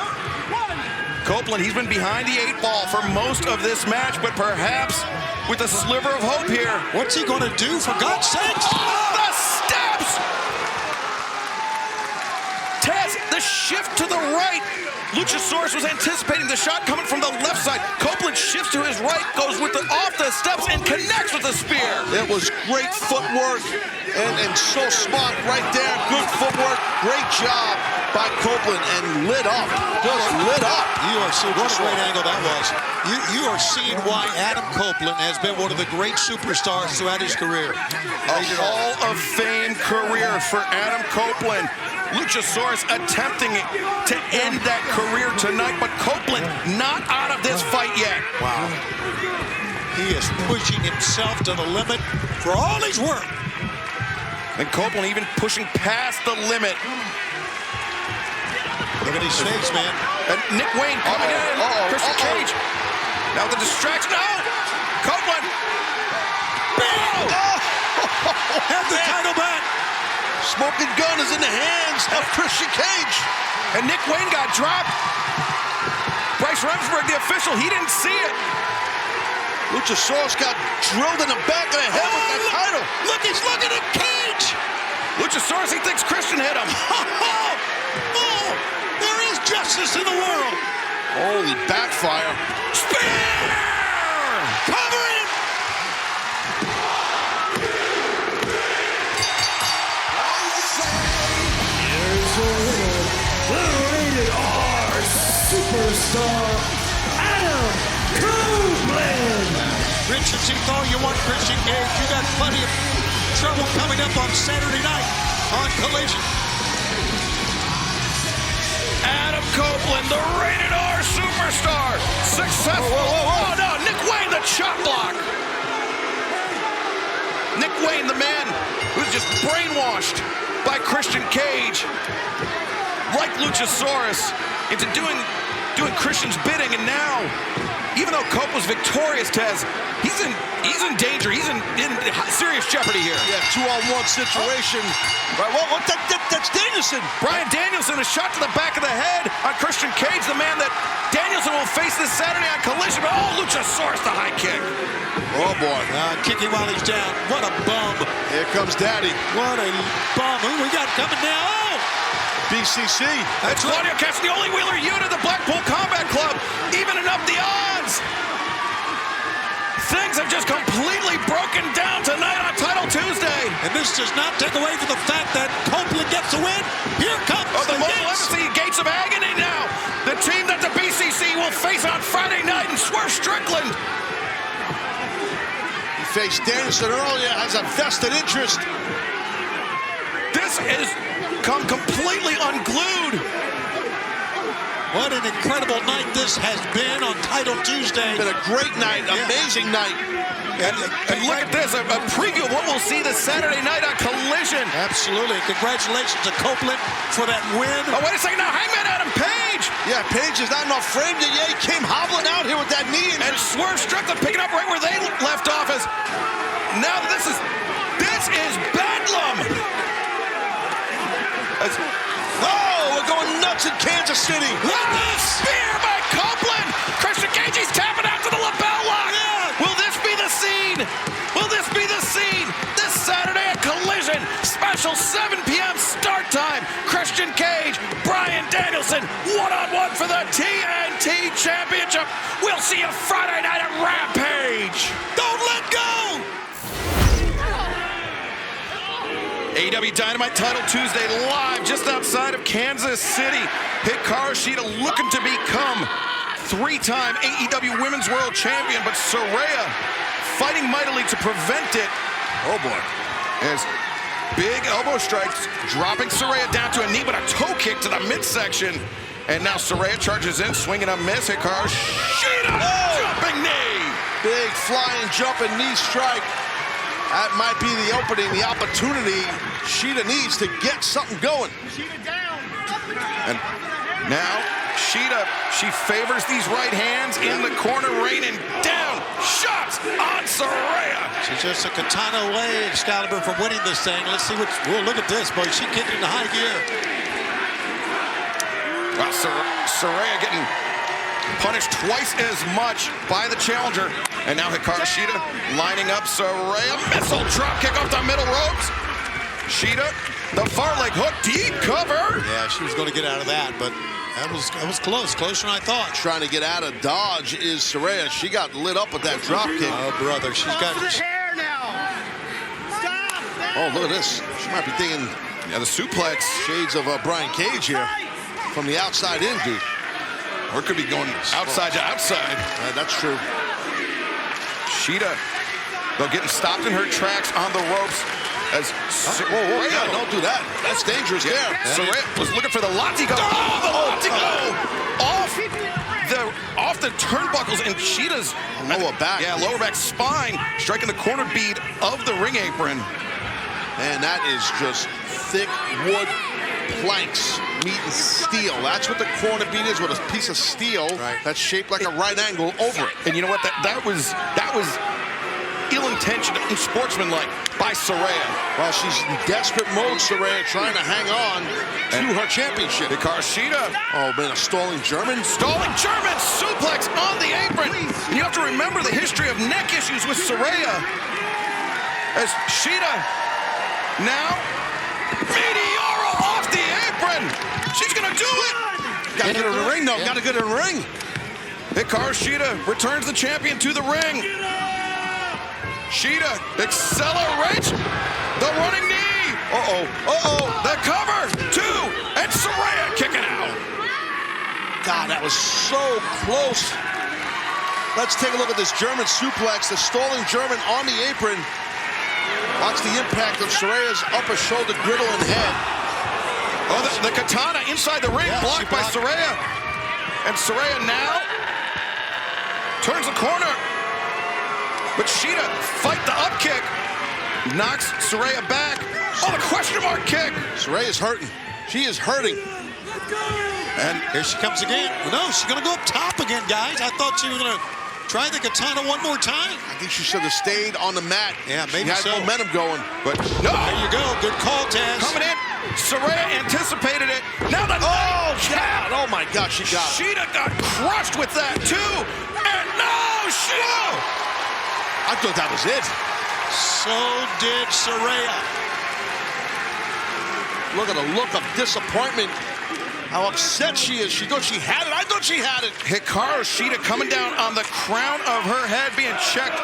Copeland, he's been behind the 8 ball for most of this match, but perhaps with a sliver of hope here. What's he going to do, for God's sakes? Oh, the steps! Taz, the shift to the right. Luchasaurus was anticipating the shot coming from the left side. Copeland shifts to his right, goes off the steps, and connects with the spear. It was great footwork and so smart right there. Good footwork. Great job by Copeland and lit up. Just lit up. You are seeing what a great angle that was. You are seeing why Adam Copeland has been one of the great superstars throughout his career. A Hall of Fame career for Adam Copeland. Luchasaurus attempting to end that career tonight, but Copeland not out of this fight yet. Wow. He is pushing himself to the limit for all he's worth. And Copeland even pushing past the limit. Look at his face, man. And Nick Wayne coming in. Christian Cage. Now the distraction. Oh! Copeland. Bam! Have the title back. Smoking gun is in the hands of Christian Cage. And Nick Wayne got dropped. Bryce Remsburg, the official, he didn't see it. Luchasaurus got drilled in the back of the head with that title. Look, he's looking at Cage. Luchasaurus, he thinks Christian hit him. Oh, there is justice in the world. Holy backfire. Spear! Cover him. Superstar Adam Copeland. Richardson, all you want, Christian Cage. You got plenty of trouble coming up on Saturday night on Collision. Adam Copeland, the rated R superstar. Successful. Oh, no. Nick Wayne, the chop block. Nick Wayne, the man who's just brainwashed by Christian Cage, like Luchasaurus, into doing Christian's bidding. And now, even though Cope was victorious, Tez, he's in danger. He's in serious jeopardy here. Yeah, 2-on-1 situation. Right, that's Danielson. Bryan Danielson, a shot to the back of the head on Christian Cage, the man that Danielson will face this Saturday on Collision. But Luchasaurus, the high kick. Oh, boy. Kicking while he's down. What a bum. Here comes Daddy. What a bum. Who we got coming now? Oh! BCC. That's Claudio Castagnoli, Wheeler Yuta, the Blackpool Combat Club, evening up the odds. Things have just completely broken down tonight on Title Tuesday. And this does not take away from the fact that Copeland gets the win. Here comes the Legacy Gates of Agony now. The team that the BCC will face on Friday night in Swerve Strickland. He faced Danielson earlier, has a vested interest. This has come completely unglued. What an incredible night this has been on Title Tuesday. Been a great night, amazing night. And look at this, a preview of what we'll see this Saturday night on Collision. Absolutely. Congratulations to Copeland for that win. Oh, wait a second now, Hangman Adam Page. Yeah, Page is not enough framed it yet. He came hobbling out here with that knee. And Swerve Strickland picking up right where they left off. As now this is bedlam. We're going nuts in Kansas City. Spear by Copeland. Christian Cage, he's tapping out to the lapel lock. Yeah. Will this be the scene? Will this be the scene? This Saturday at Collision, special 7 p.m. start time. Christian Cage, Bryan Danielson, one-on-one for the TNT Championship. We'll see you Friday night at Rampage. Don't let go. AEW Dynamite Title Tuesday live just outside of Kansas City. Hikaru Shida looking to become 3-time AEW Women's World Champion, but Saraya fighting mightily to prevent it. Oh boy. As big elbow strikes, dropping Saraya down to a knee, but a toe kick to the midsection. And now Saraya charges in, swinging a miss. Hikaru Shida, jumping knee. Big flying, jumping knee strike. That might be the opening, the opportunity Shida needs to get something going. And now Shida, she favors these right hands in the corner, raining down shots on Saraya. She's just a katana away, Excalibur, from winning this thing. Let's see look at this, boy. She kicked into high gear. Well, Saraya getting punished twice as much by the challenger. And now Hikaru Shida lining up Saraya. Missile drop kick off the middle ropes. Shida, the far leg hook, deep cover. Yeah, she was going to get out of that, but that was close, closer than I thought. Trying to get out of dodge is Saraya. She got lit up with that drop kick. Oh, brother, she's got hair now. Stop. Oh, look at this. She might be thinking, yeah, the suplex. Shades of Brian Cage here from the outside in, dude. Or it could be going outside to outside. That's true. Shida, though, getting stopped in her tracks on the ropes as whoa, yeah, don't do that. That's dangerous there. Saraya was looking for the Latigo. Oh, the Latigo! Off the turnbuckles, and Shida's lower back. Yeah, lower back spine, striking the corner bead of the ring apron. And that is just thick wood planks meeting steel. That's what the corner bead is, with a piece of steel that's shaped like a right angle over it. And you know what? That was ill-intentioned and sportsmanlike by Saraya. Well, she's in desperate mode, Saraya, trying to hang on to her championship. Hikaru Shida. Oh, man, a stalling German. Stalling German suplex on the apron. And you have to remember the history of neck issues with Saraya. As Shida now Meteora off the apron. She's gonna do it. Gotta get her in the ring, though. Gotta get her in the ring. Hikaru Shida returns the champion to the ring. Shida accelerates the running knee. The cover, 2, and Saraya kicking out. God, that was so close. Let's take a look at this German suplex, the stalling German on the apron. Watch the impact of Saraya's upper shoulder, griddle, and head. Oh, the katana inside the ring, blocked by Saraya. And Saraya now turns the corner. But Shida fight the up kick. Knocks Saraya back. Oh, the question mark kick. Saraya's hurting. She is hurting. And here she comes again. No, she's going to go up top again, guys. I thought she was going to try the katana one more time. I think she should have stayed on the mat. Yeah, maybe she had momentum going. But no. There you go. Good call, Taz. Coming in. Saraya anticipated it. Now the God. Oh, my God. She got it. Shida got crushed with that, too. And no, Shida. I thought that was it. So did Saraya. Look at the look of disappointment. How upset she is. She thought she had it. I thought she had it. Hikaru Shida coming down on the crown of her head, being checked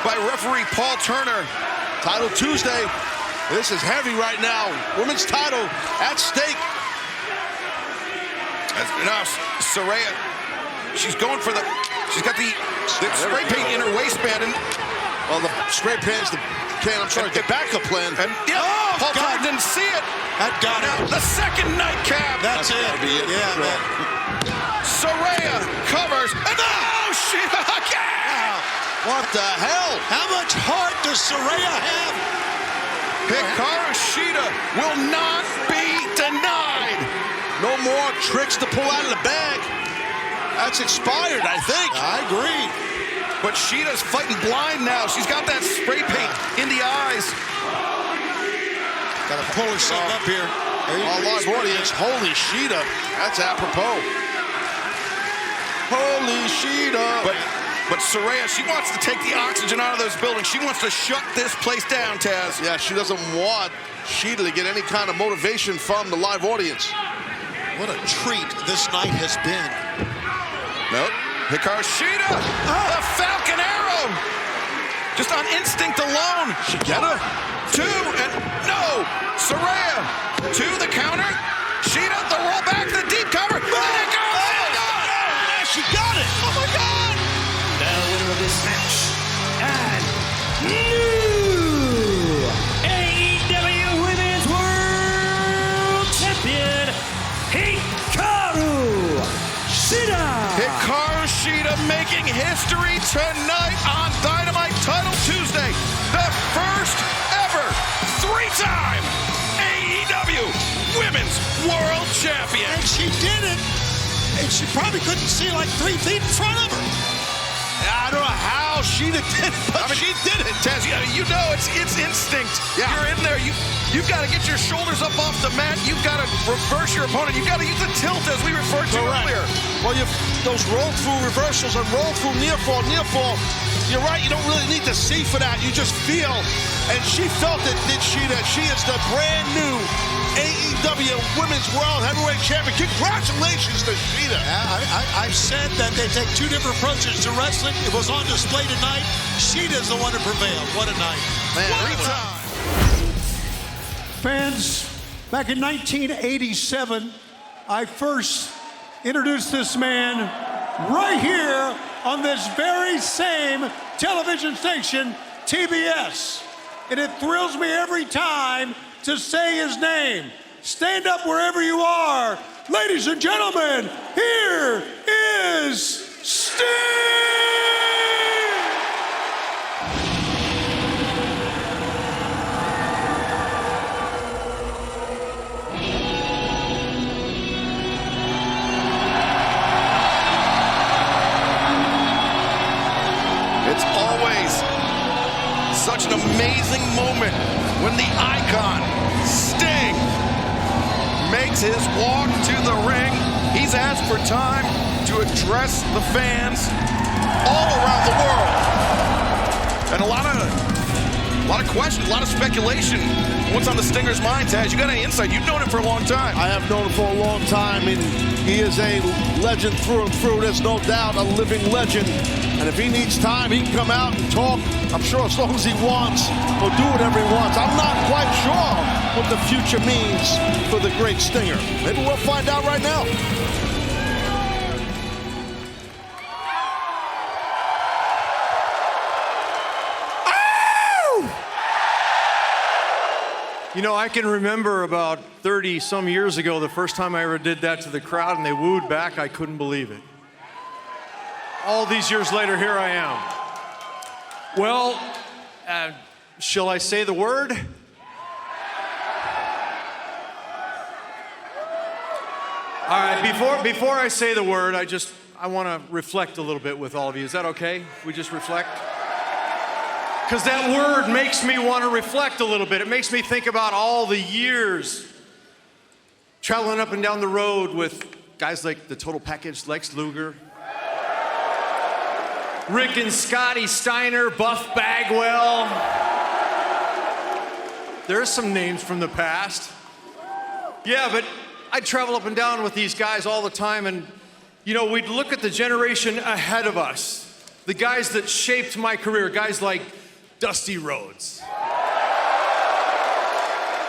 by referee Paul Turner. Title Tuesday. This is heavy right now. Women's title at stake. Now, Saraya, she's going for she's got the spray paint in her waistband. And, well, the spray paint's the backup plan. And, Paul Turner didn't see it. That got it. The second nightcap. That's it. Be it. Yeah, man. Saraya covers. And Shida again. What the hell? How much heart does Saraya have? Hikaru Shida will not be denied. No more tricks to pull out of the bag. That's expired, I think. I agree. But Shida's fighting blind now. She's got that spray paint in the eyes. Got to pull herself up here. All live audience, holy Shida. That's apropos. Holy Shida. But Saraya, she wants to take the oxygen out of those buildings. She wants to shut this place down, Taz. Yeah, she doesn't want Shida to get any kind of motivation from the live audience. What a treat this night has been. Nope. Hikaru Shida, the Falcon Arrow. Just on instinct alone. She get her? Two, and no. Saraya, to the counter. Shida, the roll back, the deep cover. And it goes. She got it. Oh, my God. The winner of this match, and new AEW Women's World Champion, Hikaru Shida. Hikaru Shida making history tonight on Dynamite Title Tuesday. The first ever three-time AEW Women's World Champion. And she did it. And she probably couldn't see like 3 feet in front of her. I don't know how Shida did it, but she did it. Taz, you know it's instinct. Yeah. You're in there. You've got to get your shoulders up off the mat. You've got to reverse your opponent. You've got to use the tilt as we referred to earlier. Well, those roll-through reversals and roll-through near fall. You're right, you don't really need to see for that. You just feel. And she felt it, did Shida. She is the brand new AEW Women's World Heavyweight Champion. Congratulations to Shida. I've said that they take 2 different approaches to wrestling. It was on display tonight. Shida's the one who prevailed. What a night. Man, what a time. Fans, back in 1987, I first introduced this man right here on this very same television station, TBS. And it thrills me every time to say his name. Stand up wherever you are. Ladies and gentlemen, here is Sting! It's always such an amazing moment when the icon, Sting, makes his walk to the ring. He's asked for time to address the fans all around the world. And a lot of questions, a lot of speculation. What's on the Stinger's mind, Taz? You got any insight? You've known him for a long time. I have known him for a long time, and he is a legend through and through. There's no doubt, a living legend. And if he needs time, he can come out and talk. I'm sure as long as he wants, he'll do whatever he wants. I'm not quite sure what the future means for the great Stinger. Maybe we'll find out right now. You know, I can remember about 30 some years ago, the first time I ever did that to the crowd and they wooed back, I couldn't believe it. All these years later, here I am. Well, shall I say the word? All right, before I say the word, I want to reflect a little bit with all of you. Is that okay? We just reflect? Because that word makes me want to reflect a little bit. It makes me think about all the years traveling up and down the road with guys like the Total Package, Lex Luger, Rick and Scotty Steiner, Buff Bagwell. There's some names from the past. Yeah, but I travel up and down with these guys all the time, and you know, we'd look at the generation ahead of us, the guys that shaped my career, guys like Dusty Rhodes.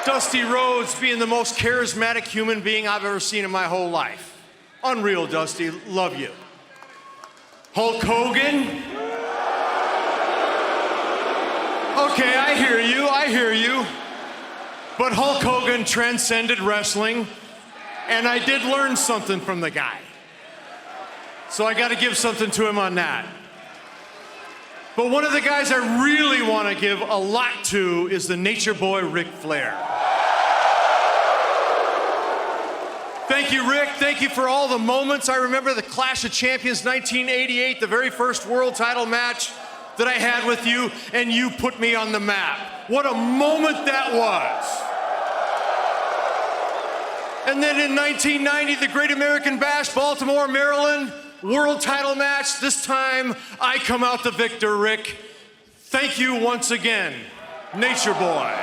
Dusty Rhodes being the most charismatic human being I've ever seen in my whole life. Unreal, Dusty, love you. Hulk Hogan. Okay, I hear you. But Hulk Hogan transcended wrestling, and I did learn something from the guy. So I gotta give something to him on that. But one of the guys I really want to give a lot to is the Nature Boy, Ric Flair. Thank you, Rick. Thank you for all the moments. I remember the Clash of Champions 1988, the very first world title match that I had with you, and you put me on the map. What a moment that was. And then in 1990, the Great American Bash, Baltimore, Maryland, world title match. This time, I come out the victor, Rick. Thank you once again, Nature Boy.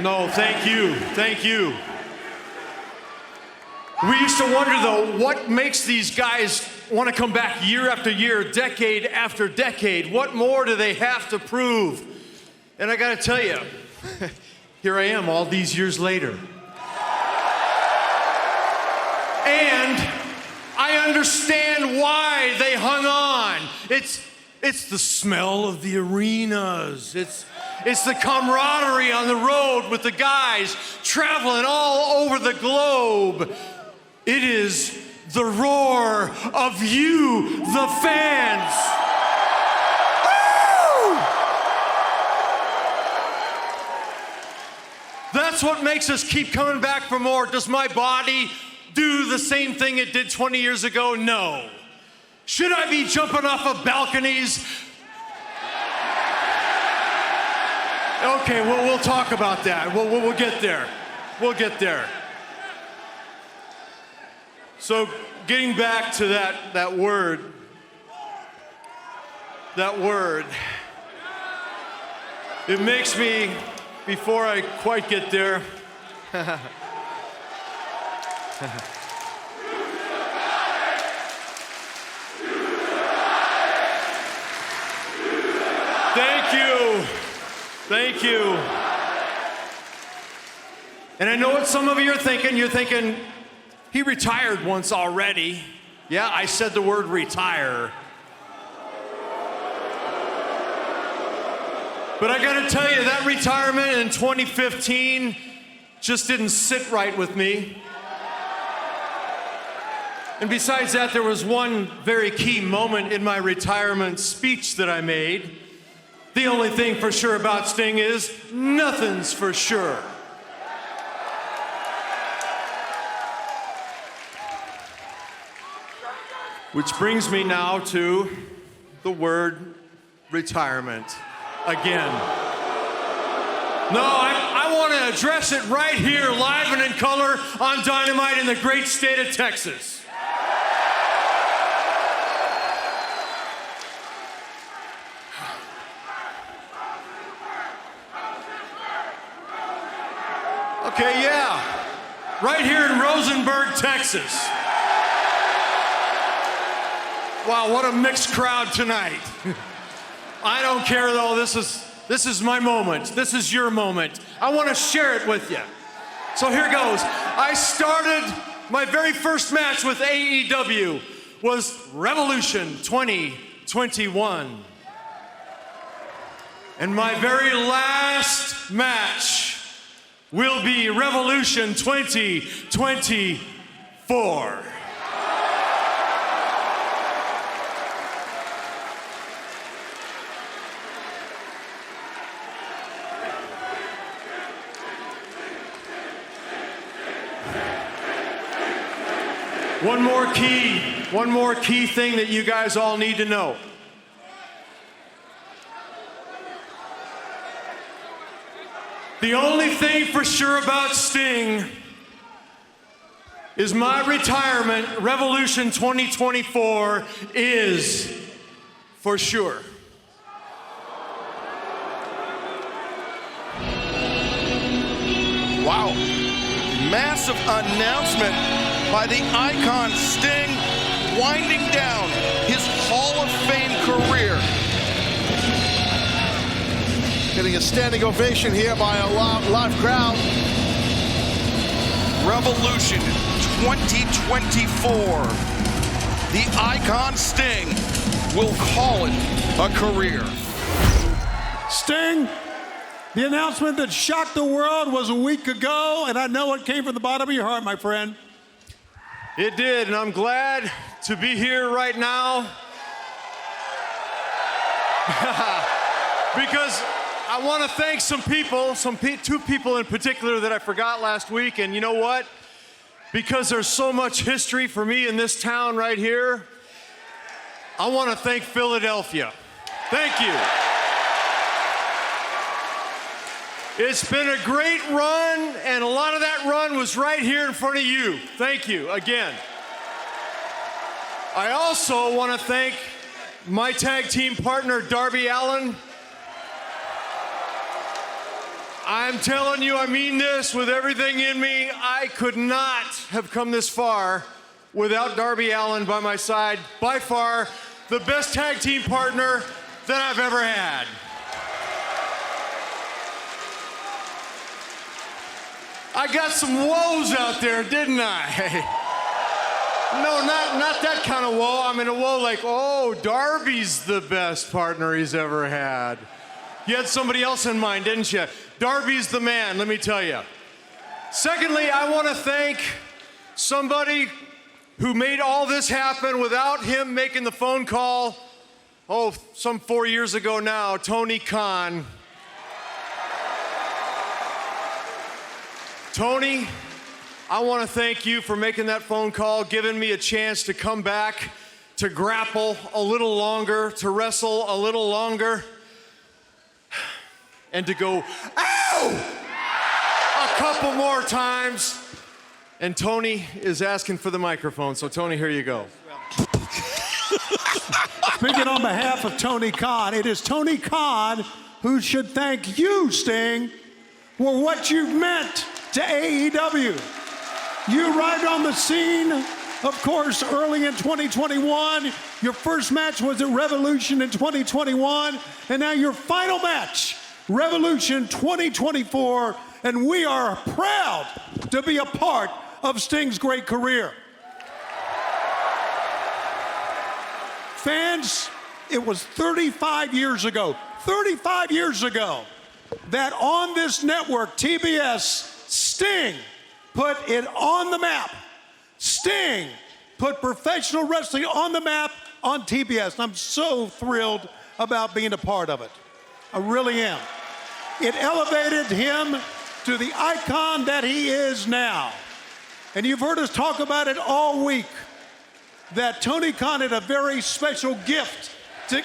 No, thank you, thank you. We used to wonder, though, what makes these guys want to come back year after year, decade after decade? What more do they have to prove? And I got to tell you, here I am all these years later. And I understand why they hung on. It's the smell of the arenas. It's the camaraderie on the road with the guys traveling all over the globe. It is the roar of you, the fans. Woo! That's what makes us keep coming back for more. Does my body do the same thing it did 20 years ago? No. Should I be jumping off of balconies? Okay, well, we'll talk about that. We'll get there. We'll get there. So getting back to that word, it makes me, before I quite get there, Thank you. And I know what some of you are thinking. You're thinking, he retired once already. Yeah, I said the word retire. But I gotta tell you, that retirement in 2015 just didn't sit right with me. And besides that, there was one very key moment in my retirement speech that I made. The only thing for sure about Sting is nothing's for sure. Which brings me now to the word retirement again. No, I want to address it right here, live and in color on Dynamite in the great state of Texas. Okay, yeah, right here in Rosenberg, Texas. Wow, what a mixed crowd tonight. I don't care though, this is my moment. This is your moment. I want to share it with you. So here goes. I started my very first match with AEW was Revolution 2021. And my very last match will be Revolution 2024. One more key thing that you guys all need to know. The only thing for sure about Sting is my retirement, Revolution 2024, is for sure. Wow. Massive announcement by the icon Sting, winding down his Hall of Fame career. Getting a standing ovation here by a live crowd. Revolution 2024. The icon Sting will call it a career. Sting, the announcement that shocked the world was a week ago, and I know it came from the bottom of your heart, my friend. It did, and I'm glad to be here right now because I want to thank some people, two people in particular that I forgot last week, and you know what? Because there's so much history for me in this town right here, I want to thank Philadelphia. Thank you. It's been a great run, and a lot of that run was right here in front of you. Thank you again. I also want to thank my tag team partner, Darby Allin. I'm telling you, I mean this with everything in me. I could not have come this far without Darby Allin by my side. By far, the best tag team partner that I've ever had. I got some woes out there, didn't I? No, not that kind of woe. I mean a woe like, oh, Darby's the best partner he's ever had. You had somebody else in mind, didn't you? Darby's the man, let me tell you. Secondly, I want to thank somebody who made all this happen without him making the phone call, some 4 years ago now, Tony Khan. Tony, I want to thank you for making that phone call, giving me a chance to come back, to grapple a little longer, to wrestle a little longer, and to go, ow! A couple more times. And Tony is asking for the microphone, so Tony, here you go. Speaking on behalf of Tony Khan, it is Tony Khan who should thank you, Sting, for what you've meant to AEW. You arrived on the scene, of course, early in 2021. Your first match was at Revolution in 2021, and now your final match, Revolution 2024, and we are proud to be a part of Sting's great career. Fans, it was 35 years ago, that on this network, TBS, Sting put it on the map. Sting put professional wrestling on the map on TBS. And I'm so thrilled about being a part of it. I really am. It elevated him to the icon that he is now. And you've heard us talk about it all week, that Tony Khan had a very special gift to,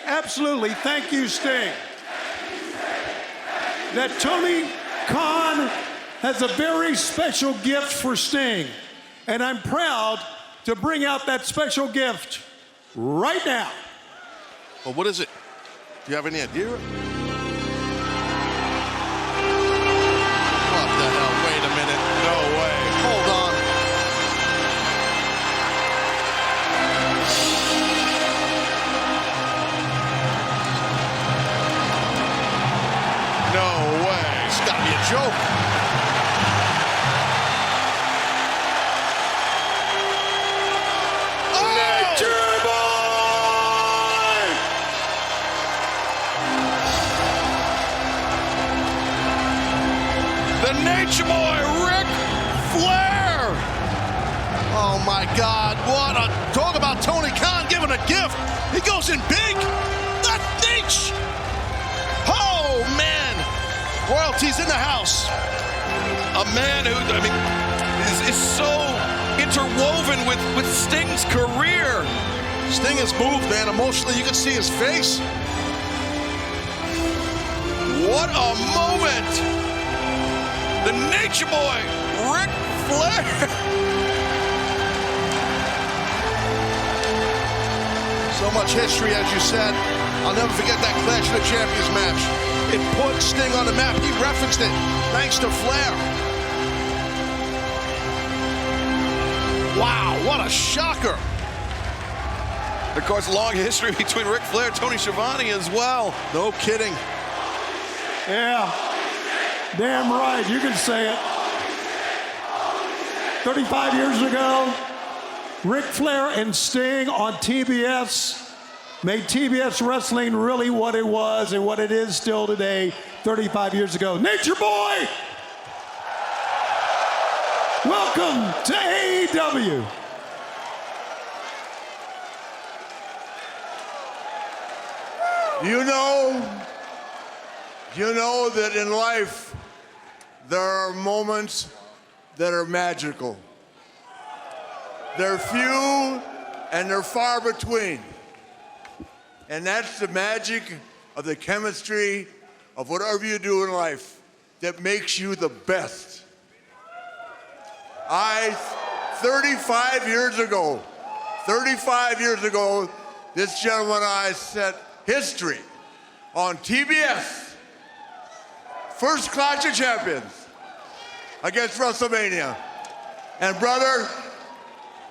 absolutely, thank you, Sting. That Tony Khan has a very special gift for Sting. And I'm proud to bring out that special gift right now. Well, what is it? Do you have any idea? What the hell? Wait a minute. No way. Hold on. No way. It's got to be a joke. the Nature Boy, Ric Flair. Oh my God, talk about Tony Khan giving a gift. He goes in big. That's Nate. Oh man, royalty's in the house. A man who, I mean, is so interwoven with Sting's career. Sting has moved, man. Emotionally, you can see his face. What a moment! The Nature Boy, Ric Flair. So much history, as you said. I'll never forget that Clash of the Champions match. It put Sting on the map. He referenced it, thanks to Flair. Wow, what a shocker. Of course, long history between Ric Flair and Tony Schiavone as well. No kidding. Yeah, damn right, you can say it. 35 years ago, Ric Flair and Sting on TBS made TBS wrestling really what it was and what it is still today, 35 years ago. Nature Boy! Welcome to AEW. You know that in life, there are moments that are magical. They're few and they're far between. And that's the magic of the chemistry of whatever you do in life that makes you the best. 35 years ago, this gentleman and I set history on TBS. First Clash of Champions against WrestleMania. And brother,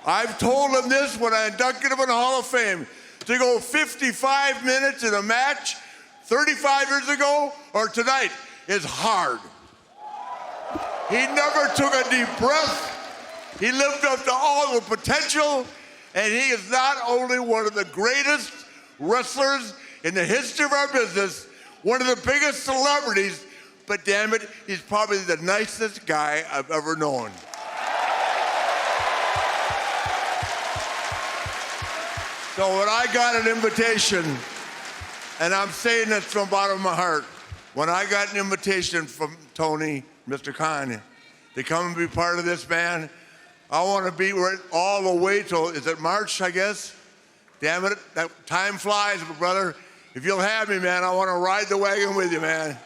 I've told him this when I inducted him in the Hall of Fame, to go 55 minutes in a match 35 years ago or tonight is hard. He never took a deep breath. He lived up to all the potential, and he is not only one of the greatest wrestlers in the history of our business, one of the biggest celebrities, but damn it, he's probably the nicest guy I've ever known. So when I got an invitation, and I'm saying this from the bottom of my heart, when I got an invitation from Tony, Mr. Khan, to come and be part of this band, I want to be all the way till, is it March, I guess? Damn it, that time flies, but brother, if you'll have me, man, I want to ride the wagon with you, man.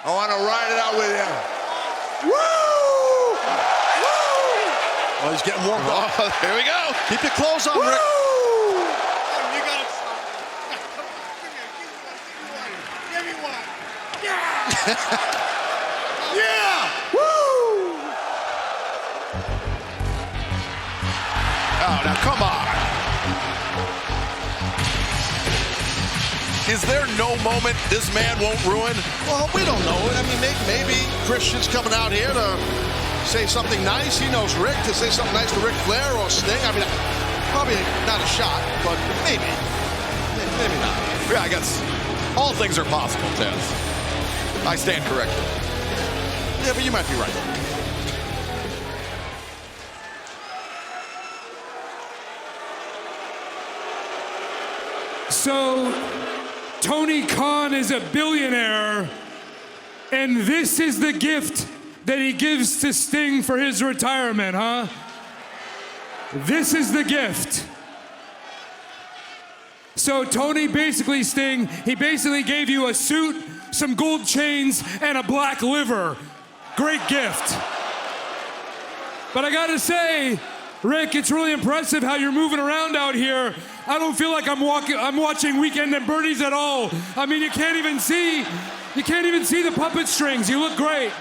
I want to ride it out with you. Woo! Woo! Oh, he's getting warmed up. Here we go. Keep your clothes on, Woo! Rick. Yeah! Woo! Oh, now come on. Is there no moment this man won't ruin? Well, we don't know. I mean, maybe Christian's coming out here to say something nice. He knows Rick, to say something nice to Ric Flair or Sting. I mean, probably not a shot, but maybe. Maybe not. Yeah, I guess all things are possible, Taz. I stand corrected. Yeah, but you might be right. So, Tony Khan is a billionaire, and this is the gift that he gives to Sting for his retirement, huh? This is the gift. So Tony basically, Sting, he basically gave you a suit, some gold chains, and a black liver. Great gift. But I gotta say, Rick, it's really impressive how you're moving around out here. I don't feel like I'm watching Weekend at Bernie's at all. I mean, you can't even see the puppet strings. You look great.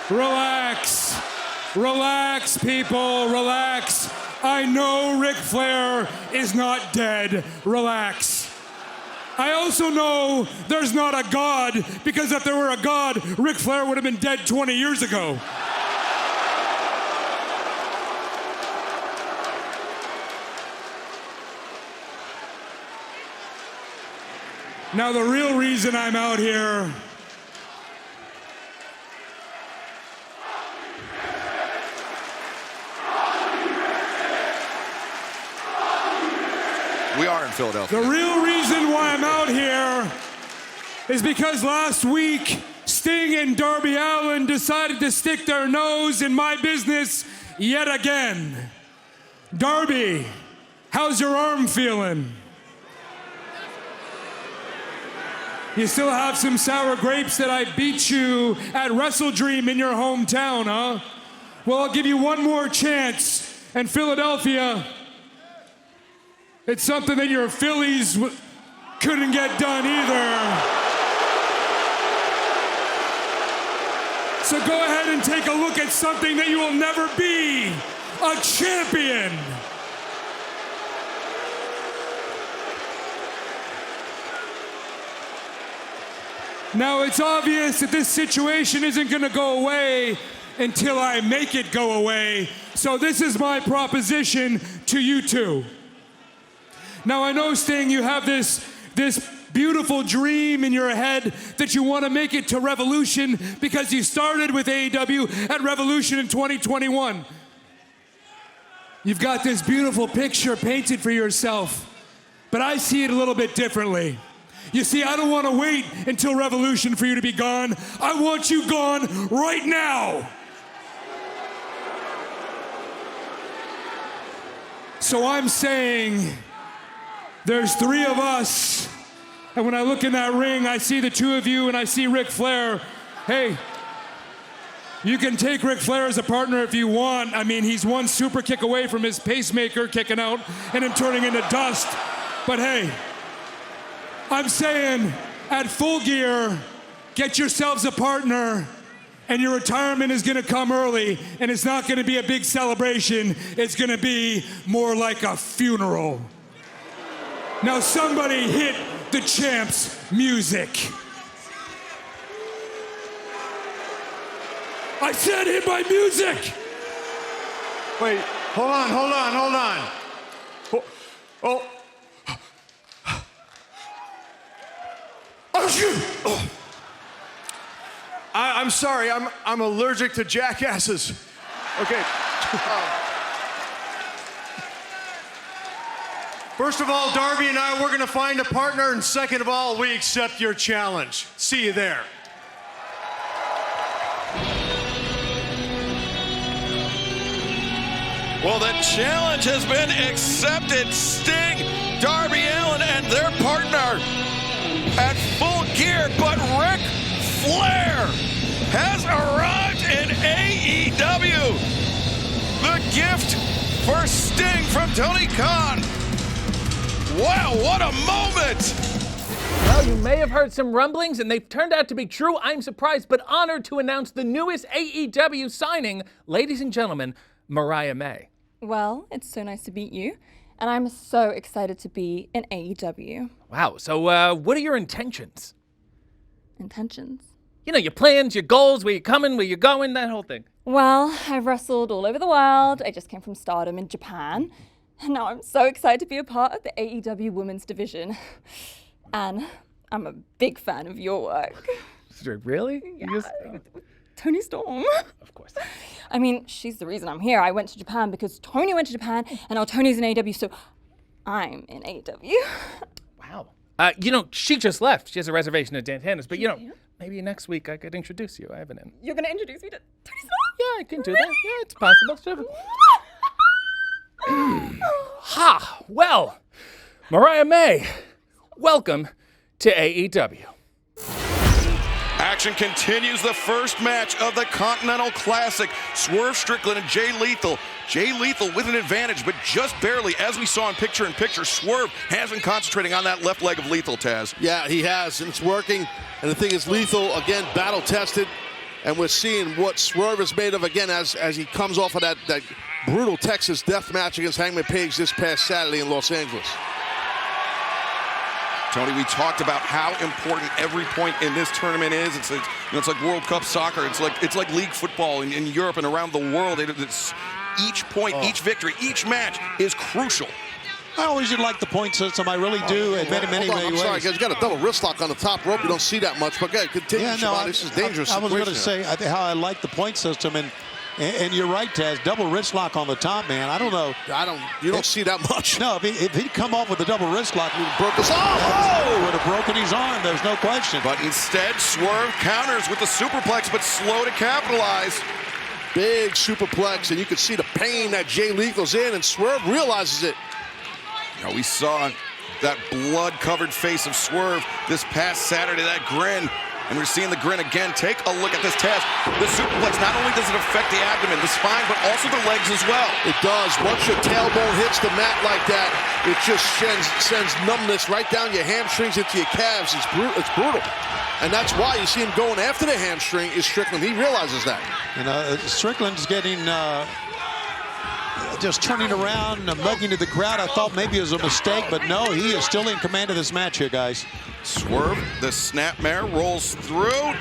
Relax. Relax, people, relax. I know Ric Flair is not dead. Relax. I also know there's not a God, because if there were a God, Ric Flair would have been dead 20 years ago. Now, the real reason I'm out here We are in Philadelphia. The real reason why I'm out here is because last week, Sting and Darby Allin decided to stick their nose in my business yet again. Darby, how's your arm feeling? You still have some sour grapes that I beat you at Wrestle Dream in your hometown, huh? Well, I'll give you one more chance. And Philadelphia, it's something that your Phillies couldn't get done either. So go ahead and take a look at something that you will never be, a champion. Now, it's obvious that this situation isn't going to go away until I make it go away. So this is my proposition to you two. Now, I know, Sting, you have this beautiful dream in your head that you want to make it to Revolution because you started with AEW at Revolution in 2021. You've got this beautiful picture painted for yourself, but I see it a little bit differently. You see, I don't want to wait until Revolution for you to be gone. I want you gone right now. So I'm saying there's three of us, and when I look in that ring, I see the two of you and I see Ric Flair. Hey, you can take Ric Flair as a partner if you want. I mean, he's one super kick away from his pacemaker kicking out and him turning into dust. But hey, I'm saying at Full Gear, get yourselves a partner, and your retirement is gonna come early, and it's not gonna be a big celebration. It's gonna be more like a funeral. Now somebody hit the champ's music. I said hit my music! Wait, hold on. Oh. Oh, shoot! Oh. I'm sorry, I'm allergic to jackasses. Okay. First of all, Darby and I, we're gonna find a partner, and second of all, we accept your challenge. See you there. Well, the challenge has been accepted. Sting, Darby Allin, and their partner at Full Gear, but Ric Flair has arrived in AEW. The gift for Sting from Tony Khan. Wow, what a moment! Well, you may have heard some rumblings, and they've turned out to be true. I'm surprised, but honored to announce the newest AEW signing, ladies and gentlemen, Mariah May. Well, it's so nice to meet you, and I'm so excited to be in AEW. Wow, so what are your intentions? Intentions? You know, your plans, your goals, where you're coming, where you're going, that whole thing. Well, I've wrestled all over the world. I just came from Stardom in Japan. And now I'm so excited to be a part of the AEW Women's Division. And I'm a big fan of your work. Really? Yeah. Tony Storm. Of course. I mean, she's the reason I'm here. I went to Japan because Tony went to Japan, and now Tony's in AEW, so I'm in AEW. Wow. You know, she just left. She has a reservation at Dantana's, but you know, maybe next week I could introduce you. I haven't. You're gonna introduce me to Tony Storm? Yeah, I can do that. Yeah, it's possible. Sure. Ha! Well, Mariah May, welcome to AEW. Action continues. The first match of the Continental Classic. Swerve Strickland and Jay Lethal. Jay Lethal with an advantage, but just barely. As we saw in picture-in-picture, Swerve has been concentrating on that left leg of Lethal, Taz. Yeah, he has, and it's working. And the thing is, Lethal, again, battle-tested. And we're seeing what Swerve is made of, again, as he comes off of that brutal Texas death match against Hangman Page this past Saturday in Los Angeles. Tony, we talked about how important every point in this tournament is. It's like World Cup soccer. It's like league football in Europe and around the world. Each point, each victory, each match is crucial. I always did like the point system. I really do. In many I'm ways. sorry, guys. You got a double wrist lock on the top rope. You don't see that much. But, continue, Shibata. This is dangerous. I was going to situation say how I like the point system. And you're right, Taz. Double wrist lock on the top, man. I don't know. You don't see that much. No, if he'd come off with a double wrist lock, he would have broke his arm. Oh! Would have broken his arm. There's no question. But instead, Swerve counters with the superplex, but slow to capitalize. Big superplex, and you can see the pain that Jay Lethal's in, and Swerve realizes it. Now, we saw that blood-covered face of Swerve this past Saturday, that grin. And we're seeing the grin again. Take a look at this Taz. The superplex, not only does it affect the abdomen, the spine, but also the legs as well. It does. Once your tailbone hits the mat like that, it just sends numbness right down your hamstrings into your calves. It's brutal. And that's why you see him going after the hamstring is Strickland. He realizes that. And Strickland's getting... just turning around, mugging to the crowd. I thought maybe it was a mistake, but no, he is still in command of this match here, guys. Swerve, the snapmare, rolls through.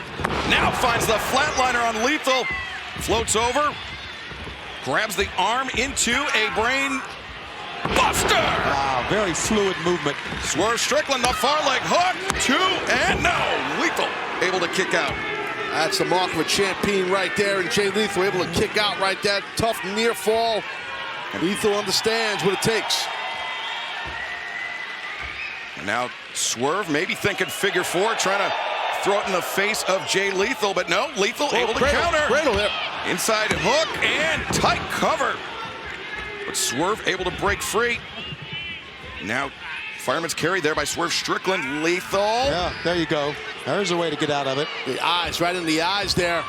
Now finds the flatliner on Lethal. Floats over. Grabs the arm into a brain buster. Wow, very fluid movement. Swerve Strickland, the far leg hook. 2 and no. Lethal able to kick out. That's the mark of a champion right there, and Jay Lethal able to kick out right there. Tough near fall. Lethal understands what it takes. And now Swerve maybe thinking figure 4, trying to throw it in the face of Jay Lethal, but no, Lethal able to counter. Cradle there. Inside hook and tight cover. But Swerve able to break free. Now fireman's carry there by Swerve Strickland. Lethal. Yeah, there you go. There's a way to get out of it. The eyes, right in the eyes there.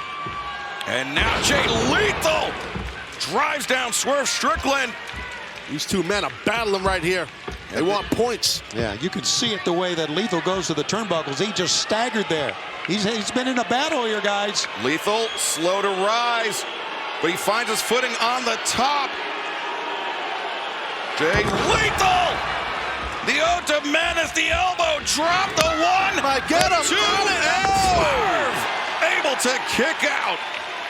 And now Jay Lethal drives down Swerve Strickland. These two men are battling right here. They want points. Yeah, you can see it the way that Lethal goes to the turnbuckles. He just staggered there. He's been in a battle here, guys. Lethal slow to rise, but he finds his footing on the top. Jay Lethal! The ode to Menace, the elbow drop, the 1, get him. 2, and Swerve able to kick out.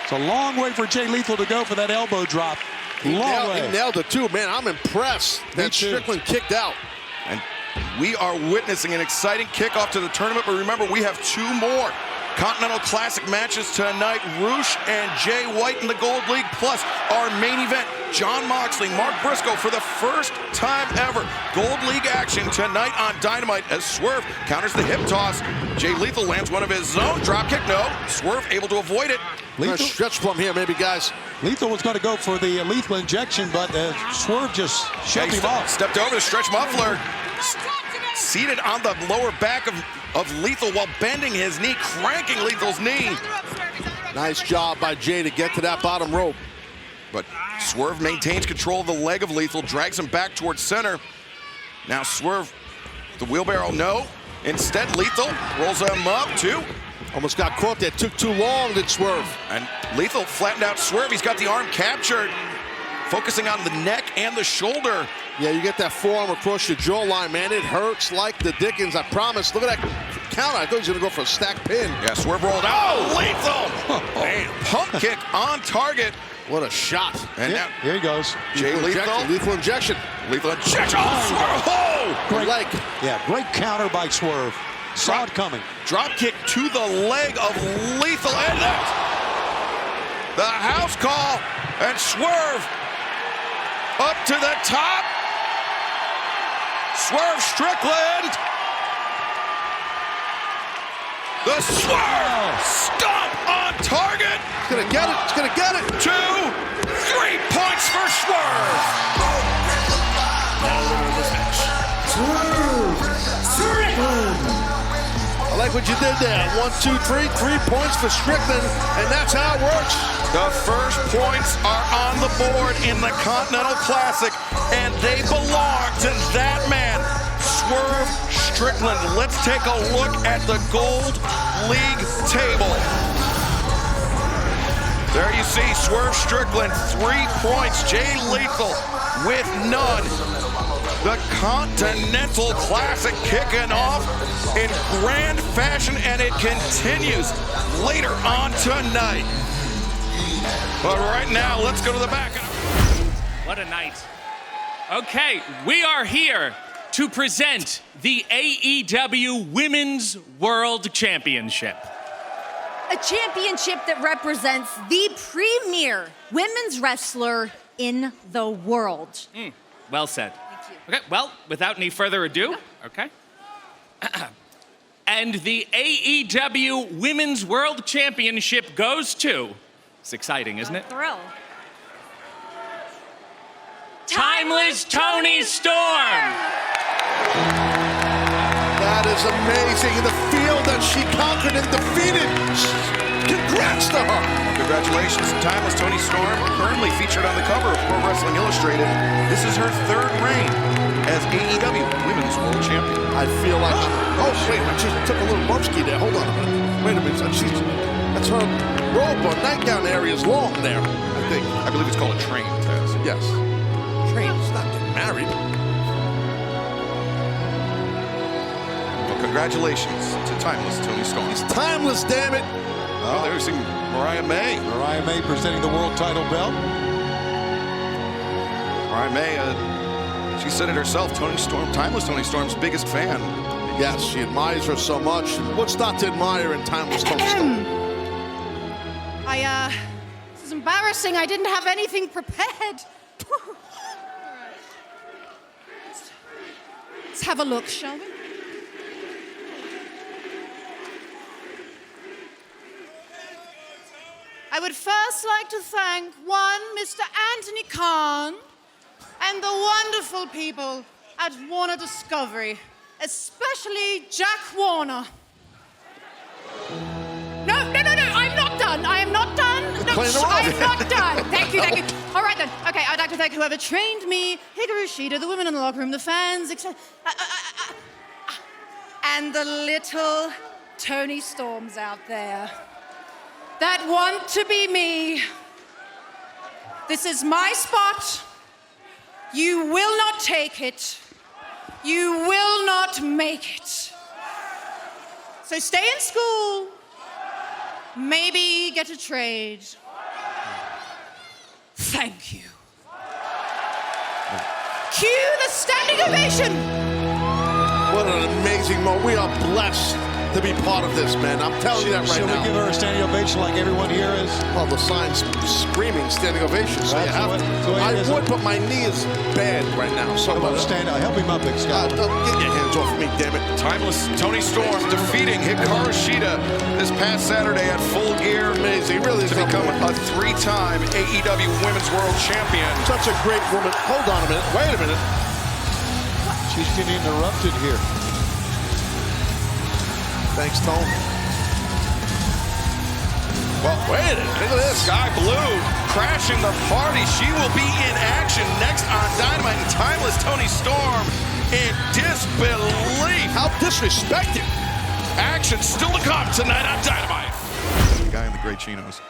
It's a long way for Jay Lethal to go for that elbow drop. He nailed it too, man. I'm impressed that Strickland kicked out. And we are witnessing an exciting kickoff to the tournament, but remember, we have 2 more Continental Classic matches tonight. Roosh and Jay White in the Gold League, plus our main event, Jon Moxley, Mark Briscoe, for the first time ever. Gold League action tonight on Dynamite as Swerve counters the hip toss. Jay Lethal lands one of his own. Dropkick, no. Swerve able to avoid it. Lethal stretch from here, maybe, guys. Lethal was going to go for the lethal injection, but Swerve just shoved him off. Stepped over the stretch muffler. Seated on the lower back of Lethal while bending his knee, cranking Lethal's knee. Nice job by Jay to get to that bottom rope. But Swerve maintains control of the leg of Lethal, drags him back towards center. Now Swerve, the wheelbarrow, no. Instead, Lethal rolls him up, 2. Almost got caught there. Took too long, did Swerve. And Lethal flattened out Swerve. He's got the arm captured. Focusing on the neck and the shoulder. Yeah, you get that forearm across your jawline, man. It hurts like the dickens, I promise. Look at that counter. I thought he was going to go for a stack pin. Yeah, Swerve rolled out. Oh, Lethal! Man, pump kick on target. What a shot. And now, here he goes. Jay Lethal. Lethal injection. Lethal injection. Oh, Swerve. Oh! Great leg. Yeah, great counter by Swerve. Saw it coming. Drop kick to the leg of Lethal. And that. The house call. And Swerve up to the top. Swerve Strickland. The Swerve stomp on target. It's going to get it. It's going to get it. 2, 3 points for Swerve. I like what you did there. 1, 2, 3. 3 points for Strickland, and that's how it works. The first points are on the board in the Continental Classic, and they belong to that man, Swerve Strickland. Let's take a look at the Gold League table. There you see Swerve Strickland, 3 points. Jay Lethal with none. The Continental Classic kicking off in grand fashion, and it continues later on tonight. But right now, let's go to the back. What a night. Okay, we are here to present the AEW Women's World Championship. A championship that represents the premier women's wrestler in the world. Well said. Thank you. Okay, well, without any further ado, okay. And the AEW Women's World Championship goes to, it's exciting, isn't it? Thrill. Timeless Toni Storm! That is amazing. The field that she conquered and defeated. Congrats to her. Congratulations. Timeless Toni Storm, currently featured on the cover of Pro Wrestling Illustrated. This is her third reign as AEW Women's World Champion. I feel like... Oh, wait, she took a little bumpski there. Hold on a minute. Wait a minute. That's her robe or nightgown area is long there, I think. I believe it's called a train, Taz. Yes. Train? She's not getting married. Congratulations to Timeless Toni Storm. He's timeless, damn it. Oh, there's Mariah May. Mariah May presenting the world title belt. Mariah May, she said it herself, Timeless Toni Storm's biggest fan. Yes, she admires her so much. What's not to admire in Timeless Toni Storm? This is embarrassing. I didn't have anything prepared. Let's have a look, shall we? I would first like to thank Mr. Anthony Khan and the wonderful people at Warner Discovery, especially Jack Warner. No, I'm not done. I am not done. No, I am not done. Thank you. All right then. Okay, I'd like to thank whoever trained me, Hikaru Shida, the women in the locker room, the fans, etc. And the little Toni Storms out there that want to be me. This is my spot. You will not take it. You will not make it. So stay in school. Maybe get a trade. Thank you. Cue the standing ovation. What an amazing moment. We are blessed to be part of this, man. I'm telling you that right now. Should we give her a standing ovation like everyone here is? Well, the sign's screaming standing ovation, so you have to. I would, but my knee is bad right now. So stand up. Help him up, Big Scott. Get your hands off me, damn it. Timeless Toni Storm defeating Hikaru Shida this past Saturday at Full Gear. Amazing, really. To become a three-time AEW Women's World Champion. Such a great woman. Hold on a minute. Wait a minute. She's getting interrupted here. Thanks, Tone. Well, wait, look at this. Sky Blue crashing the party. She will be in action next on Dynamite. And Timeless Toni Storm in disbelief. How disrespected. Action still to come tonight on Dynamite. The guy in the gray chinos.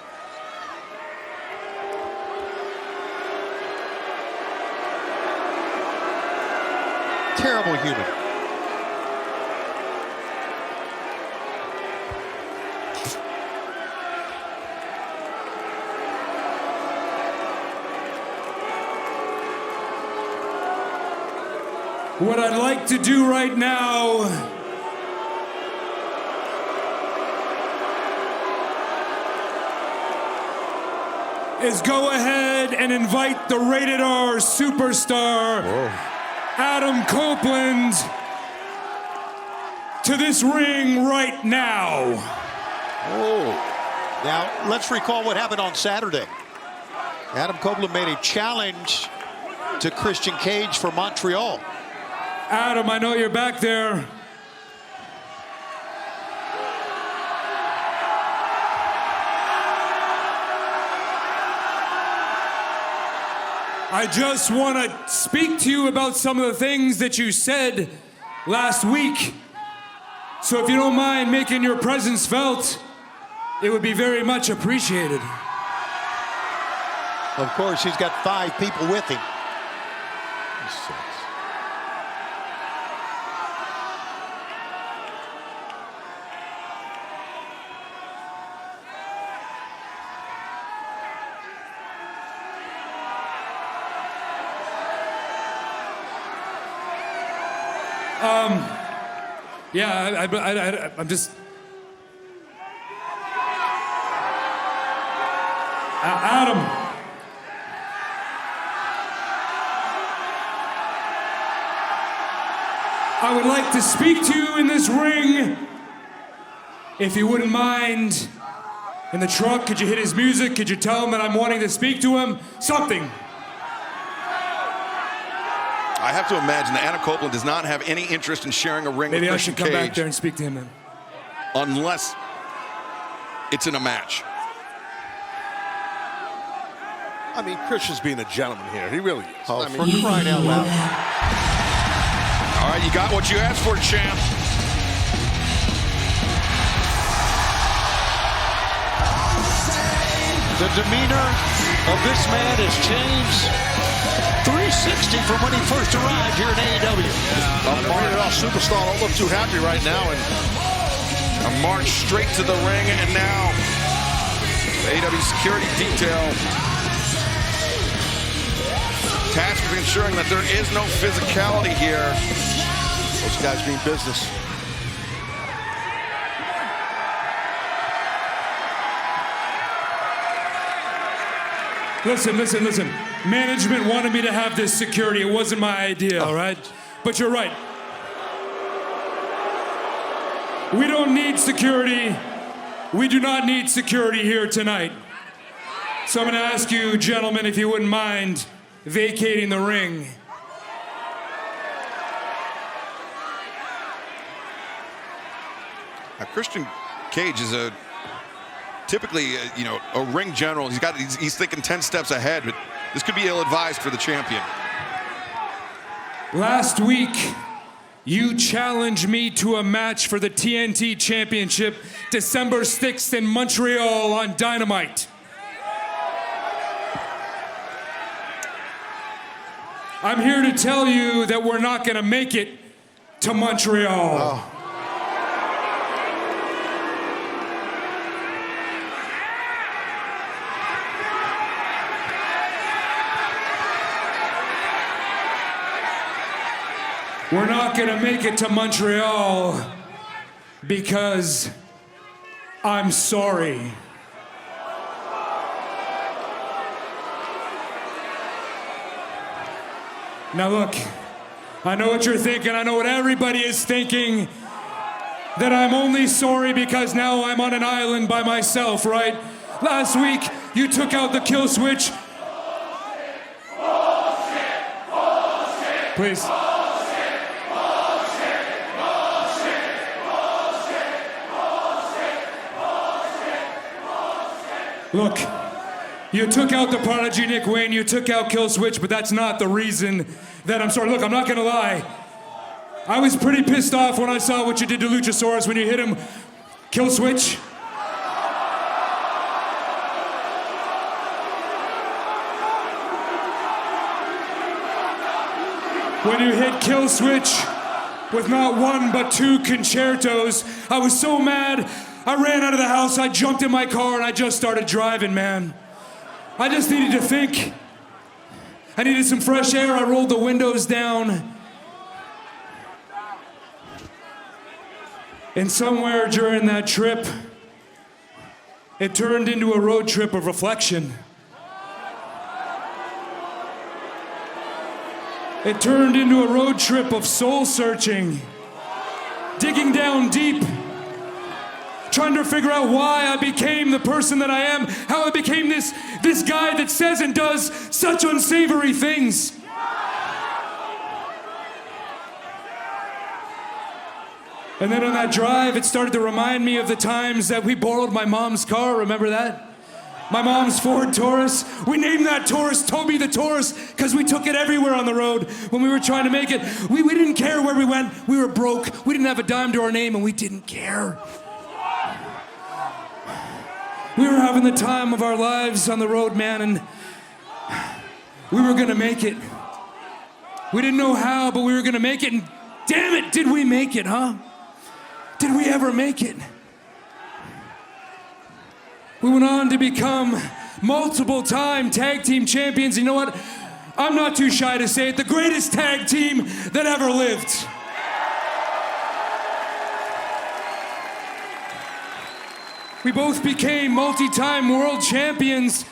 Terrible human. What I'd like to do right now is go ahead and invite the Rated R superstar, Adam Copeland, to this ring right now. Now, let's recall what happened on Saturday. Adam Copeland made a challenge to Christian Cage for Montreal. Adam, I know you're back there. I just want to speak to you about some of the things that you said last week. So if you don't mind making your presence felt, it would be very much appreciated. Of course, he's got 5 people with him. Yeah, I'm just... Adam. I would like to speak to you in this ring. If you wouldn't mind. In the truck, could you hit his music? Could you tell him that I'm wanting to speak to him? Something. I have to imagine that Anna Copeland does not have any interest in sharing a ring Maybe with I Christian should come Cage back there and speak to him then. unless it's in a match. I mean, Christian's being a gentleman here. He really is. Oh, I mean, for crying out loud. All right, you got what you asked for, champ. The demeanor of this man has changed 360 from when he first arrived here in AEW. Our superstar don't look too happy right now. And a march straight to the ring, and now the AEW security detail tasked with ensuring that there is no physicality here. Those guys mean business. Listen. Management wanted me to have this security. It wasn't my idea, all right? But you're right. We don't need security. We do not need security here tonight. So I'm going to ask you, gentlemen, if you wouldn't mind vacating the ring. Now, Christian Cage is typically a ring general. He's thinking 10 steps ahead, but this could be ill-advised for the champion. Last week, you challenged me to a match for the TNT Championship December 6th in Montreal on Dynamite. I'm here to tell you that we're not going to make it to Montreal. Oh. We're not going to make it to Montreal because I'm sorry. Now look, I know what you're thinking. I know what everybody is thinking. That I'm only sorry because now I'm on an island by myself, right? Last week, you took out the kill switch. Please. Look, you took out the Prodigy Nick Wayne, you took out Kill Switch, but that's not the reason that I'm sorry. Look, I'm not gonna lie. I was pretty pissed off when I saw what you did to Luchasaurus when you hit him. Kill Switch. When you hit Kill Switch with not one but two concertos, I was so mad. I ran out of the house, I jumped in my car, and I just started driving, man. I just needed to think. I needed some fresh air, I rolled the windows down. And somewhere during that trip, it turned into a road trip of reflection. It turned into a road trip of soul searching, digging down deep, trying to figure out why I became the person that I am, how I became this guy that says and does such unsavory things. And then on that drive, it started to remind me of the times that we borrowed my mom's car, remember that? My mom's Ford Taurus. We named that Taurus Toby the Taurus because we took it everywhere on the road when we were trying to make it. We didn't care where we went. We were broke. We didn't have a dime to our name, and we didn't care. We were having the time of our lives on the road, man, and we were gonna make it. We didn't know how, but we were gonna make it, and damn it, did we make it, huh? Did we ever make it? We went on to become multiple-time tag team champions. You know what? I'm not too shy to say it, the greatest tag team that ever lived. We both became multi-time world champions.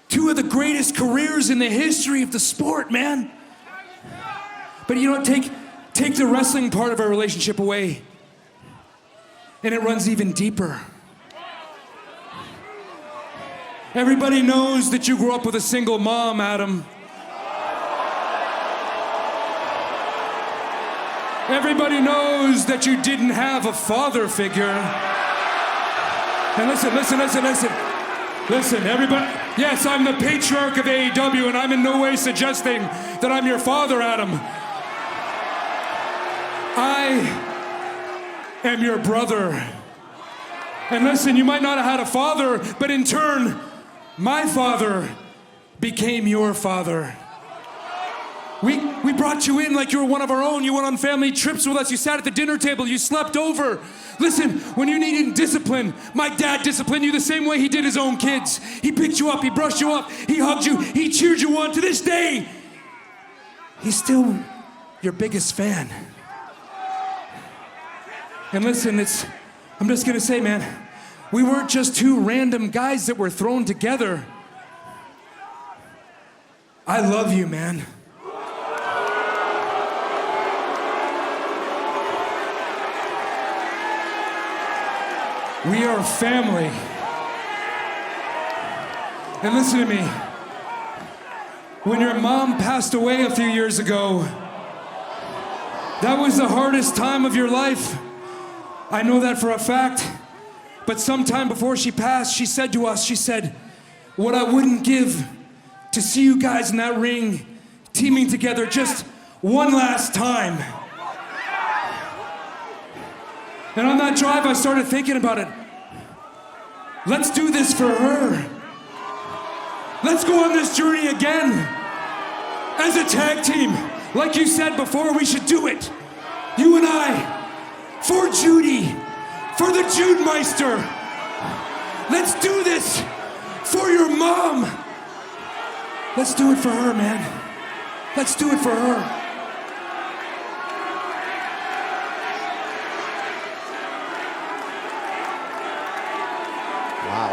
Two of the greatest careers in the history of the sport, man. But you know what? Take the wrestling part of our relationship away, and it runs even deeper. Everybody knows that you grew up with a single mom, Adam. Everybody knows that you didn't have a father figure. And listen, everybody. Yes, I'm the patriarch of AEW, and I'm in no way suggesting that I'm your father, Adam. I am your brother. And listen, you might not have had a father, but in turn, my father became your father. We brought you in like you were one of our own. You went on family trips with us. You sat at the dinner table. You slept over. Listen, when you needed discipline, my dad disciplined you the same way he did his own kids. He picked you up. He brushed you up. He hugged you. He cheered you on. To this day, he's still your biggest fan. And listen, I'm just gonna say, man, we weren't just two random guys that were thrown together. I love you, man. We are family. And listen to me. When your mom passed away a few years ago, that was the hardest time of your life. I know that for a fact. But sometime before she passed, she said to us, she said, what I wouldn't give to see you guys in that ring teaming together just one last time. And on that drive, I started thinking about it. Let's do this for her. Let's go on this journey again. As a tag team, like you said before, we should do it. You and I, for Judy, for the Jude Meister. Let's do this for your mom. Let's do it for her, man. Let's do it for her. Wow.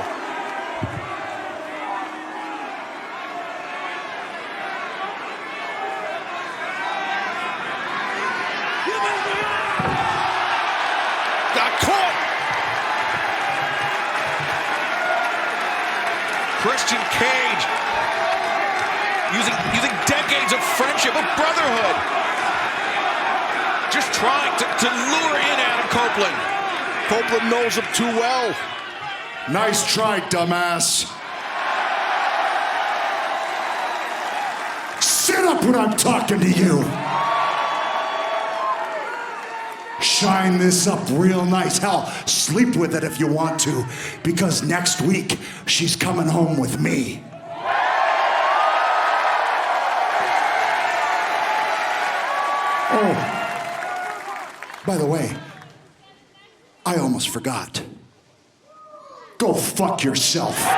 Got caught. Christian Cage using decades of friendship, of brotherhood, just trying to lure in Adam Copeland. Copeland knows him too well. Nice try, dumbass. Sit up when I'm talking to you. Shine this up real nice. Hell, sleep with it if you want to, because next week she's coming home with me. Oh, by the way, I almost forgot. Go fuck yourself. There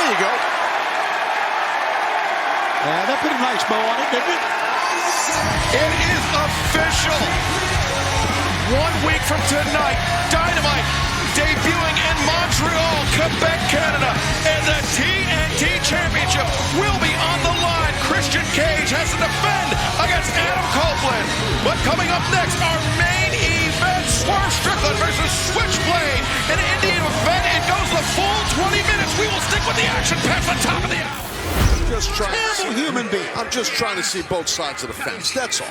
you go. Yeah, that put a nice bow on it, didn't it? It is official. 1 week from tonight, Dynamite debuting in Montreal, Quebec, Canada, and the TNT Championship will be on the line. Christian Cage has to defend against Adam Copeland. But coming up next, our main event, Swerve Strickland versus Switchblade. An Indian event, it goes the full 20 minutes. We will stick with the action past the top of the hour. Just trying to see, human being. I'm just trying to see both sides of the fence. That's all.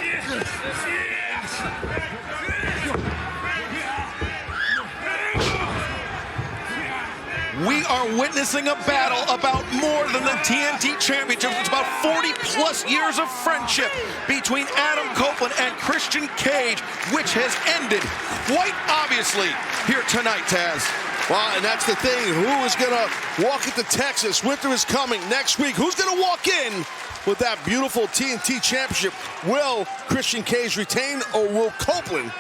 We are witnessing a battle about more than the TNT Championship. It's about 40 plus years of friendship between Adam Copeland and Christian Cage, which has ended quite obviously here tonight, Taz. Well, and that's the thing. Who is going to walk into Texas? Winter is coming next week. Who's going to walk in with that beautiful TNT Championship? Will Christian Cage retain, or will Copeland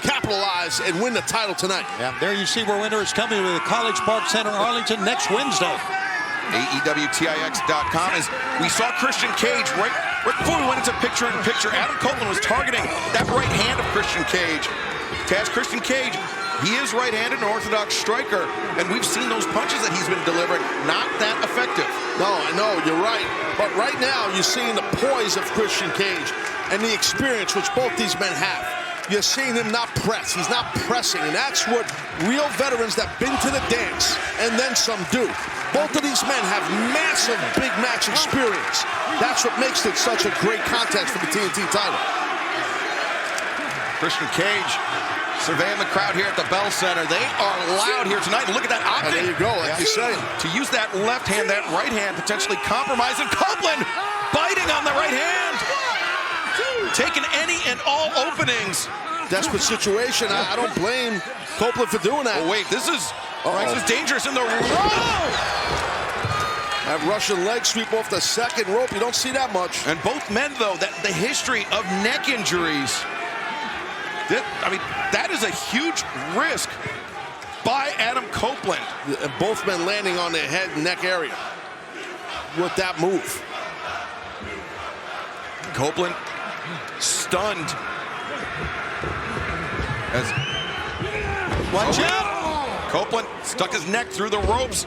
capitalize and win the title tonight? Yeah, there you see where winter is coming to the College Park Center, Arlington, next Wednesday. AEWTIX.com. As we saw Christian Cage right before we went into picture-in-picture, Adam Copeland was targeting that right hand of Christian Cage. Taz, Christian Cage He is right-handed, an orthodox striker, and we've seen those punches that he's been delivering, not that effective. No, you're right. But right now, you're seeing the poise of Christian Cage and the experience which both these men have. You're seeing him not press. He's not pressing, and that's what real veterans that been to the dance and then some do. Both of these men have massive big match experience. That's what makes it such a great contest for the TNT title. Christian Cage surveying the crowd here at the Bell Center. They are loud here tonight. Look at that optic. There you go, like you say. To use that left hand, that right hand, potentially compromising. Copeland biting on the right hand. Taking any and all openings. Desperate situation. I don't blame Copeland for doing that. Oh, wait, this is dangerous in the rope. That Russian leg sweep off the second rope. You don't see that much. And both men, though, that the history of neck injuries. That is a huge risk by Adam Copeland. And both men landing on their head and neck area with that move. Copeland stunned. Watch out! Copeland stuck his neck through the ropes.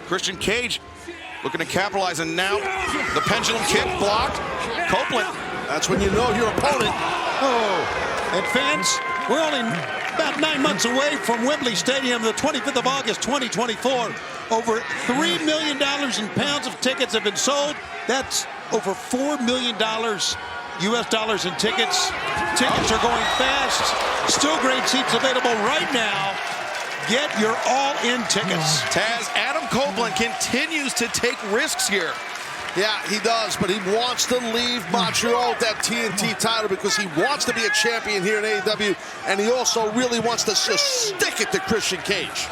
Christian Cage looking to capitalize, and now the pendulum kick blocked. Copeland. That's when you know your opponent. And fans, we're only about 9 months away from Wembley Stadium, the 25th of August, 2024. Over $3 million in pounds of tickets have been sold. That's over $4 million US dollars in tickets. Tickets are going fast. Still great seats available right now. Get your all-in tickets. Taz, Adam Copeland continues to take risks here. Yeah, he does, but he wants to leave Montreal with that TNT title because he wants to be a champion here in AEW, and he also really wants to just stick it to Christian Cage.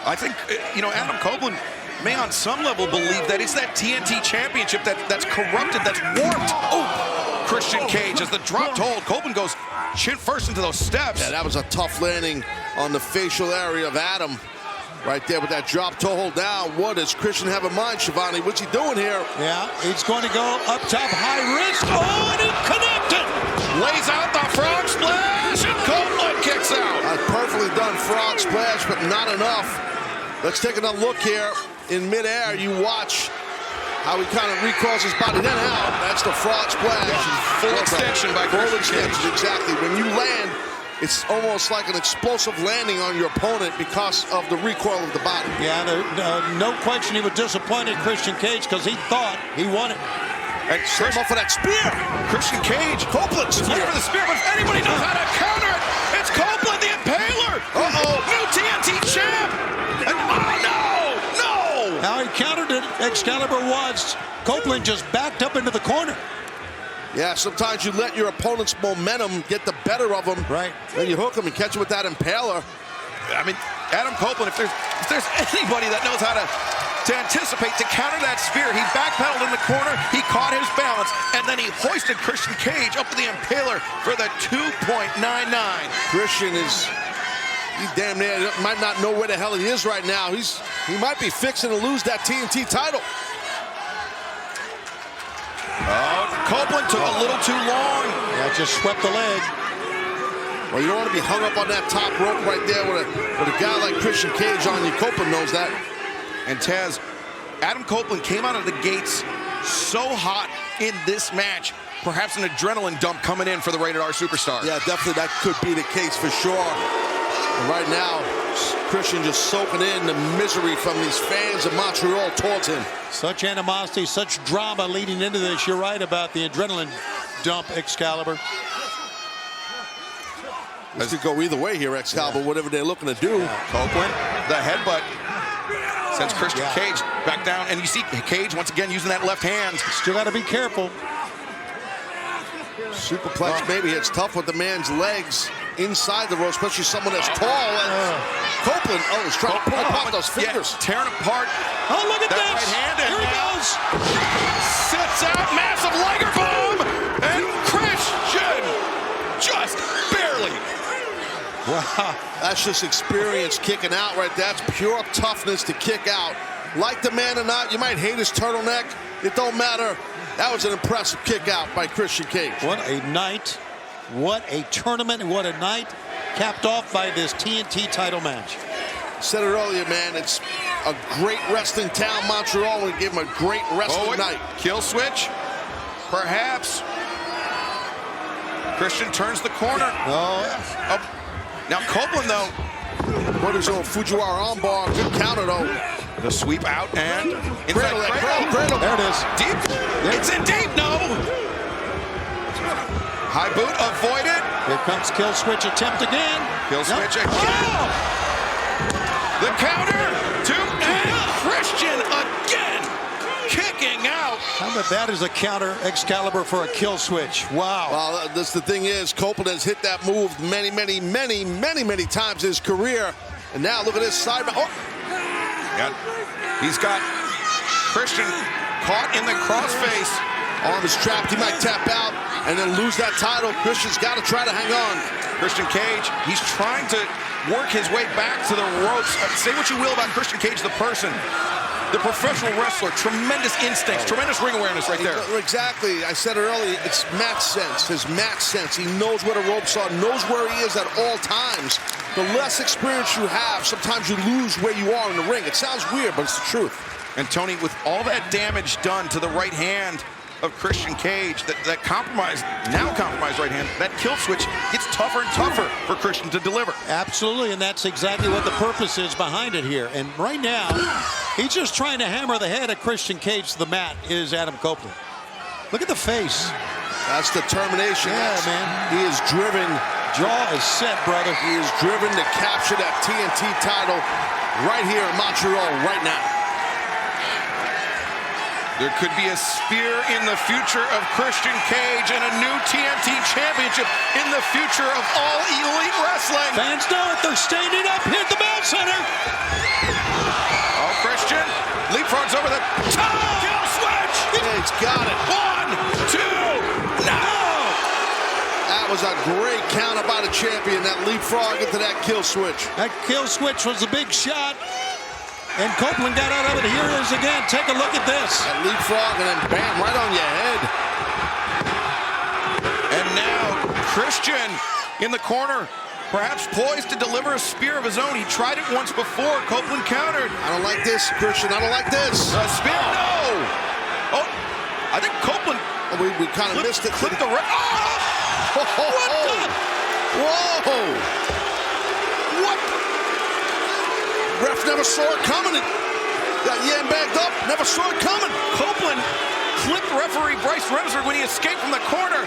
I think, Adam Copeland may on some level believe that it's that TNT championship that's corrupted, that's warped. Oh, Christian Cage as the drop hold. Copeland goes chin first into those steps. Yeah, that was a tough landing on the facial area of Adam. Right there with that drop toe hold down. What does Christian have in mind, Shivani? What's he doing here? Yeah, he's going to go up top, high wrist. Oh, and he connected. Lays out the frog splash, and Copeland kicks out. A perfectly done frog splash, but not enough. Let's take another look here. In midair, you watch how he kind of recalls his body. Then out. That's the frog splash. Full extension by Christian Cage. Exactly. When you land, it's almost like an explosive landing on your opponent because of the recoil of the body. Yeah, no question he was disappointed, Christian Cage, because he thought he won it. And save up for that spear. Christian Cage. Copeland spear. For the spear, but if anybody knows how to counter it, it's Copeland, the Impaler. New TNT champ. And, no. How he countered it, Excalibur was. Copeland just backed up into the corner. Yeah, sometimes you let your opponent's momentum get the better of them. Right. Then you hook him and catch him with that impaler. I mean, Adam Copeland, if there's anybody that knows how to anticipate, to counter that spear, he backpedaled in the corner, he caught his balance, and then he hoisted Christian Cage up to the impaler for the 2.99. Christian he damn near might not know where the hell he is right now. He might be fixing to lose that TNT title. Copeland took a little too long. Yeah, just swept the leg. Well, you don't want to be hung up on that top rope right there with a guy like Christian Cage on you. Copeland knows that. And Taz, Adam Copeland came out of the gates so hot in this match. Perhaps an adrenaline dump coming in for the Rated R superstar. Yeah, definitely that could be the case for sure. And right now, Christian just soaking in the misery from these fans of Montreal towards him. Such animosity, such drama leading into this. You're right about the adrenaline dump, Excalibur. This could go either way here, Excalibur, whatever they're looking to do. Copeland, the headbutt sends Christian Cage back down, and you see Cage once again using that left hand. Still got to be careful. Superplex, maybe it's tough with the man's legs inside the rope, especially someone that's tall. Copeland, he's trying to pull apart those fingers. Yeah, tearing apart. Oh, look at that this. right hand. Here he goes. Sits out, massive Liger bomb, and Christian just barely. Wow, that's just experience kicking out right there. That's pure toughness to kick out. Like the man or not, you might hate his turtleneck. It don't matter. That was an impressive kick out by Christian Cage. What a night. What a tournament. What a night. capped off by this TNT title match. Said it earlier, man. It's a great wrestling town, Montreal. We give them a great wrestling night. Kill switch, perhaps. Christian turns the corner. Oh. Now Copeland, though. What is old Fujiwara armbar? Good counter, though. The sweep out and inside cradle. There it is. Deep. It's in deep. No. High boot avoided. Here comes kill switch attempt again. Kill switch again. The counter to Christian again. Kicking out. How about that as a counter Excalibur for a kill switch? Wow. Well, the thing is, Copeland has hit that move many times in his career. And now look at this side. Oh. Yeah. He's got Christian caught in the crossface. Arm is trapped. He might tap out and then lose that title. Christian's got to try to hang on. Christian Cage, he's trying to work his way back to the ropes. Say what you will about Christian Cage, the person. The professional wrestler, tremendous instincts, tremendous ring awareness right there. Exactly. I said it earlier. It's match sense. His match sense. He knows where the ropes are, knows where he is at all times. The less experience you have, sometimes you lose where you are in the ring. It sounds weird, but it's the truth. And Tony, with all that damage done to the right hand of Christian Cage, that compromised right hand, that kill switch gets tougher and tougher for Christian to deliver. Absolutely, and that's exactly what the purpose is behind it here. And right now, he's just trying to hammer the head of Christian Cage to the mat, is Adam Copeland. Look at the face. That's determination. Yeah, man. He is driven. Jaw is set, brother. He is driven to capture that TNT title right here in Montreal right now. There could be a spear in the future of Christian Cage and a new TNT championship in the future of all elite wrestling. Fans know it. They're standing up. Hit the bell center. Oh, Christian leapfrogs over the top. Kill switch. He's got it. 1, 2, no. That was a great counter by the champion. That leapfrog into that kill switch. That kill switch was a big shot. And Copeland got out of it. Here it is again. Take a look at this. That leapfrog and then bam, right on your head. And now Christian in the corner, perhaps poised to deliver a spear of his own. He tried it once before. Copeland countered. I don't like this, Christian. I don't like this. A spear, no. Oh, I think Copeland. Oh, we kind of missed it. Clipped the red. Oh! What the? Whoa! What? Ref never saw it coming. Got Yan bagged up. Never saw it coming. Copeland clipped referee Bryce Remsburg when he escaped from the corner.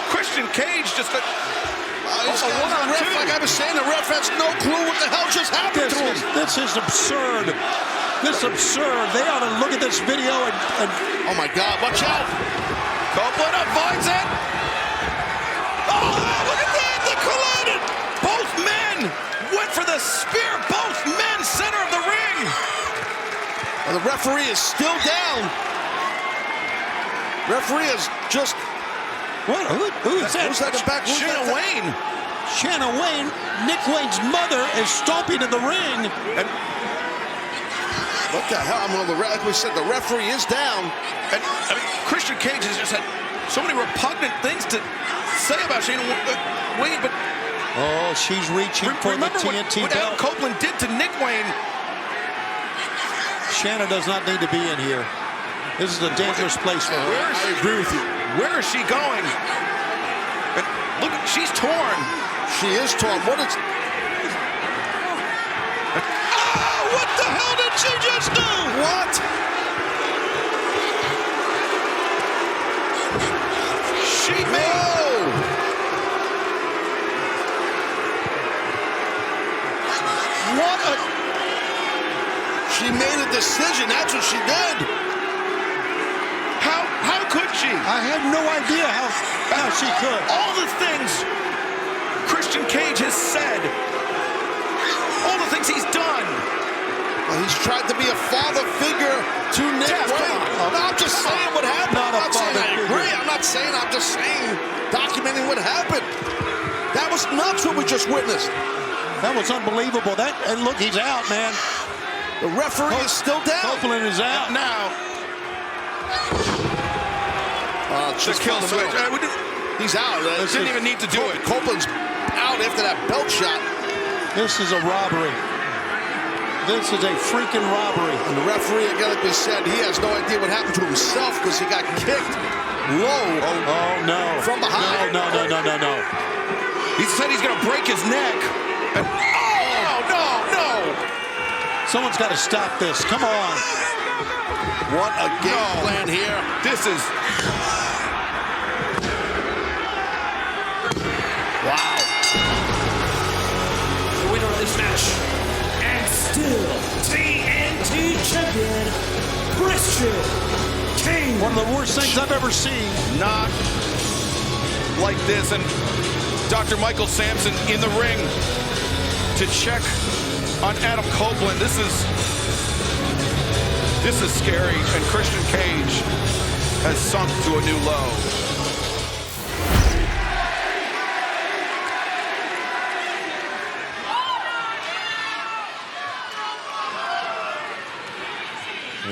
Christian Cage just a one-on-two. Like I was saying, the ref has no clue what the hell just happened to him. This is absurd. This is absurd. They ought to look at this video and oh my God! Watch out! Copeland avoids it. Oh, look at that! They collided. Both men went for the spear. Both men center of the ring. Well, the referee is still down. Referee is just. What? Who is that? Who's that in the back? Shanna Wayne. Shanna Wayne. Nick Wayne's mother is stomping in the ring. And what the hell? Like we said, the referee is down. And I mean, Christian Cage has just had so many repugnant things to say about Shanna Wayne, but. Oh, she's reaching for the TNT what belt. Adam Copeland did to Nick Wayne. Shanna does not need to be in here. This is a dangerous place for her. I agree with you. Where is she going? And look, she's torn. She is torn. What is? Oh, what the hell did she just do? What? She made. What a... She made a decision. That's what she did. How could she? I have no idea how she could. All the things Christian Cage has said. All the things he's done. Well, he's tried to be a father figure to Nick Wayne. No, I'm just saying what happened. I'm not saying I agree. I'm not saying, I'm just saying, documenting what happened. That was nuts what we just witnessed. That was unbelievable. And look, he's out, man. The referee is still down. Copeland is out now. The kill switch. He's out. Didn't even need to do it. Copeland's out after that belt shot. This is a robbery. This is a freaking robbery. And the referee, again, like we said, he has no idea what happened to himself because he got kicked low. Oh, no. From behind. No. He said he's going to break his neck. And, no. Someone's got to stop this. Come on. What a game plan here. This is... Wow. The winner of this match, and still TNT champion, Christian King. One of the worst things I've ever seen. Not like this. And Dr. Michael Sampson in the ring to check on Adam Copeland. This is scary. And Christian Cage has sunk to a new low.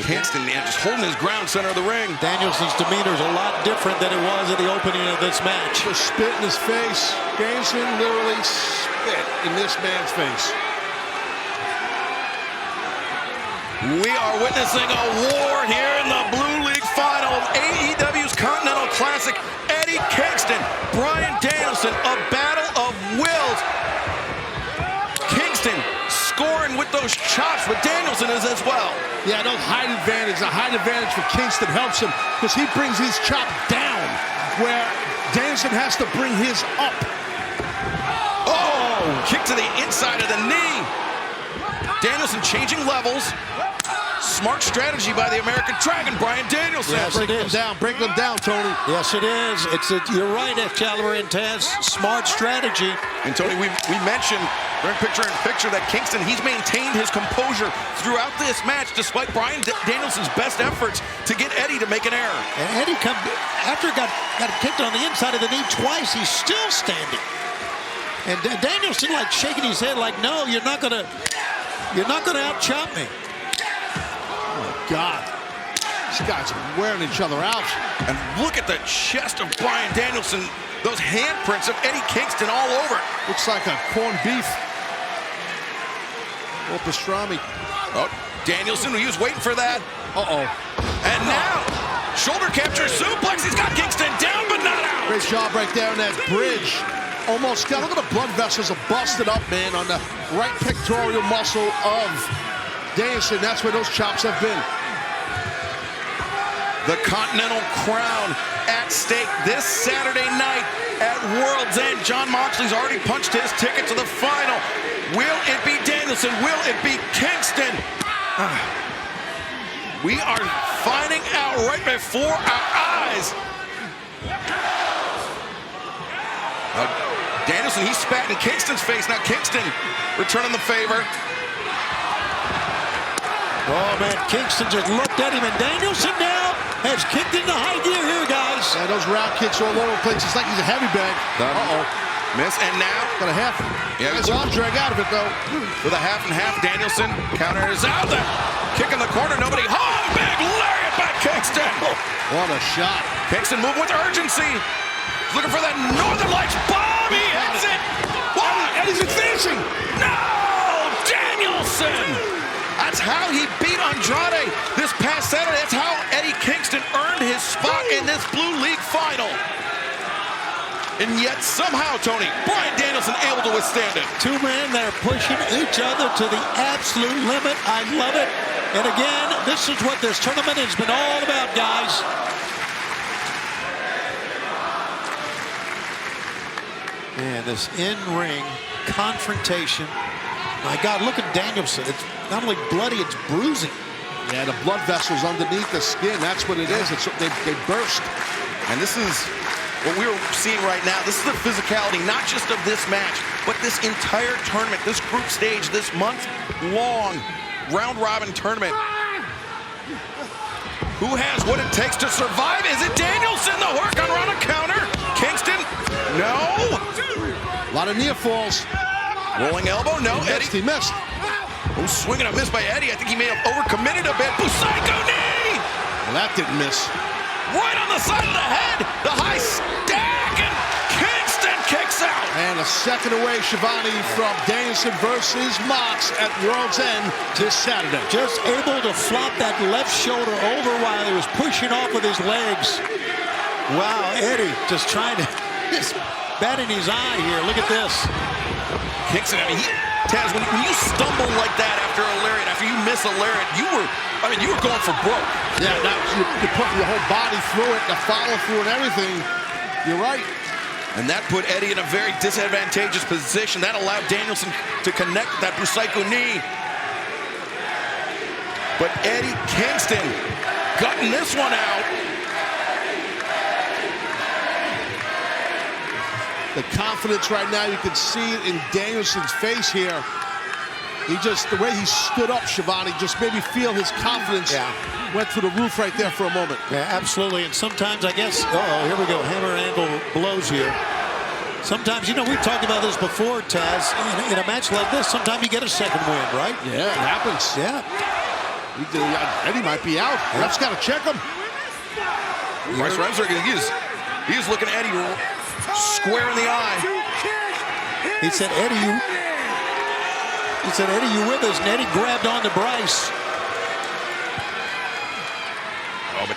Kingston, man, just holding his ground center of the ring. Danielson's demeanor is a lot different than it was at the opening of this match. Just spit in his face. Danielson literally spit in this man's face. We are witnessing a war here in the Blue League final of AEW's Continental Classic. Eddie Kingston, Bryan Danielson, a battle of wills. Kingston scoring with those chops, but Danielson is as well. Yeah, no height advantage. The height advantage for Kingston helps him because he brings his chop down where Danielson has to bring his up. Oh, kick to the inside of the knee. Danielson changing levels. Smart strategy by the American Dragon, Bryan Danielson. Yes, Break them down, Tony. Yes, it is. You're right, Excalibur and Taz. Smart strategy. And Tony, we mentioned during picture-in-picture that Kingston, he's maintained his composure throughout this match despite Bryan Danielson's best efforts to get Eddie to make an error. And Eddie, after got kicked on the inside of the knee twice, he's still standing. And Danielson like shaking his head like, no, you're not gonna out-chop me. God, these guys are wearing each other out. And look at the chest of Bryan Danielson. Those handprints of Eddie Kingston all over it. Looks like a corned beef. Oh, pastrami. Oh, Danielson, he was waiting for that. Uh-oh. And now, shoulder capture suplex. He's got Kingston down, but not out. Great job right there on that bridge. Almost got, look at the blood vessels are busted up, man, on the right pectoral muscle of Danielson. That's where those chops have been. The Continental Crown at stake this Saturday night at World's End. Jon Moxley's already punched his ticket to the final. Will it be Danielson? Will it be Kingston? We are finding out right before our eyes. Danielson, he spat in Kingston's face. Now Kingston returning the favor. Oh, man, Kingston just looked at him, and Danielson now has kicked into high gear here, guys. Yeah, those round kicks all over the place. It's like he's a heavy bag. Uh-oh. Miss, and now... Got a half. Yeah, his arm drag out of it, though. With a half and half, Danielson counters out. The kick in the corner, nobody home. Big lariat by Kingston. What a shot. Kingston moving with urgency. He's looking for that Northern Lights bomb. He hits it. What? Eddie's advancing. No! Danielson! That's how he beat Andrade this past Saturday. That's how Eddie Kingston earned his spot in this Blue League final. And yet somehow, Tony, Bryan Danielson able to withstand it. Two men that are pushing each other to the absolute limit. I love it. And again, this is what this tournament has been all about, guys. Man, this in-ring confrontation. My God, look at Danielson. It's not only bloody, it's bruising. Yeah, the blood vessels underneath the skin. That's what it is. They burst. And this is what we're seeing right now. This is the physicality, not just of this match, but this entire tournament, this group stage, this month-long round-robin tournament. Who has what it takes to survive? Is it Danielson? The Hurricane Rana counter. Kingston? No. A lot of near falls. Rolling elbow, no. He missed. Oh, swinging a miss by Eddie. I think he may have overcommitted a bit. Psycho knee! Well, that didn't miss. Right on the side of the head. The high stack, and And a second away, Shivani, from Danielson versus Mox at World's End this Saturday. Just able to flop that left shoulder over while he was pushing off with his legs. Wow, Eddie just trying to, just batting his eye here. Look at this. Kingston, I mean, Taz, when you stumble like that after a lariat, after you miss a lariat, you were going for broke. Yeah, you're putting your whole body through it, the follow through and everything. You're right. And that put Eddie in a very disadvantageous position. That allowed Danielson to connect that Busaiku knee. But Eddie Kingston gutting this one out. The confidence right now, you can see it in Danielson's face here. The way he stood up, Shivani, just made me feel his confidence went through the roof right there for a moment. Yeah, absolutely. And sometimes, I guess, here we go, hammer angle blows here. Sometimes, we've talked about this before, Taz. In a match like this, sometimes you get a second win, right? Yeah, it happens. Yeah. Eddie might be out. Ref's got to check him. Bryce Remsburg, he's looking at Eddie square in the eye. He said, Eddie, you with us? And Eddie grabbed onto Bryce. Oh, but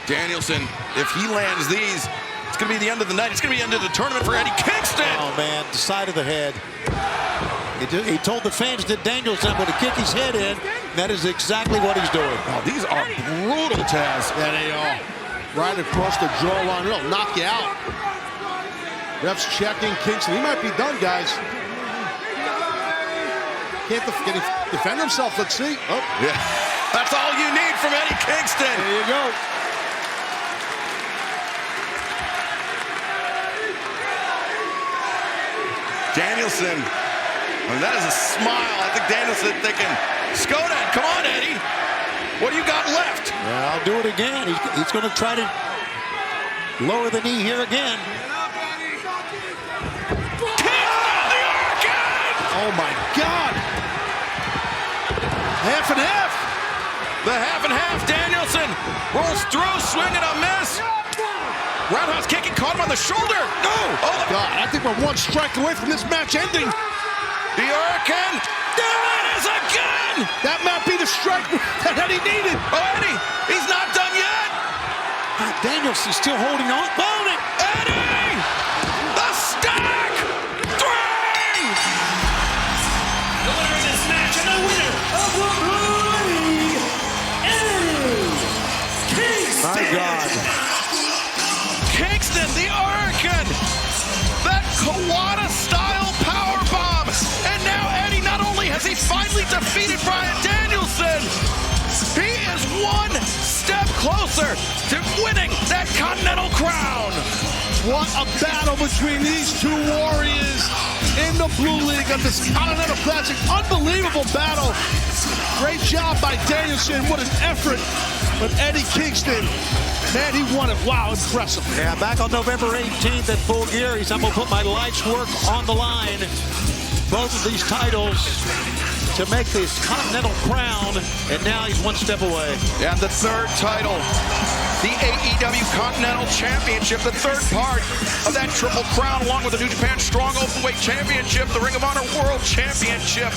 Danielson, if he lands these, it's going to be the end of the night. It's going to be the end of the tournament for Eddie Kingston. Oh, man, the side of the head. He told the fans that Danielson would kick his head in. That is exactly what he's doing. Oh, these are brutal, Taz. Yeah, they are. Right across the jawline. They'll knock you out. Ref's checking Kingston. He might be done, guys. Can he defend himself? Let's see. Oh, yeah. That's all you need from Eddie Kingston. There you go. Danielson. That is a smile. I think Danielson thinking, Skoda, come on, Eddie. What do you got left? Yeah, I'll do it again. He's going to try to lower the knee here again. Oh, my God. Half and half. The half and half. Danielson rolls through, swing and a miss. Roundhouse kicking, caught him on the shoulder. No. Oh, God. I think we're one strike away from this match ending. The Hurricane. There it is again. That might be the strike that Eddie needed. Oh, Eddie, he's not done yet. Danielson's still holding on. Eddie! The stack! 3! The winner of this match and the winner of the Blue League is Kingston. My God. Kingston, the Hurricane. That Kawada-style powerbomb. And now Eddie, not only has he finally defeated Bryan Danielson, he is one step closer to winning that Continental Crown. What a battle between these two warriors in the Blue League of this Continental Classic. Unbelievable battle. Great job by Danielson. What an effort. But Eddie Kingston, man, he won it. Wow, impressive. Yeah, back on November 18th at Full Gear, I'm going to put my life's work on the line. Both of these titles to make this Continental Crown, and now he's one step away. And the third title, the AEW Continental Championship, the third part of that Triple Crown, along with the New Japan Strong Openweight Championship, the Ring of Honor World Championship.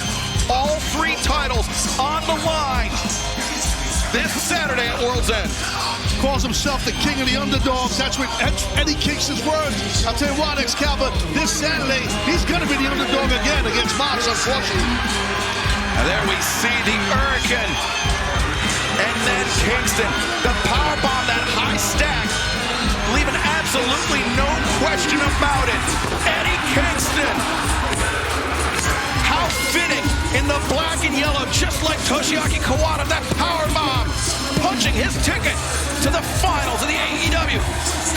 All 3 titles on the line this Saturday at World's End. Calls himself the king of the underdogs. That's what Eddie Kingston's words. I'll tell you what, Excalibur, this Saturday, he's going to be the underdog again against Mox, unfortunately. And there we see the Hurricane. And then Kingston, the powerbomb, that high stack, leaving absolutely no question about it. Eddie Kingston. How fitting in the black and yellow, just like Toshiaki Kawada, that powerbomb, punching his ticket to the finals of the AEW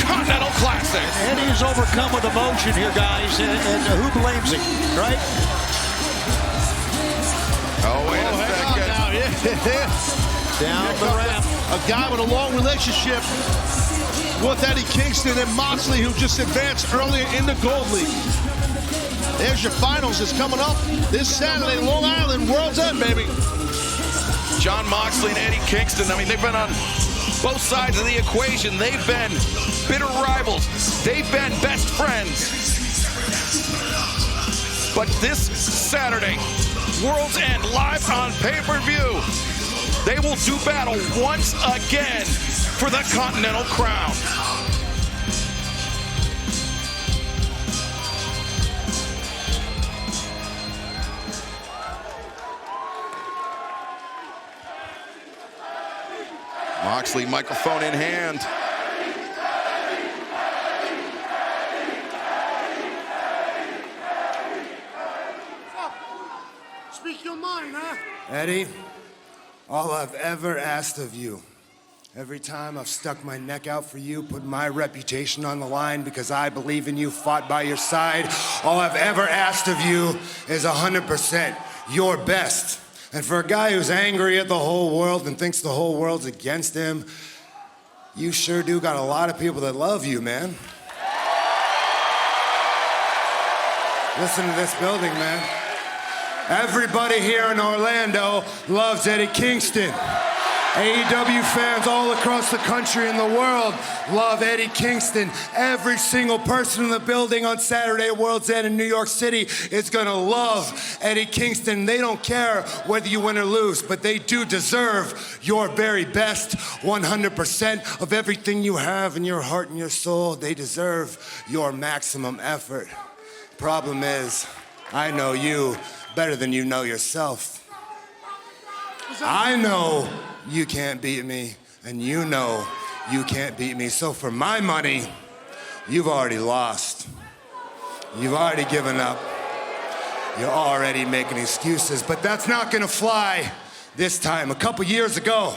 Continental Classic. And he's overcome with emotion here, guys, and who blames him, right? Oh, wait a second. Now, yeah. Down the ramp. A guy with a long relationship with Eddie Kingston and Moxley, who just advanced earlier in the Gold League. There's your finals. It's coming up this Saturday, Long Island, World's End, baby. Jon Moxley and Eddie Kingston, I mean, they've been on both sides of the equation. They've been bitter rivals. They've been best friends. But this Saturday, World's End live on pay-per-view, they will do battle once again for the Continental Crown. Moxley, microphone in hand. Speak your mind, huh? Eddie, all I've ever asked of you, every time I've stuck my neck out for you, put my reputation on the line because I believe in you, fought by your side, all I've ever asked of you is 100% your best. And for a guy who's angry at the whole world and thinks the whole world's against him, you sure do got a lot of people that love you, man. Listen to this building, man. Everybody here in Orlando loves Eddie Kingston. AEW fans all across the country and the world love Eddie Kingston. Every single person in the building on Saturday at World's End in New York City is gonna love Eddie Kingston. They don't care whether you win or lose, but they do deserve your very best, 100% of everything you have in your heart and your soul. They deserve your maximum effort. Problem is, I know you better than you know yourself. I know you can't beat me, and you know you can't beat me. So for my money, you've already lost. You've already given up. You're already making excuses, but that's not gonna fly this time. A couple years ago,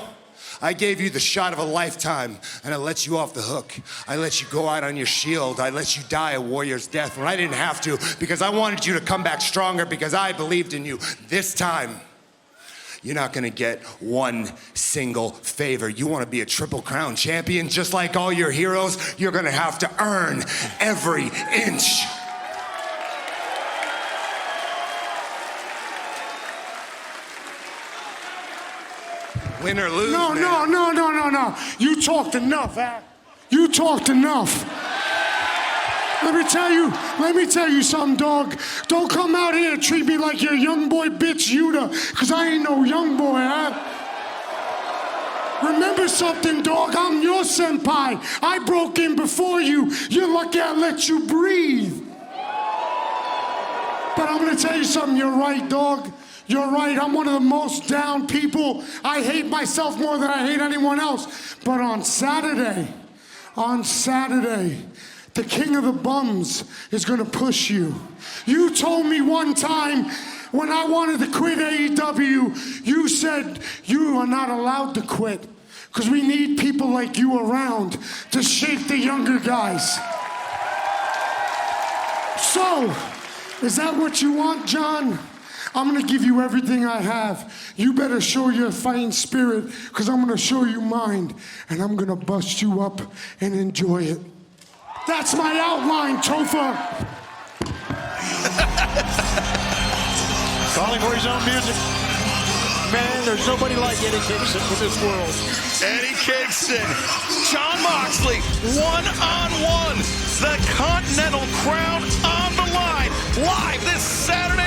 I gave you the shot of a lifetime, and I let you off the hook. I let you go out on your shield. I let you die a warrior's death when I didn't have to, because I wanted you to come back stronger, because I believed in you. This time, you're not gonna get one single favor. You wanna be a Triple Crown champion just like all your heroes? You're gonna have to earn every inch. Win or lose, No. You talked enough, huh? You talked enough. Let me tell you something, dog. Don't come out here and treat me like you're a young boy bitch, Yuta, because I ain't no young boy, huh? Remember something, dog. I'm your senpai. I broke in before you. You're lucky I let you breathe. But I'm gonna tell you something. You're right, dog. You're right. I'm one of the most down people. I hate myself more than I hate anyone else. But on Saturday, the king of the bums is gonna push you. You told me one time when I wanted to quit AEW, you said you are not allowed to quit because we need people like you around to shape the younger guys. So, is that what you want, John? I'm gonna give you everything I have. You better show your fighting spirit because I'm gonna show you mine and I'm gonna bust you up and enjoy it. That's my outline, Topher. Calling for his own music. Man, there's nobody like Eddie Kingston in this world. Eddie Kingston, Jon Moxley, one-on-one. The Continental Crown on the line. Live this Saturday